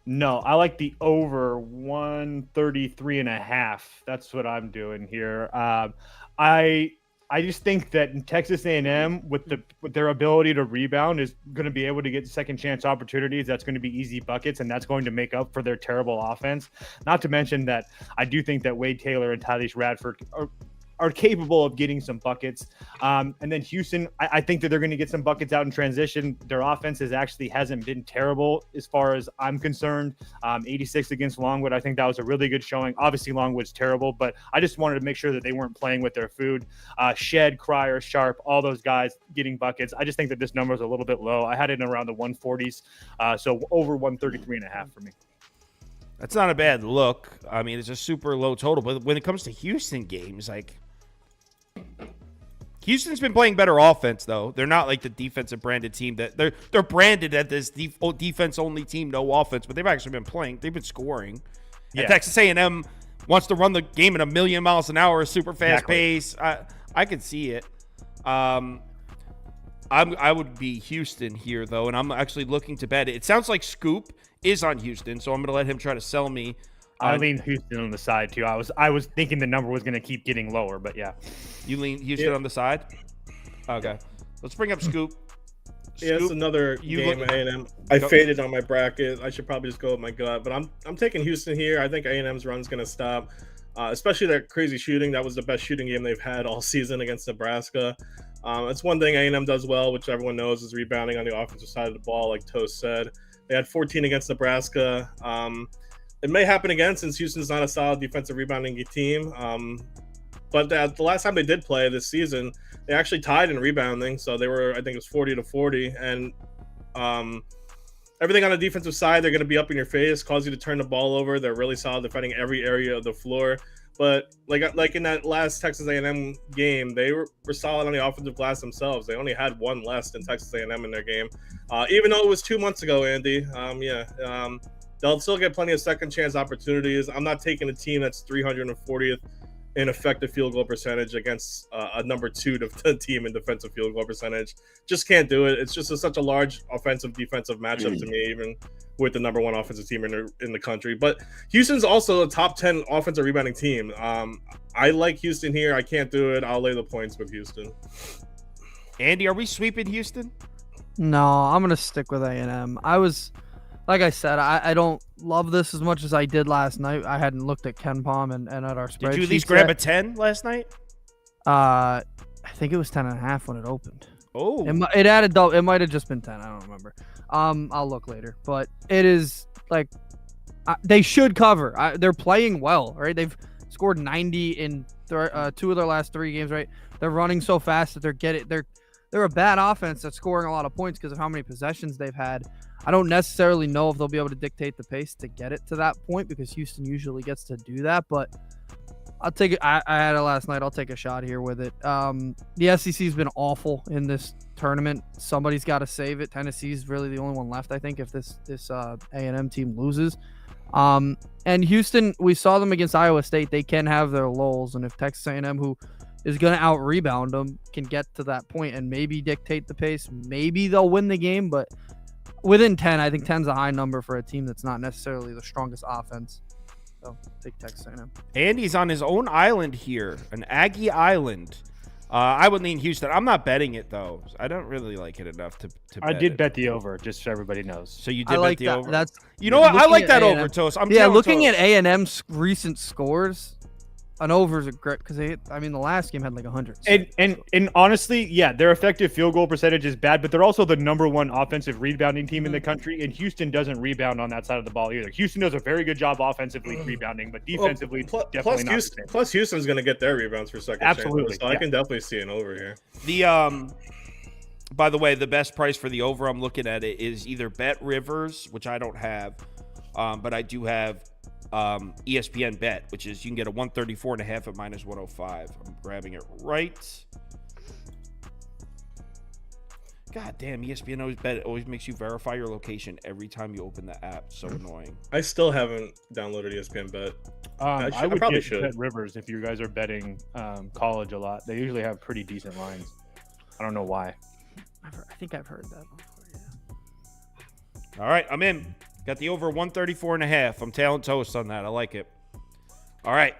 No, I like the over 133.5. That's what I'm doing here. I just think that in Texas A&M with their ability to rebound is going to be able to get second chance opportunities. That's going to be easy buckets, and that's going to make up for their terrible offense. Not to mention that I do think that Wade Taylor and Tyrese Radford are capable of getting some buckets. And then Houston, I think that they're going to get some buckets out in transition. Their offense hasn't been terrible as far as I'm concerned. 86 against Longwood. I think that was a really good showing. Obviously Longwood's terrible, but I just wanted to make sure that they weren't playing with their food. Shed, Cryer, Sharp, all those guys getting buckets. I just think that this number is a little bit low. I had it around the 140s. So over 133.5 for me. That's not a bad look. I mean, it's a super low total. But when it comes to Houston games, like, Houston's been playing better offense, though. They're not like the defensive branded team that they're branded at this defense only team, no offense, but they've actually been playing. They've been scoring. Yeah. And Texas A&M wants to run the game at 1,000,000 miles an hour, super fast pace. I could see it. I would be Houston here, though, and I'm actually looking to bet it. It sounds like Scoop is on Houston, so I'm going to let him try to sell me. I lean Houston on the side too. I was thinking the number was going to keep getting lower, but yeah. You lean Houston on the side? Okay. Let's bring up Scoop. Yeah, it's another game at A&M. I faded on my bracket. I should probably just go with my gut, but I'm taking Houston here. I think A&M's run's going to stop, especially that crazy shooting. That was the best shooting game they've had all season against Nebraska. It's one thing A&M does well, which everyone knows, is rebounding on the offensive side of the ball, like Toast said. They had 14 against Nebraska. It may happen again since Houston's not a solid defensive rebounding team. But the last time they did play this season, they actually tied in rebounding. So they were, I think it was 40-40. And everything on the defensive side, they're going to be up in your face, cause you to turn the ball over. They're really solid defending every area of the floor. But like in that last Texas A&M game, they were solid on the offensive glass themselves. They only had one less than Texas A&M in their game. Even though it was 2 months ago, Andy. They'll still get plenty of second chance opportunities. I'm not taking a team that's 340th in effective field goal percentage against a number 2 team in defensive field goal percentage. Just can't do it. It's just such a large offensive defensive matchup to me, even with the number 1 offensive team in the country. But Houston's also a top 10 offensive rebounding team. I like Houston here. I can't do it. I'll lay the points with Houston. Andy, are we sweeping Houston? No, I'm gonna stick with A&M. Like I said, I don't love this as much as I did last night. I hadn't looked at KenPom and at our spreadsheet. Did you at least grab a 10 last night? I think it was 10.5 when it opened. Oh, it added double. It might have just been 10. I don't remember. I'll look later. But it is like they should cover. They're playing well, right? They've scored 90 in 2 of their last 3 games, right? They're running so fast that they're a bad offense that's scoring a lot of points because of how many possessions they've had. I don't necessarily know if they'll be able to dictate the pace to get it to that point because Houston usually gets to do that, but I'll take it. I had it last night. I'll take a shot here with it. The SEC's been awful in this tournament. Somebody's got to save it. Tennessee's really the only one left, I think, if this A&M team loses. And Houston, we saw them against Iowa State. They can have their lulls, and if Texas A&M, who is going to out-rebound them, can get to that point and maybe dictate the pace, maybe they'll win the game, but within 10, I think 10's a high number for a team that's not necessarily the strongest offense. So take Texas A&M. Andy's on his own island here, an Aggie Island. I would lean Houston. I'm not betting it, though. I don't really like it enough to bet I did it. bet the over, just so everybody knows. So you did bet the over? That's, you know what? I like that over, Toast. Looking at A&M's recent scores, an over is a great because the last game had like 100. And honestly, yeah, their effective field goal percentage is bad, but they're also the number 1 offensive rebounding team in the country, and Houston doesn't rebound on that side of the ball either. Houston does a very good job offensively rebounding, but defensively, definitely not. Plus, Houston's going to get their rebounds for second. Absolutely, so I can definitely see an over here. By the way, the best price for the over I'm looking at it is either Bet Rivers, which I don't have, but I do have ESPN Bet, which is you can get a 134.5 at -105. I'm grabbing it right. God damn, ESPN always makes you verify your location every time you open the app. So annoying. I still haven't downloaded ESPN Bet. I would probably get should. Bet Rivers if you guys are betting college a lot. They usually have pretty decent lines. I don't know why. I think I've heard that before. Yeah. All right, I'm in. Got the over 134.5. I'm tailing toast on that. I like it. All right.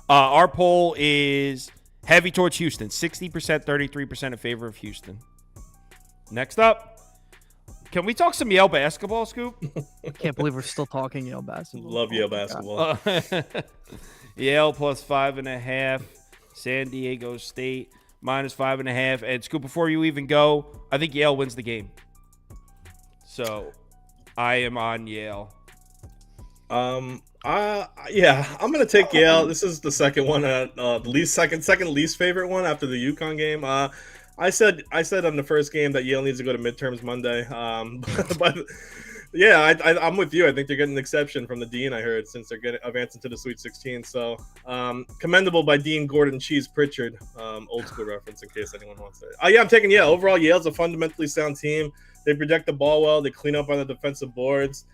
Our poll is heavy towards Houston. 60%, 33% in favor of Houston. Next up, can we talk some Yale basketball, Scoop? I can't believe we're still talking Yale basketball. Love Yale basketball. Yale plus 5.5. San Diego State minus 5.5. And Scoop, before you even go, I think Yale wins the game. So I am on Yale. Yeah, I'm gonna take Yale. This is the second one, the second least favorite one after the Yukon game. I said on the first game that Yale needs to go to midterms Monday. But yeah, I'm with you. I think they're getting an exception from the dean. I heard since they're getting advancing to the Sweet 16. So commendable by Dean Gordon Cheese Pritchard. Old school reference in case anyone wants it. Yeah, I'm taking Yale. Overall, Yale's a fundamentally sound team. They protect the ball well. They clean up on the defensive boards.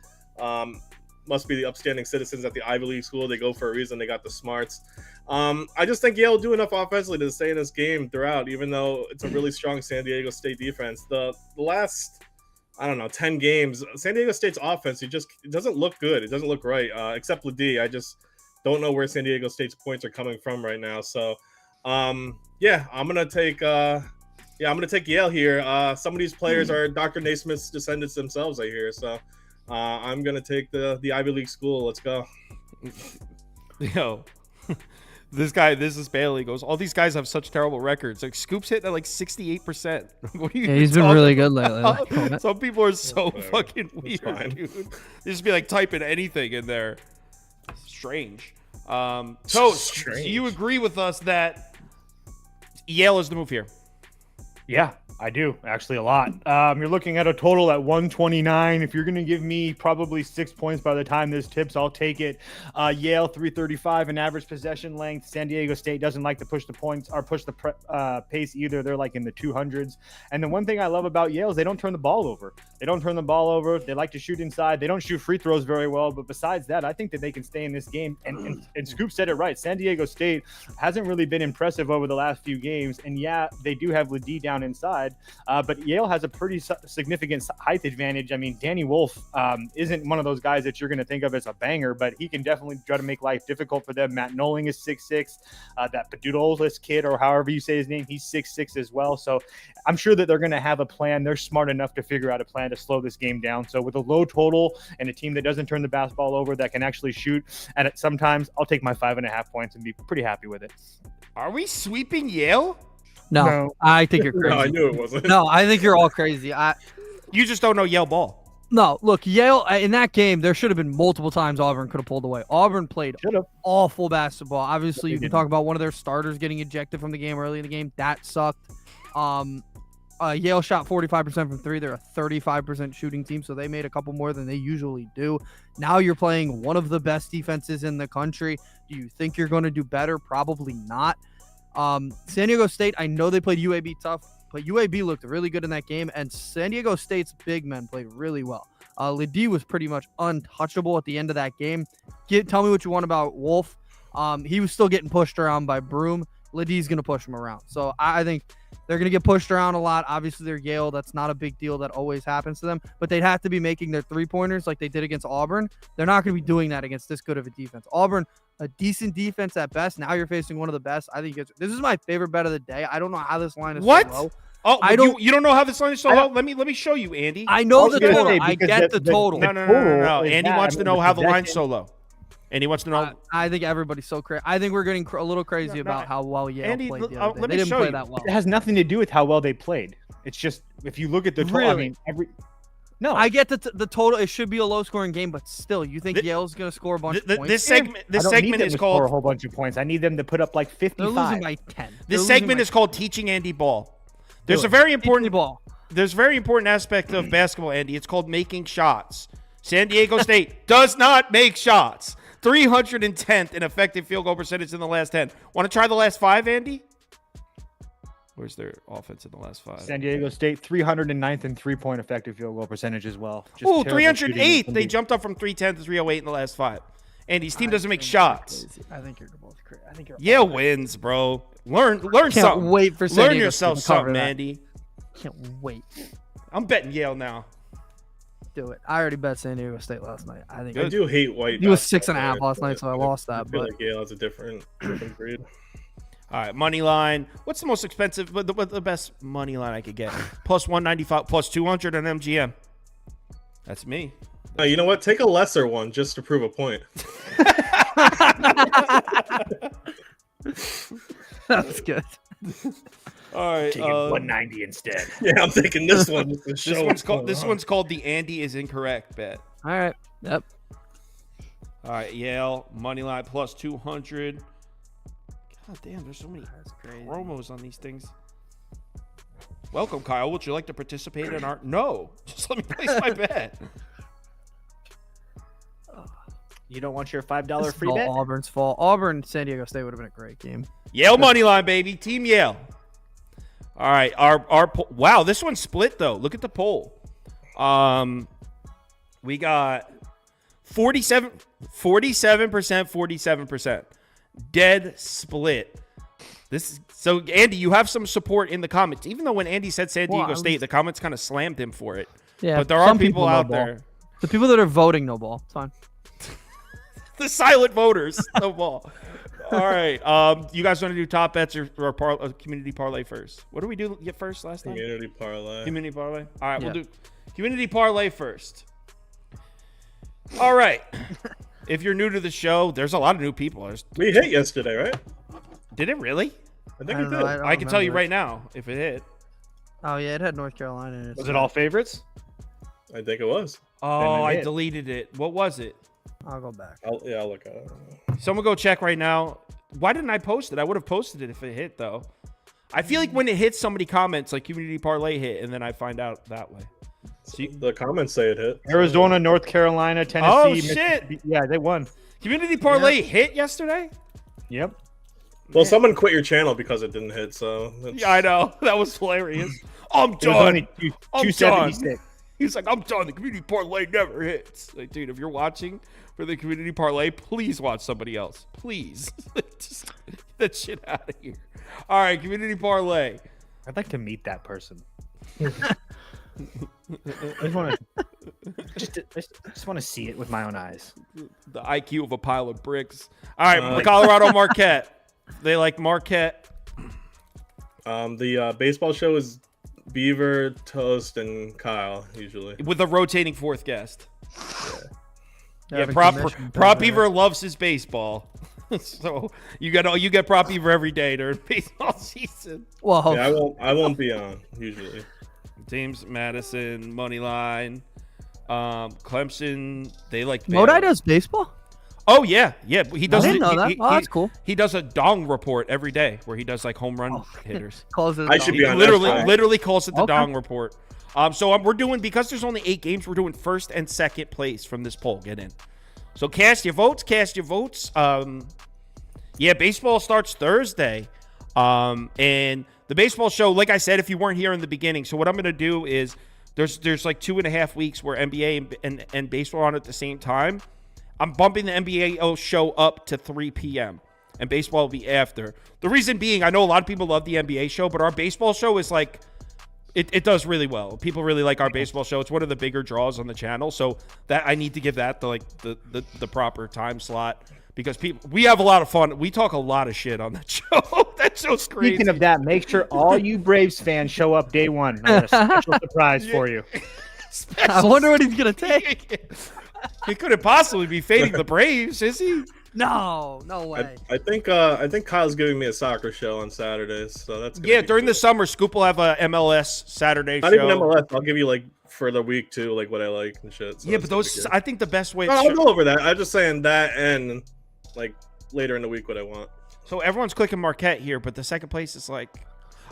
Must be the upstanding citizens at the Ivy League school. They go for a reason. They got the smarts. I just think Yale will do enough offensively to stay in this game throughout, even though it's a really strong San Diego State defense. The last, 10 games, San Diego State's offense, it doesn't look good. It doesn't look right, except Ledee. I just don't know where San Diego State's points are coming from right now. So, I'm going to take Yale here. Some of these players are Dr. Naismith's descendants themselves, I hear. So, I'm gonna take the Ivy League school. Let's go. Yo, this is Bailey. Goes, all these guys have such terrible records. Like Scoop's hitting at like 68%. What are you? Yeah, he's been really good lately. Some people are so That's fucking That's weird, fine. dude. They just be like typing anything in there. Strange. So Strange. do you agree with us that Yale is the move here? Yeah, I do actually a lot. You're looking at a total at 129. If you're going to give me probably 6 points by the time this tips, I'll take it. Yale 335 in average possession length. San Diego State doesn't like to push the points or push the pace either. They're like in the 200s. And the one thing I love about Yale is they don't turn the ball over. They like to shoot inside. They don't shoot free throws very well. But besides that, I think that they can stay in this game. And Scoop said it right. San Diego State hasn't really been impressive over the last few games. And yeah, they do have Ledee down inside. But Yale has a pretty significant height advantage. I mean, Danny Wolf isn't one of those guys that you're going to think of as a banger, but he can definitely try to make life difficult for them. Matt Noling is 6'6". That Padudolis kid, or however you say his name, he's 6'6" as well. So I'm sure that they're going to have a plan. They're smart enough to figure out a plan to slow this game down. So with a low total and a team that doesn't turn the basketball over, that can actually shoot, and sometimes I'll take my 5.5 points and be pretty happy with it. Are we sweeping Yale? No, I think you're crazy. No, I knew it wasn't. No, I think you're all crazy. You just don't know Yale ball. No, look, Yale, in that game, there should have been multiple times Auburn could have pulled away. Auburn played awful basketball. Obviously, you can talk about one of their starters getting ejected from the game early in the game. That sucked. Yale shot 45% from three. They're a 35% shooting team, so they made a couple more than they usually do. Now you're playing one of the best defenses in the country. Do you think you're going to do better? Probably not. San Diego State, I know they played UAB tough, but UAB looked really good in that game, and San Diego State's big men played really well. Ledee was pretty much untouchable at the end of that game. Tell me what you want about Wolf. He was still getting pushed around by Broom. Ledee's going to push him around. So I think they're going to get pushed around a lot. Obviously, they're Yale. That's not a big deal. That always happens to them. But they'd have to be making their three-pointers like they did against Auburn. They're not going to be doing that against this good of a defense. Auburn, a decent defense at best. Now you're facing one of the best. I think this is my favorite bet of the day. I don't know how this line is so low. Oh, you don't know how this line is so low? Let me show you, Andy. I know the total. I get the total. No. Andy wants to know how the line's so low. Andy wants to know. I think everybody's so crazy. I think we're getting a little crazy about how well Yale played the other day. They didn't play that well. It has nothing to do with how well they played. It's just if you look at the total. Really? I mean, No, I get the total. It should be a low-scoring game, but still, you think Yale's going to score a bunch of points? This segment is called score a whole bunch of points. I need them to put up like 55. They're losing by 10. This segment is called Teaching Andy Ball. There's a very important ball. There's a very important aspect of basketball, Andy. It's called making shots. San Diego State does not make shots. 310th in effective field goal percentage in the last 10. Want to try the last 5, Andy? Where's their offense in the last 5? San Diego State 309th in 3-point effective field goal percentage as well. Just Oh, terrible shooting 308. from They the- jumped up from 310 to 308 in the last 5. Andy's team doesn't make shots. I think you're both crazy. I think you're Yale wins, bro. Learn Can't something. wait for San Learn Diego yourself State to cover something, that. Andy. Can't wait. I'm betting Yale now. Do it. I already bet San Diego State last night. I think I do hate white. he was basketball 6.5 players, last night, but so I lost that. I feel But like Yale is a different breed. All right, money line. What's the most expensive? What the best money line I could get? Plus 195, plus 200 on MGM. That's me. You know what? Take a lesser one just to prove a point. that's good. All right, Taking 190 instead. Yeah, I'm taking this one. this one's called the Andy is incorrect bet. All right. Yep. All right, Yale money line plus 200. God damn, there's so many That's crazy. promos on these things. Welcome, Kyle. Would you like to participate in our? No, just let me place my bet. You don't want your $5 This is free all bet? Auburn's fault. Auburn, San Diego State would have been a great game. Yale money line, baby. Team Yale. All right, our wow, this one's split though. Look at the poll. We got 47%, 47%. Dead split. So Andy, you have some support in the comments. Even though when Andy said San Diego State, the comments kind of slammed him for it. Yeah, But there are some people no out ball. there. The people that are voting, no ball. It's fine. The silent voters, no ball. All right. You guys want to do top bets or community parlay first? What did we do first last time? Community parlay. Community parlay. All right, Yeah. we'll do community parlay first. All right. If you're new to the show, there's a lot of new people. We hit yesterday, right? Did it really? I think I we don't did. know, I can tell you remember. right now if it hit. Oh yeah, it had North Carolina in it. Was it all favorites? I think it was. Oh, it I hit. deleted it. What was it? I'll go back. I'll look at it. Someone go check right now. Why didn't I post it? I would have posted it if it hit, though. I feel like when it hits, somebody comments like community parlay hit, and then I find out that way. So The comments say it hit. Arizona, North Carolina, Tennessee. Oh, Mississippi. Yeah, they won. community parlay hit yesterday? Yep. Well, someone quit your channel because it didn't hit, so it's... Yeah, I know. That was hilarious. I'm It was done. only I'm 276. He's like, I'm done. The community parlay never hits. Like, dude, if you're watching for the community parlay, please watch somebody else. Please. Just get that shit out of here. All right, community parlay. I'd like to meet that person. I just want to see it with my own eyes. The IQ of a pile of bricks. All right, Colorado Marquette. They like Marquette. The baseball show is Beaver, Toast, and Kyle, usually. With a rotating fourth guest. They're Yeah, having Prop commission things, Beaver loves his baseball. So you get Prop Beaver every day during baseball season. Well, Yeah, I won't be on usually. James Madison, money line. Clemson, they like Modi Baylor. does baseball. Oh yeah. He does. I didn't know that. He, Oh, that's cool. He does a dong report every day where he does like home run hitters. Calls it. I should He be on that side. literally calls it the Okay. dong report. So we're doing, because there's only 8 games, we're doing first and second place from this poll. Get in. So cast your votes. Yeah, baseball starts Thursday. And the baseball show, like I said, if you weren't here in the beginning, so what I'm going to do is there's like 2.5 weeks where NBA and baseball are on at the same time. I'm bumping the NBA show up to 3 p.m. and baseball will be after. The reason being, I know a lot of people love the NBA show, but our baseball show is like, it does really well. People really like our baseball show. It's one of the bigger draws on the channel, so that I need to give that the proper time slot, because we have a lot of fun. We talk a lot of shit on that show. That show's crazy. Speaking of that, make sure all you Braves fans show up day one. I got a special surprise for you. I wonder what he's gonna take. He couldn't possibly be fading the Braves, is he? No way. I think Kyle's giving me a soccer show on Saturdays, so that's gonna Yeah, be during cool. the summer, Scoop will have a MLS Saturday Not show. even MLS. I'll give you like for the week too, like what I like and shit. So Yeah, that's but gonna be those, good. I think the best way. No, I'll go over that. I'm just saying that, and like later in the week what I want. So everyone's clicking Marquette here, but the second place is like,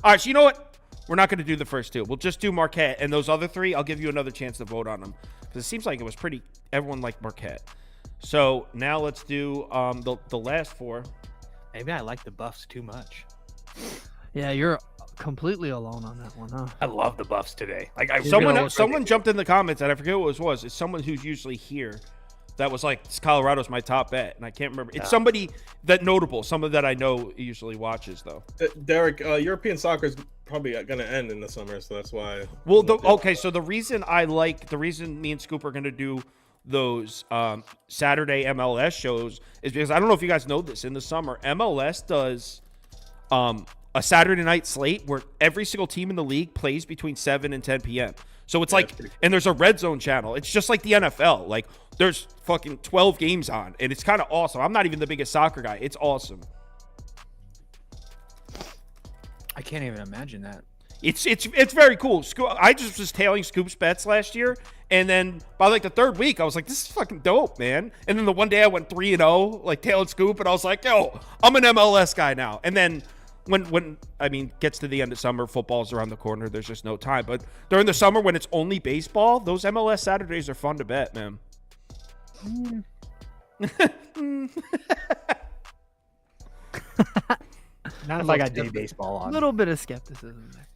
all right. So you know what? We're not going to do the first 2. We'll just do Marquette, and those other 3, I'll give you another chance to vote on them, because it seems like it was pretty. Everyone liked Marquette. So now let's do the last 4. Maybe I like the Buffs too much. Yeah, you're completely alone on that one, huh? I love the Buffs today. Like Someone jumped in the comments, and I forget what it was. It's someone who's usually here that was like, Colorado's my top bet, and I can't remember. It's somebody that notable, someone that I know usually watches though. Derek, European soccer is probably going to end in the summer, so that's why. Well, okay, so the reason me and Scoop are going to do those Saturday MLS shows is because I don't know if you guys know this. In the summer, MLS does a Saturday night slate where every single team in the league plays between 7 and 10 p.m. So it's and there's a red zone channel. It's just like the NFL. Like, there's fucking 12 games on, and it's kind of awesome. I'm not even the biggest soccer guy. It's awesome. I can't even imagine that. It's very cool. I just was tailing Scoop's bets last year, and then by like the third week, I was like, this is fucking dope, man. And then the one day I went 3-0, like tailing Scoop, and I was like, yo, I'm an MLS guy now. And then when gets to the end of summer, football's around the corner, there's just no time. But during the summer when it's only baseball, those MLS Saturdays are fun to bet, man. Not if I got day baseball on. A little bit of skepticism there.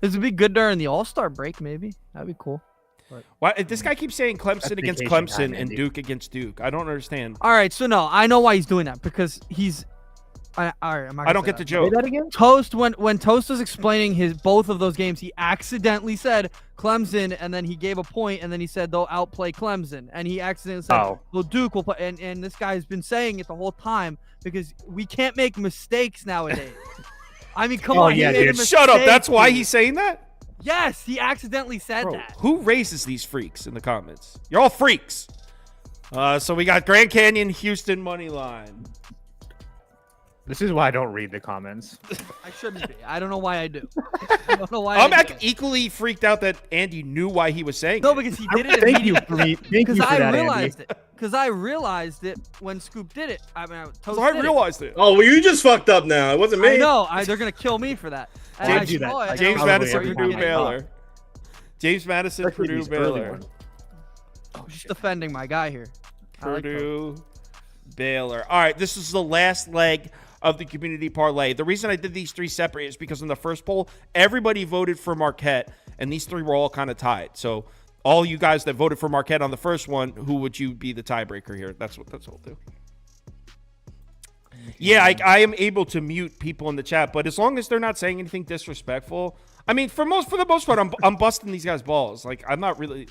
This would be good during the All-Star break, maybe. That'd be cool. But Why this guy keeps saying Clemson against Clemson and Duke against Duke? I don't understand. all right, so no, I know why he's doing that because he's. All right, I don't get the joke. Say that again? Toast when Toast was explaining both of those games, he accidentally said Clemson, and then he gave a point, and then he said they'll outplay Clemson, and he accidentally said, well, Duke will play, and this guy has been saying it the whole time because we can't make mistakes nowadays. I mean, come on, yeah, he made a dude. mistake, Shut up. That's why dude. he's saying that? Yes, he accidentally said Bro, that. who raises these freaks in the comments? You're all freaks. So we got Grand Canyon, Houston money line. This is why I don't read the comments. I shouldn't be. I don't know why I do. I don't know why. I'm I do. equally freaked out that Andy knew why he was saying No, it. because he did it. Thank you for me. Thank you for I that, realized Andy. it. Because I realized it when Scoop did it. I mean, Toast So I did realized it. Oh, well, you just fucked up now. It wasn't me. I know. They're gonna kill me for that. And James- I do that. saw it, and James I was Madison, like, Purdue, "Are you Baylor. James Madison, Especially Purdue, these early Baylor. ones. Oh, Just shit. defending my guy here. I like Toast. Purdue, Baylor. All right, this is the last leg of the community parlay. The reason I did these three separate is because in the first poll, everybody voted for Marquette, and these three were all kind of tied. So all you guys that voted for Marquette on the first one, who would you be the tiebreaker here? That's what we'll do. Yeah, I am able to mute people in the chat, but as long as they're not saying anything disrespectful, I mean, for the most part, I'm busting these guys' balls. Like I'm not really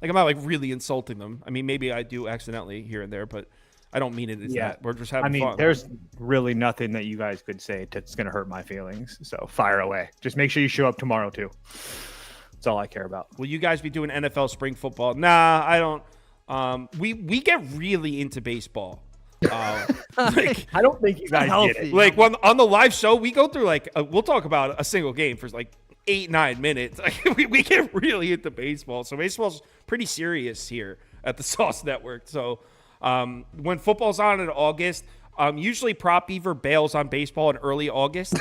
insulting them. I mean, maybe I do accidentally here and there, but I don't mean it as that. We're just having fun. There's really nothing that you guys could say that's going to hurt my feelings. So fire away. Just make sure you show up tomorrow too. That's all I care about. Will you guys be doing NFL spring football? Nah, I don't. We get really into baseball. Like, I don't think you guys get it. like on the live show, we go through we'll talk about a single game for like 8-9 minutes. Like, we get really into baseball. So baseball's pretty serious here at the Sauce Network. So when football's on in August, usually Prop Beaver bails on baseball in early August.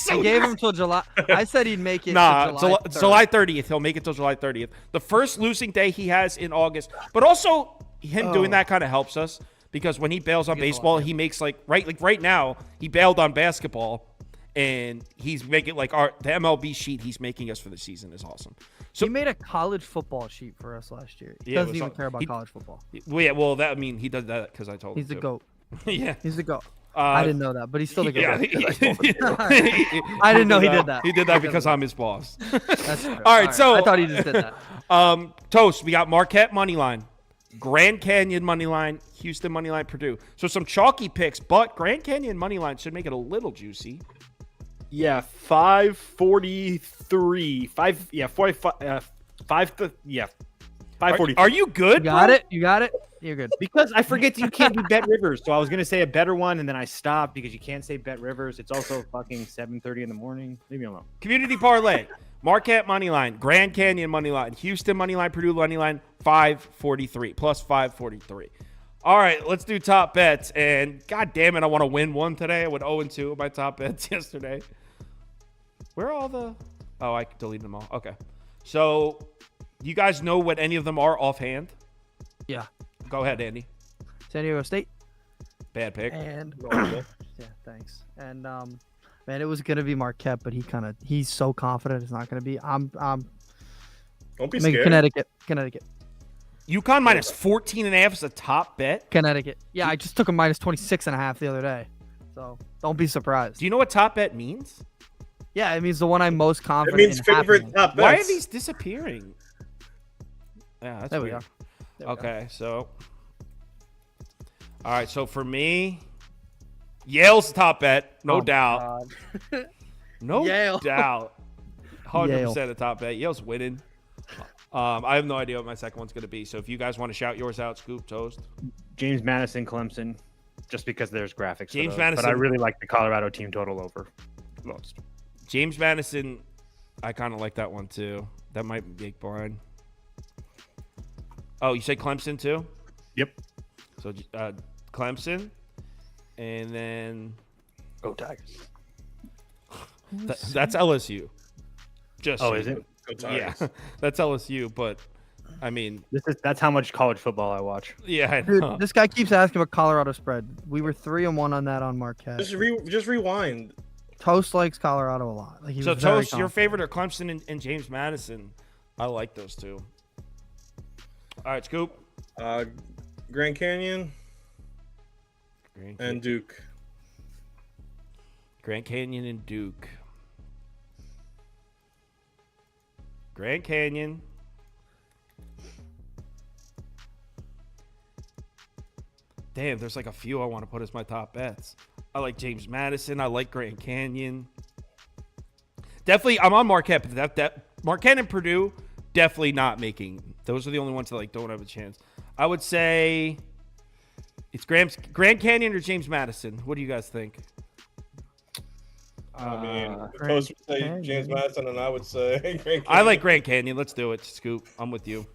I gave him till July. I said he'd make it. Nah, to July 30th. He'll make it till July 30th. The first losing day he has in August. But also, him doing that kind of helps us because when he bails on baseball, he makes right now, he bailed on basketball. And he's making the MLB sheet he's making us for the season is awesome. So he made a college football sheet for us last year. He Yeah, it doesn't was even all- care about he- college football. he does that because I told He's the him. GOAT. Yeah. He's the GOAT. I didn't know that, but he's still the GOAT. Yeah. I didn't know he did that. He did that because I'm his boss. That's true. All right, so I thought he just did that. Toast, we got Marquette money line, Grand Canyon money line, Houston money line, Purdue. So some chalky picks, but Grand Canyon money line should make it a little juicy. Yeah, 543. 543. Are you good? You got bro? it. You got it. You're good. Because I forget that you can't do Bet Rivers. So I was going to say a better one, and then I stopped because you can't say Bet Rivers. It's also fucking 7:30 in the morning. Leave me alone. Community parlay, Marquette money line, Grand Canyon money line, Houston money line, Purdue money line, 543 plus 543. All right, let's do top bets. And god damn it, I want to win one today. I went 0-2 with my top bets yesterday. Where are all the? Oh, I deleted them all. Okay, so you guys know what any of them are offhand? Yeah. Go ahead, Andy. San Diego State. Bad pick. And yeah, thanks. And Man, it was gonna be Marquette, but he's so confident it's not gonna be. I'm Don't be making scared. Connecticut. UConn minus 14.5 is a top bet. Connecticut. Yeah, I just took a minus 26.5 the other day. So don't be surprised. Do you know what top bet means? Yeah, it means the one I'm most It confident means in favorite happening. top bets. Why are these disappearing? Yeah, that's There we weird. go. There we go. Okay, so. All right, so for me, Yale's the top bet, no Oh, doubt. God. No Yale. doubt. 100% a top bet. Yale's winning. I have no idea what my second one's going to be. So if you guys want to shout yours out, Scoop, Toast. James Madison, Clemson, just because there's graphics. James for those. Madison. But I really like the Colorado team total over most. James Madison, I kind of like that one too. That might be big blind. Oh, you say Clemson too? Yep. So Clemson, and then Go Tigers. that's LSU. Just Oh, so is you it? know. Go Yeah, Tigers. that's LSU. But I mean, That's how much college football I watch. yeah, I Dude, know. this guy keeps asking about Colorado spread. We were 3-1 on that on Marquette. Just rewind. Toast likes Colorado a lot. Like he So was very Toast, your confident. favorite are Clemson and James Madison. I like those two. All right, Scoop. Grand Canyon Grand and Duke. Grand Canyon and Duke. Grand Canyon. Damn, there's like a few I want to put as my top bets. I like James Madison. I like Grand Canyon. Definitely, I'm on Marquette, but that Marquette and Purdue definitely not making. Those are the only ones that like don't have a chance. I would say it's Grand Canyon or James Madison. What do you guys think? I mean, the Grand coach would say Canyon. James Madison, and I would say Grand Canyon. I like Grand Canyon. Let's do it, Scoop. I'm with you.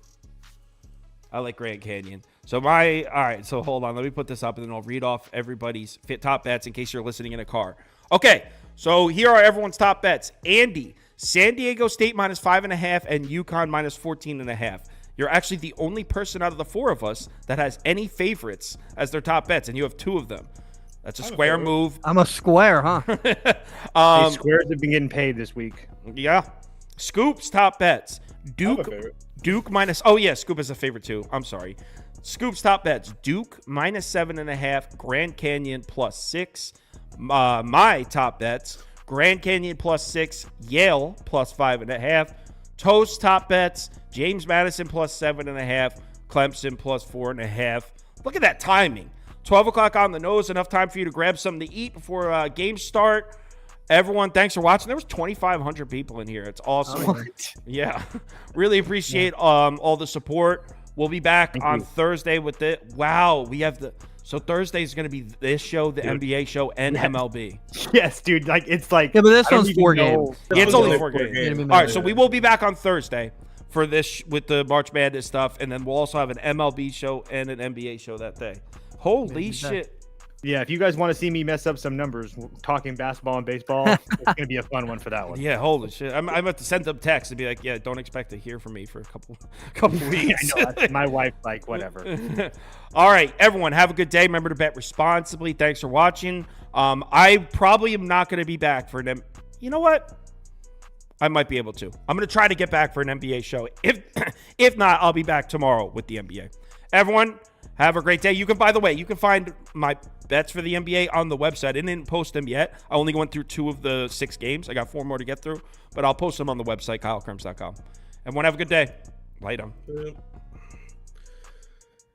I like Grand Canyon. So all right, so hold on. Let me put this up and then I'll read off everybody's top bets in case you're listening in a car. Okay, so here are everyone's top bets. Andy, San Diego State minus 5.5 and Yukon minus 14.5. You're actually the only person out of the four of us that has any favorites as their top bets, and you have two of them. That's a square move. I'm a square, huh? These squares have been getting paid this week. Yeah. Scoop's top bets. I have a favorite. Duke minus. Oh yeah, Scoop is a favorite too. I'm sorry. Scoop's top bets: Duke minus 7.5, Grand Canyon plus 6. My top bets: Grand Canyon plus 6, Yale plus 5.5. Toast top bets: James Madison plus 7.5, Clemson plus 4.5. Look at that timing. 12 o'clock on the nose. Enough time for you to grab something to eat before games start. Everyone, thanks for watching. There was 2,500 people in here. It's awesome. Yeah. Really appreciate all the support. We'll be back on Thursday with it. Wow. We have so Thursday is going to be this show, the NBA show, and MLB. Yes, dude. Like it's like Yeah, but this I don't one's even 4 know. games. Yeah, it's only 4 4 games. games. All right, so we will be back on Thursday for this with the March Madness stuff, and then we'll also have an MLB show and an NBA show that day. Holy shit. Yeah, if you guys want to see me mess up some numbers talking basketball and baseball, it's gonna be a fun one for that one. Yeah, holy shit. I'm about to send them text and be like, yeah, don't expect to hear from me for a couple weeks. I know. That's my wife, like whatever. All right, everyone, have a good day. Remember to bet responsibly. Thanks for watching. I probably am not going to be back for an You know what? I might be able to. I'm going to try to get back for an NBA show. If not, I'll be back tomorrow with the NBA. Everyone, have a great day. By the way, you can find my bets for the NBA on the website. I didn't post them yet. I only went through 2 of the 6 games. I got 4 more to get through, but I'll post them on the website, KyleKirms.com. Everyone have a good day. Later. Yeah.